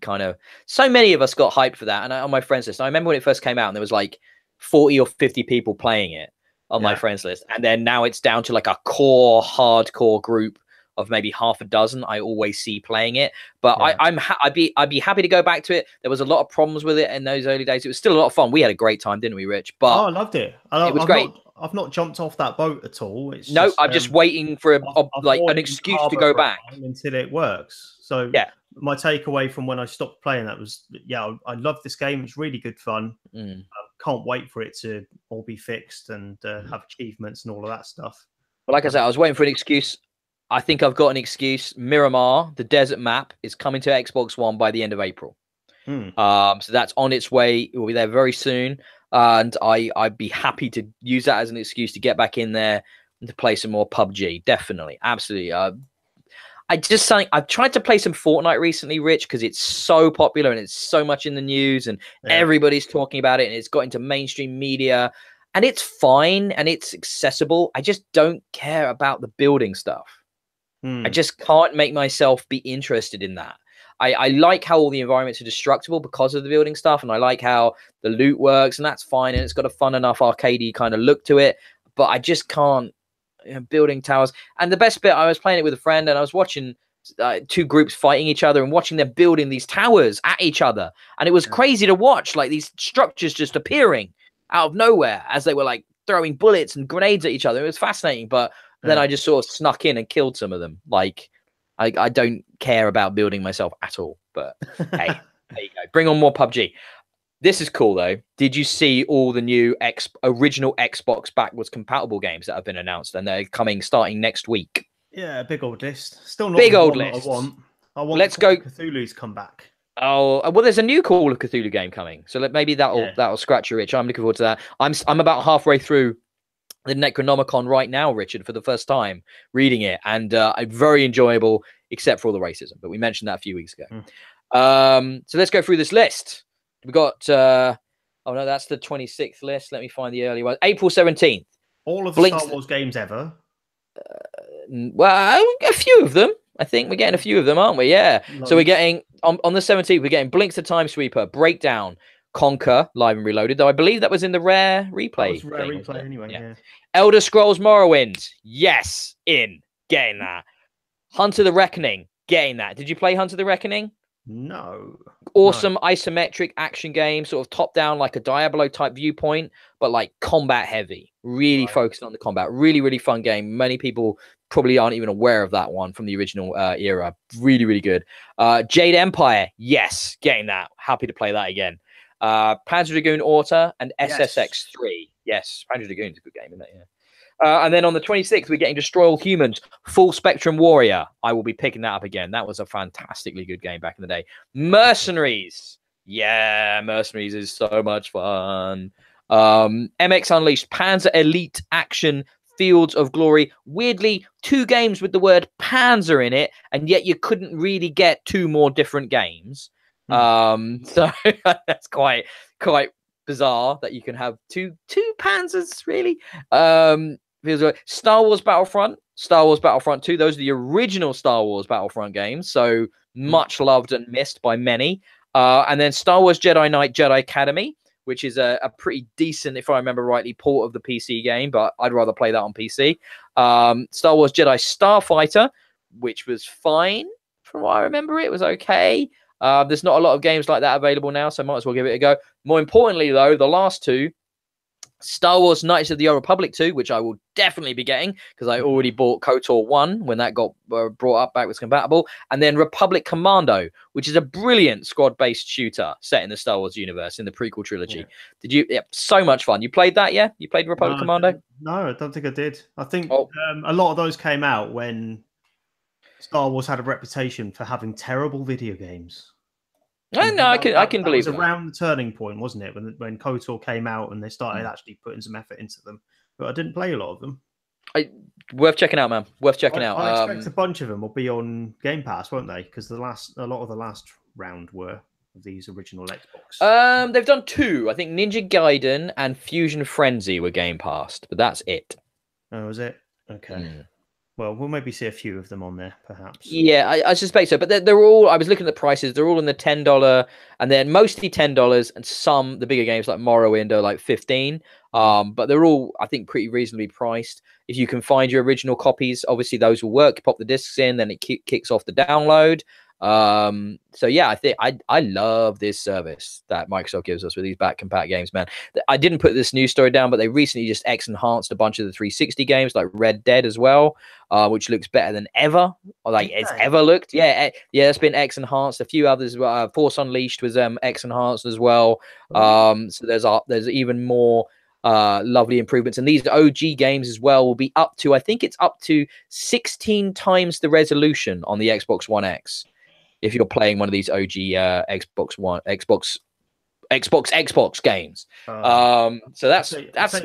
so many of us got hyped for that. And on my friends list, I remember when it first came out and there was like 40 or 50 people playing it on my friends list. And then now it's down to like a core hardcore group of maybe half a dozen I always see playing it, but I'd be happy to go back to it. There was a lot of problems with it in those early days. It was still a lot of fun. We had a great time, didn't we, Rich? But I loved it. It was great. I've not jumped off that boat at all. I'm just waiting for an excuse to go back until it works. So my takeaway from when I stopped playing that was, I love this game. It's really good fun. Can't wait for it to all be fixed and have achievements and all of that stuff. But like I said, I was waiting for an excuse. I think I've got an excuse. Miramar, the desert map, is coming to Xbox One by the end of April. So that's on its way. It will be there very soon. And I'd be happy to use that as an excuse to get back in there and to play some more PUBG. Definitely. Absolutely. I've tried to play some Fortnite recently, Rich, because it's so popular and it's so much in the news and everybody's talking about it and it's got into mainstream media and it's fine and it's accessible. I just don't care about the building stuff. I just can't make myself be interested in that. I like how all the environments are destructible because of the building stuff, and I like how the loot works, and that's fine, and it's got a fun enough arcadey kind of look to it, but I just can't, building towers. And the best bit, I was playing it with a friend, and I was watching two groups fighting each other and watching them building these towers at each other, and it was crazy to watch, like these structures just appearing out of nowhere as they were like throwing bullets and grenades at each other. It was fascinating, but then I just sort of snuck in and killed some of them. Like, I don't care about building myself at all. But hey, there you go. Bring on more PUBG. This is cool, though. Did you see all the new original Xbox backwards compatible games that have been announced? And they're coming starting next week. Yeah, big old list. Still not big old list. I want Let's go. Cthulhu's come back. Oh, well, there's a new Call of Cthulhu game coming. So maybe that'll scratch your itch. I'm looking forward to that. I'm about halfway through the Necronomicon right now, Richard, for the first time reading it, and very enjoyable, except for all the racism. But we mentioned that a few weeks ago. So let's go through this list. We got oh no, that's the 26th list. Let me find the early one. April 17th. All of the Star Wars games ever. Well, a few of them. I think we're getting a few of them, aren't we? Yeah. Nice. So we're getting on the 17th. We're getting Blinks the Time Sweeper, Breakdown, Conquer, Live and Reloaded, though I believe that was in the Rare Replay. It was Rare Replay anyway, yeah. Elder Scrolls Morrowind, yes, getting that. Hunter the Reckoning, getting that. Did you play Hunter the Reckoning? No. Awesome isometric action game, sort of top-down, like a Diablo-type viewpoint, but like combat heavy. Really focused on the combat. Really, really fun game. Many people probably aren't even aware of that one from the original era. Really, really good. Jade Empire, yes, getting that. Happy to play that again. Panzer Dragoon Auto and SSX3. Yes, Panzer Dragoon's a good game, isn't it? Yeah. And then on the 26th, we're getting Destroy All Humans, Full Spectrum Warrior. I will be picking that up again. That was a fantastically good game back in the day. Mercenaries. Yeah, Mercenaries is so much fun. MX Unleashed, Panzer Elite Action, Fields of Glory. Weirdly, 2 games with the word Panzer in it, and yet you couldn't really get 2 more different games. So that's quite bizarre that you can have two Panzers, really. Star Wars Battlefront 2. Those are the original Star Wars Battlefront games, so much loved and missed by many. And then Star Wars Jedi Knight Jedi Academy, which is a pretty decent, if I remember rightly, port of the PC game, but I'd rather play that on PC. Star Wars Jedi Starfighter, which was fine from what I remember. It was okay. There's not a lot of games like that available now, so might as well give it a go. More importantly, though, the last 2, Star Wars Knights of the Old Republic 2, which I will definitely be getting because I already bought KOTOR 1 when that got brought up backwards compatible. And then Republic Commando, which is a brilliant squad-based shooter set in the Star Wars universe in the prequel trilogy. Yeah. Did you? Yeah, so much fun. You played that, yeah? You played Republic Commando? No, I don't think I did. I think a lot of those came out when Star Wars had a reputation for having terrible video games. No, I can believe that. It was around the turning point, wasn't it, when KOTOR came out and they started actually putting some effort into them. But I didn't play a lot of them. Worth checking out, man. Worth checking out. I expect a bunch of them will be on Game Pass, won't they? Because a lot of the last round were of these original Xbox. They've done 2. I think Ninja Gaiden and Fusion Frenzy were Game Pass, but that's it. Oh, is it? Okay. Well, we'll maybe see a few of them on there, perhaps. Yeah, I suspect so. But they're all, I was looking at the prices, they're all in the $10, and then mostly $10, and some, the bigger games like Morrowind are like $15. But they're all, I think, pretty reasonably priced. If you can find your original copies, obviously those will work. You pop the discs in, then it kicks off the download. So yeah, I think I love this service that Microsoft gives us with these back compat games, man. I didn't put this news story down, but they recently just enhanced a bunch of the 360 games like Red Dead as well, which looks better than ever, or like it's ever looked. Yeah, it's been enhanced. A few others, Force Unleashed was enhanced as well. So there's even more lovely improvements, and these OG games as well will be up to, I think it's up to 16 times the resolution on the Xbox One X. If you're playing one of these OG Xbox games, so that's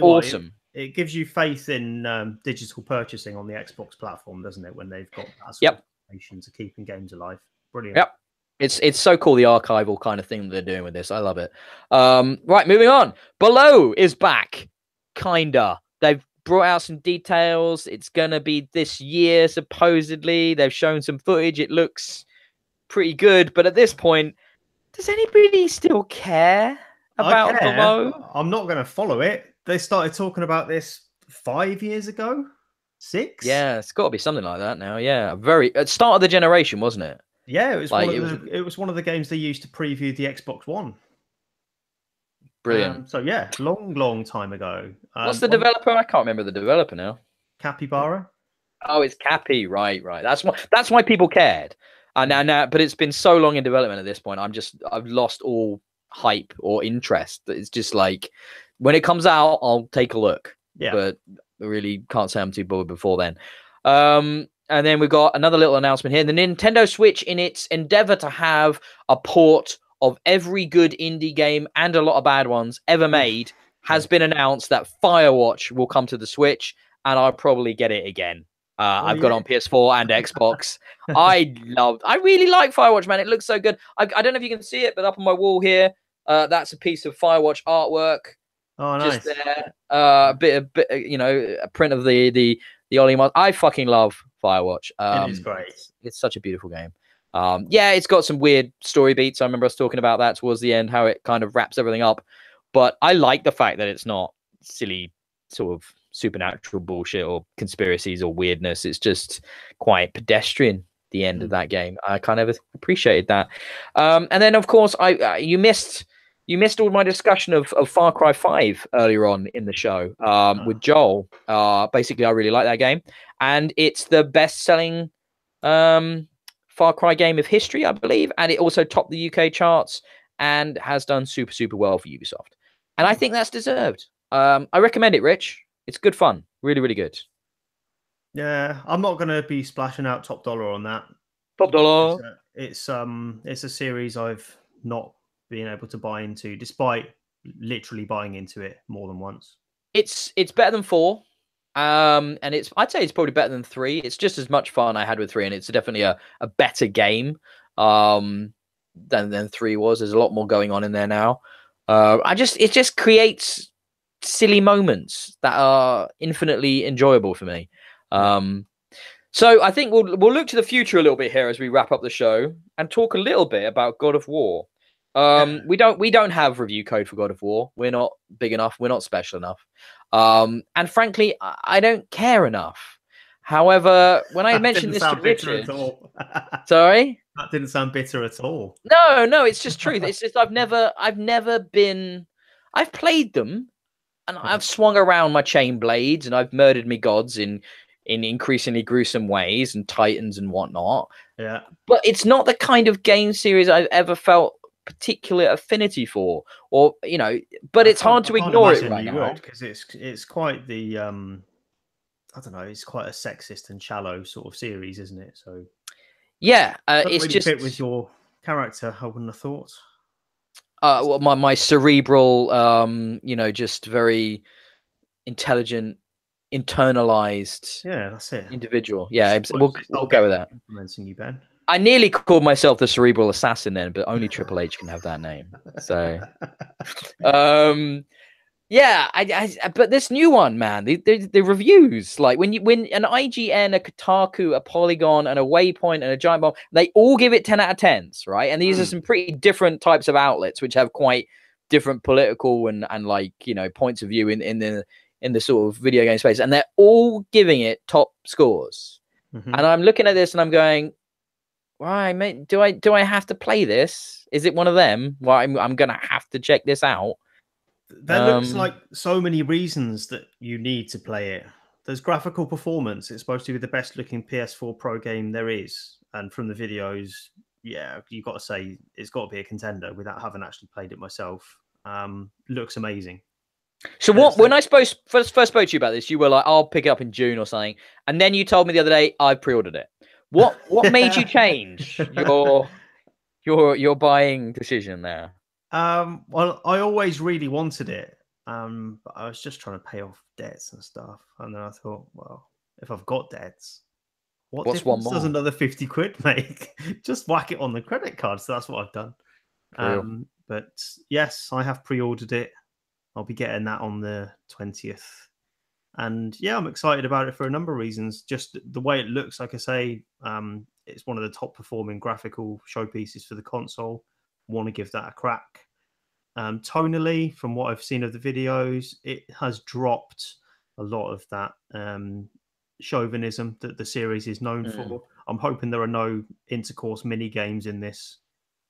awesome. It gives you faith in digital purchasing on the Xbox platform, doesn't it? When they've got that to keeping games alive. Brilliant. Yep. It's so cool, the archival kind of thing that they're doing with this. I love it. Right, moving on. Below is back. Kinda. They've brought out some details. It's gonna be this year, supposedly. They've shown some footage. It looks pretty good, but at this point, does anybody still care about Below? I'm not going to follow it. They started talking about this 5 years ago, 6. Yeah, it's got to be something like that now. Yeah, very at start of the generation, wasn't it? Yeah, it was it was one of the games they used to preview the Xbox One. Brilliant. So yeah, long time ago. What's the developer? I can't remember the developer now. Capybara. Oh, it's Cappy. Right. That's why people cared. And now, but it's been so long in development at this point. I've lost all hype or interest. It's just like when it comes out, I'll take a look. Yeah. But I really can't say I'm too bored before then. And then we've got another little announcement here. The Nintendo Switch, in its endeavor to have a port of every good indie game and a lot of bad ones ever made, has been announced that Firewatch will come to the Switch, and I'll probably get it again. I've got it on PS4 and Xbox. I really like Firewatch, man. It looks so good. I don't know if you can see it, but up on my wall here, that's a piece of Firewatch artwork. Oh, nice. Just there. A bit, a print of the Ollie mod. I fucking love Firewatch. It is great. It's such a beautiful game. Yeah, it's got some weird story beats. I remember us talking about that towards the end, how it kind of wraps everything up. But I like the fact that it's not silly sort of supernatural bullshit or conspiracies or weirdness. It's just quite pedestrian, the end of that game. I kind of appreciated that. And then, of course, you missed all my discussion of Far Cry 5 earlier on in the show with Joel. Basically, I really like that game. And it's the best-selling Far Cry game of history, I believe. And it also topped the UK charts and has done super, super well for Ubisoft. And I think that's deserved. I recommend it, Rich. It's good fun. Really, really good. Yeah, I'm not going to be splashing out top dollar on that. Top dollar. It's a series I've not been able to buy into, despite literally buying into it more than once. It's better than 4. And I'd say it's probably better than 3. It's just as much fun I had with 3, and it's definitely a better game than 3 was. There's a lot more going on in there now. It just creates silly moments that are infinitely enjoyable for me. So I think we'll look to the future a little bit here as we wrap up the show and talk a little bit about God of War. We don't have review code for God of War. We're not big enough. We're not special enough. And frankly, I don't care enough. However, when I mentioned this to Richard, sorry, that didn't sound bitter at all. No, it's just truth. It's just I've played them, and I've swung around my chain blades, and I've murdered me gods in increasingly gruesome ways, and titans and whatnot. Yeah, but it's not the kind of game series I've ever felt particular affinity for, or but it's hard to ignore it right now because it's quite the I don't know, it's quite a sexist and shallow sort of series, isn't it? So yeah, it's really just fit with your character. I wouldn't have thought. Well, my cerebral, just very intelligent, internalized. Yeah, that's it. Individual. Yeah, we'll go with that. Complimenting you, Ben. I nearly called myself the Cerebral Assassin then, but only Triple H can have that name. So, yeah, but this new one, man, the reviews, like when an IGN, a Kotaku, a Polygon, and a Waypoint, and a Giant Bomb, they all give it 10 out of 10s, right? And these are some pretty different types of outlets, which have quite different political and like points of view in the sort of video game space, and they're all giving it top scores. And I'm looking at this and I'm going, why, mate? Do I have to play this? Is it one of them? Well, I'm gonna have to check this out. There looks like so many reasons that you need to play it. There's graphical performance. It's supposed to be the best looking PS4 Pro game there is, and from the videos, yeah, you got to say it's got to be a contender without having actually played it myself. Looks amazing. So when I first spoke to you about this, you were like, "I'll pick it up in June or something," and then you told me the other day I pre-ordered it. What made you change your buying decision there? Well, I always really wanted it, but I was just trying to pay off debts and stuff, and then I thought, well, if I've got debts, What What's one difference more? does another 50 quid make? Just whack it on the credit card. So that's what I've done. But yes, I have pre-ordered it. I'll be getting that on the 20th. And yeah, I'm excited about it for a number of reasons. Just the way it looks, like I say, it's one of the top performing graphical showpieces for the console. Want to give that a crack. Tonally, from what I've seen of the videos, it has dropped a lot of that chauvinism that the series is known for. I'm hoping there are no intercourse mini games in this.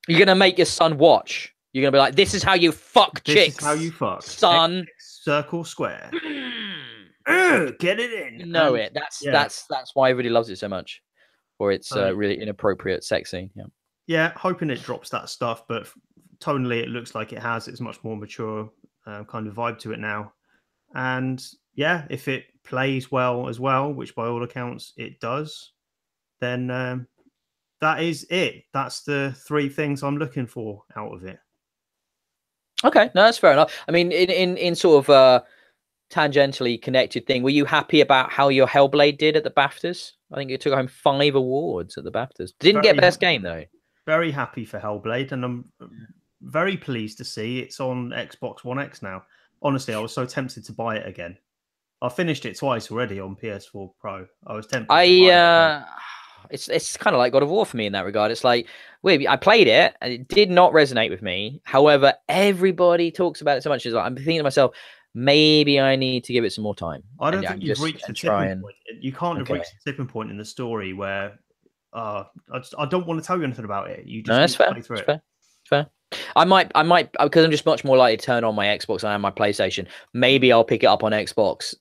You're gonna make your son watch. You're gonna be like, "This is how you fuck chicks. This is how you fuck, son." Circle square. Get it in. You know it. That's why everybody loves it so much, or it's really inappropriate sex scene. Yeah, hoping it drops that stuff, but tonally it looks like it has. It's much more mature kind of vibe to it now. And yeah, if it plays well as well, which by all accounts it does, then that is it. That's the 3 things I'm looking for out of it. Okay, no, that's fair enough. I mean, in sort of tangentially connected thing, were you happy about how your Hellblade did at the BAFTAs? I think it took home 5 awards at the BAFTAs. Didn't get best game though. Very happy for Hellblade, and I'm very pleased to see it's on Xbox One X now. Honestly, I was so tempted to buy it again. I finished it twice already on PS4 Pro. I was tempted. It's kind of like God of War for me in that regard. It's like, wait, I played it and it did not resonate with me. However, everybody talks about it so much. It's like, I'm thinking to myself, maybe I need to give it some more time. I don't think you've reached the tipping point. You can't have reached the tipping point in the story where I don't want to tell you anything about it. You just need to play through it. Fair. I might, because I'm just much more likely to turn on my Xbox than I am my PlayStation. Maybe I'll pick it up on Xbox,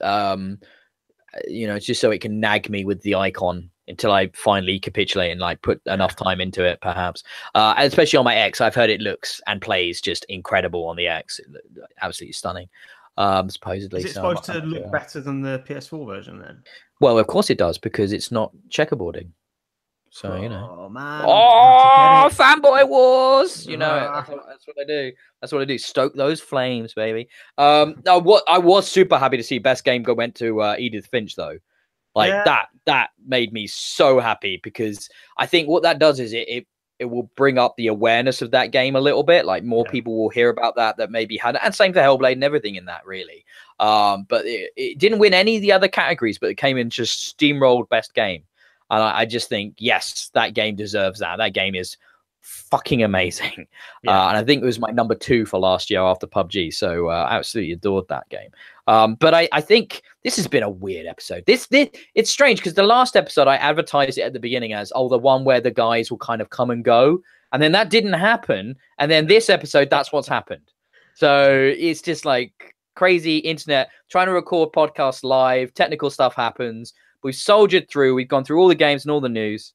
just so it can nag me with the icon until I finally capitulate and like put enough time into it, perhaps. Especially on my X, I've heard it looks and plays just incredible on the X. Absolutely stunning. Supposedly. Is it supposed to look better than the PS4 version then? Well, of course it does, because it's not checkerboarding. So, oh man! Oh, fanboy wars! That's what I do. That's what I do. Stoke those flames, baby. Now, what I was super happy to see best game went to Edith Finch though. That made me so happy, because I think what that does is it will bring up the awareness of that game a little bit. Like more people will hear about that maybe had, and same for Hellblade and everything in that really. But it didn't win any of the other categories, but it came in just steamrolled best game. And I just think, yes, that game deserves that. That game is fucking amazing. And I think it was my number 2 for last year after PUBG. So I absolutely adored that game. But I think this has been a weird episode. It's strange because the last episode I advertised it at the beginning as, the one where the guys will kind of come and go. And then that didn't happen. And then this episode, that's what's happened. So it's just like crazy internet, trying to record podcasts live, technical stuff happens. We've soldiered through. We've gone through all the games and all the news.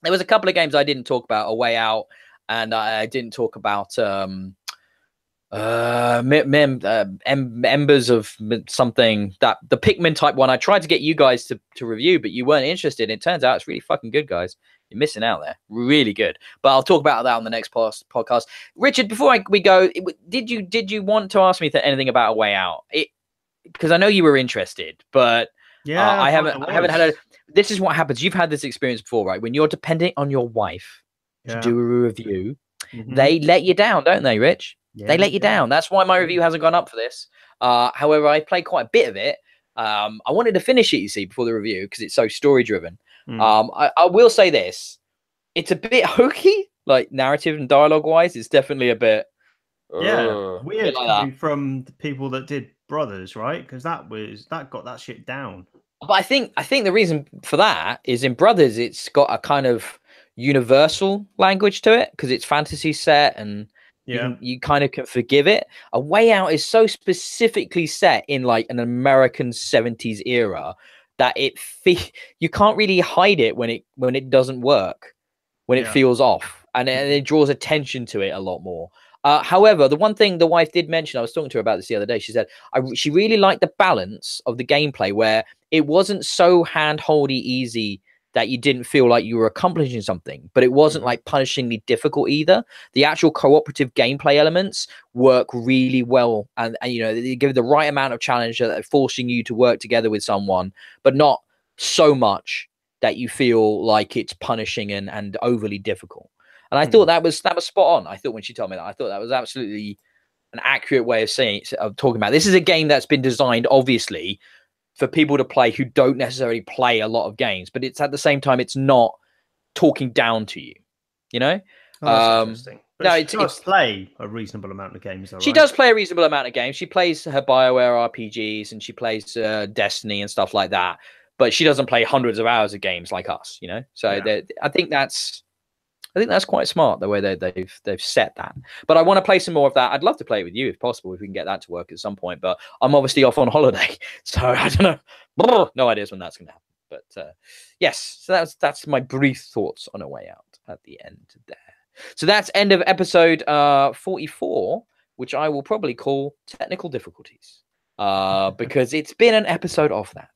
There was a couple of games I didn't talk about, A Way Out, and I didn't talk about Embers of something, that the Pikmin type one. I tried to get you guys to review, but you weren't interested. It turns out it's really fucking good, guys. You're missing out there. Really good. But I'll talk about that on the next podcast. Richard, before we go, did you want to ask me anything about A Way Out? Because I know you were interested, but I haven't had this is what happens. You've had this experience before, right? When you're dependent on your wife to do a review, they let you down, don't they, Rich? They let you down. That's why my review hasn't gone up for this. However, I played quite a bit of it. I wanted to finish it, you see, before the review, because it's so story driven. I will say this. It's a bit hokey, like narrative and dialogue wise. It's definitely a bit weird like from the people that did Brothers, right? Because that got that shit down. But I think the reason for that is in Brothers, it's got a kind of universal language to it because it's fantasy set and you kind of can forgive it. A Way Out is so specifically set in like an American 70s era that you can't really hide it when it doesn't work, when it feels off, and it draws attention to it a lot more. However, the one thing the wife did mention, I was talking to her about this the other day, she said she really liked the balance of the gameplay where it wasn't so hand-holdy easy that you didn't feel like you were accomplishing something, but it wasn't like punishingly difficult either. The actual cooperative gameplay elements work really well, and they give the right amount of challenge that they're forcing you to work together with someone, but not so much that you feel like it's punishing and overly difficult. And I thought that was spot on. I thought when she told me that, I thought that was absolutely an accurate way of talking about it. This is a game that's been designed, obviously, for people to play who don't necessarily play a lot of games, but it's at the same time, it's not talking down to you, you know? Oh, that's interesting. But No, she does play a reasonable amount of games, though, she right? does play a reasonable amount of games. She plays her BioWare RPGs and she plays Destiny and stuff like that, but she doesn't play hundreds of hours of games like us, you know? So I think that's quite smart the way they've set that. But I want to play some more of that. I'd love to play it with you if possible, if we can get that to work at some point. But I'm obviously off on holiday, so I don't know. No ideas when that's going to happen. But yes, so that's my brief thoughts on a way out at the end there. So that's end of episode 44, which I will probably call technical difficulties, because it's been an episode of that.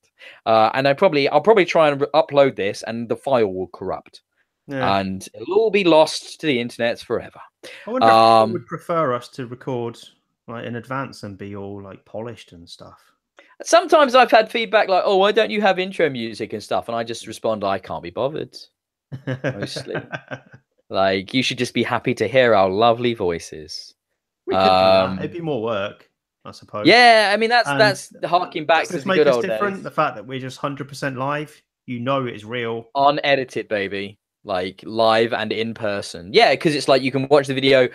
And I'll probably try and upload this, and the file will corrupt. Yeah. And it'll all be lost to the internet forever. I wonder if people would prefer us to record like in advance and be all like polished and stuff. Sometimes I've had feedback like, "Oh, why don't you have intro music and stuff?" And I just respond, "I can't be bothered." Mostly, like you should just be happy to hear our lovely voices. We could do that. It'd be more work, I suppose. Yeah, I mean that's harking back to the good old days. The fact that we're just 100% live, you know, it's real, unedited, baby. Like live and in person. Yeah, because it's like you can watch the video,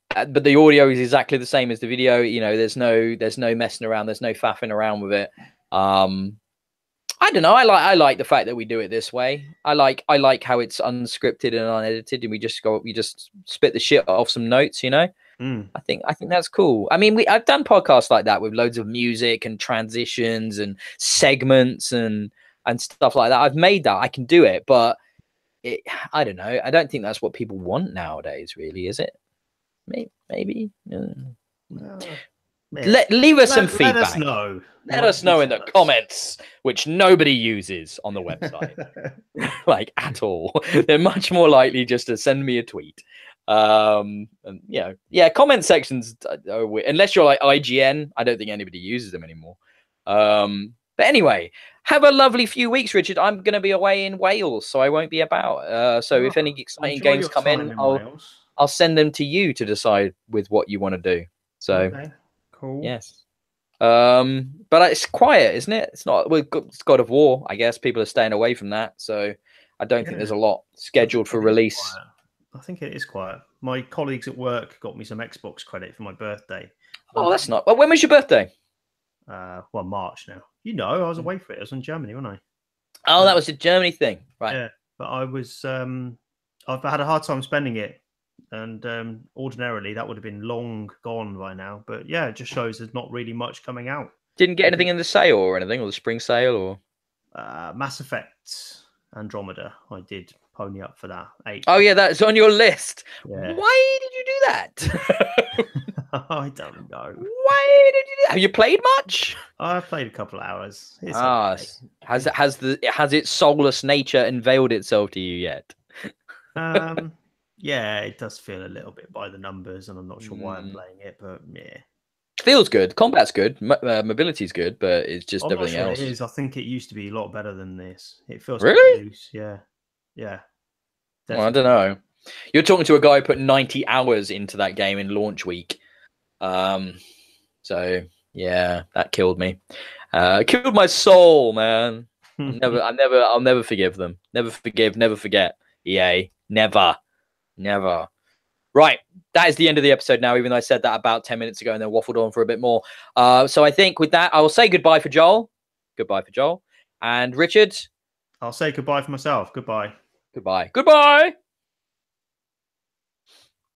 but the audio is exactly the same as the video. You know, there's no messing around, there's no faffing around with it. I don't know. I like the fact that we do it this way. I like how it's unscripted and unedited, and we just spit the shit off some notes, you know. I think that's cool. I mean, I've done podcasts like that with loads of music and transitions and segments and stuff like that. I've made that. I can do it, but I don't know. I don't think that's what people want nowadays, really, is it? Maybe. Leave us some feedback. Let us know. Let us know in the comments, which nobody uses on the website, like at all. They're much more likely just to send me a tweet. And comment sections are weird. Unless you're like IGN, I don't think anybody uses them anymore. But anyway, have a lovely few weeks, Richard. I'm going to be away in Wales, so I won't be about. So if any exciting games come in, I'll send them to you to decide with what you want to do. So, okay, cool. Yes. But it's quiet, isn't it? It's not. It's God of War. I guess people are staying away from that, so I don't think there's a lot scheduled for release. I think it is quiet. My colleagues at work got me some Xbox credit for my birthday. Oh, that's not. Well, when was your birthday? Well, March now. You know, I was away for it. I was in Germany, wasn't I? Oh, that was the Germany thing, right? Yeah, but I was. I've had a hard time spending it, and ordinarily that would have been long gone by now. But yeah, it just shows there's not really much coming out. Didn't get anything in the sale or anything, or the spring sale, or Mass Effect Andromeda. I did pony up for that. 8. Oh yeah, that's on your list. Yeah. Why did you do that? I don't know. Why did you do that? Have you played much? I've played a couple of hours. It's okay. Has its soulless nature unveiled itself to you yet? Yeah, it does feel a little bit by the numbers, and I'm not sure why I'm playing it, but yeah. Feels good. Combat's good. Mobility's good, but it's just everything else. It is. I think it used to be a lot better than this. It feels really loose. Yeah. Yeah. Well, I don't know. You're talking to a guy who put 90 hours into that game in launch week. So yeah, that killed me. Killed my soul, man. I'll never forgive them. Never forgive, never forget. EA. Never. Right. That is the end of the episode now, even though I said that about 10 minutes ago and then waffled on for a bit more. So I think with that, I will say goodbye for Joel. Goodbye for Joel. And Richard. I'll say goodbye for myself. Goodbye. Goodbye.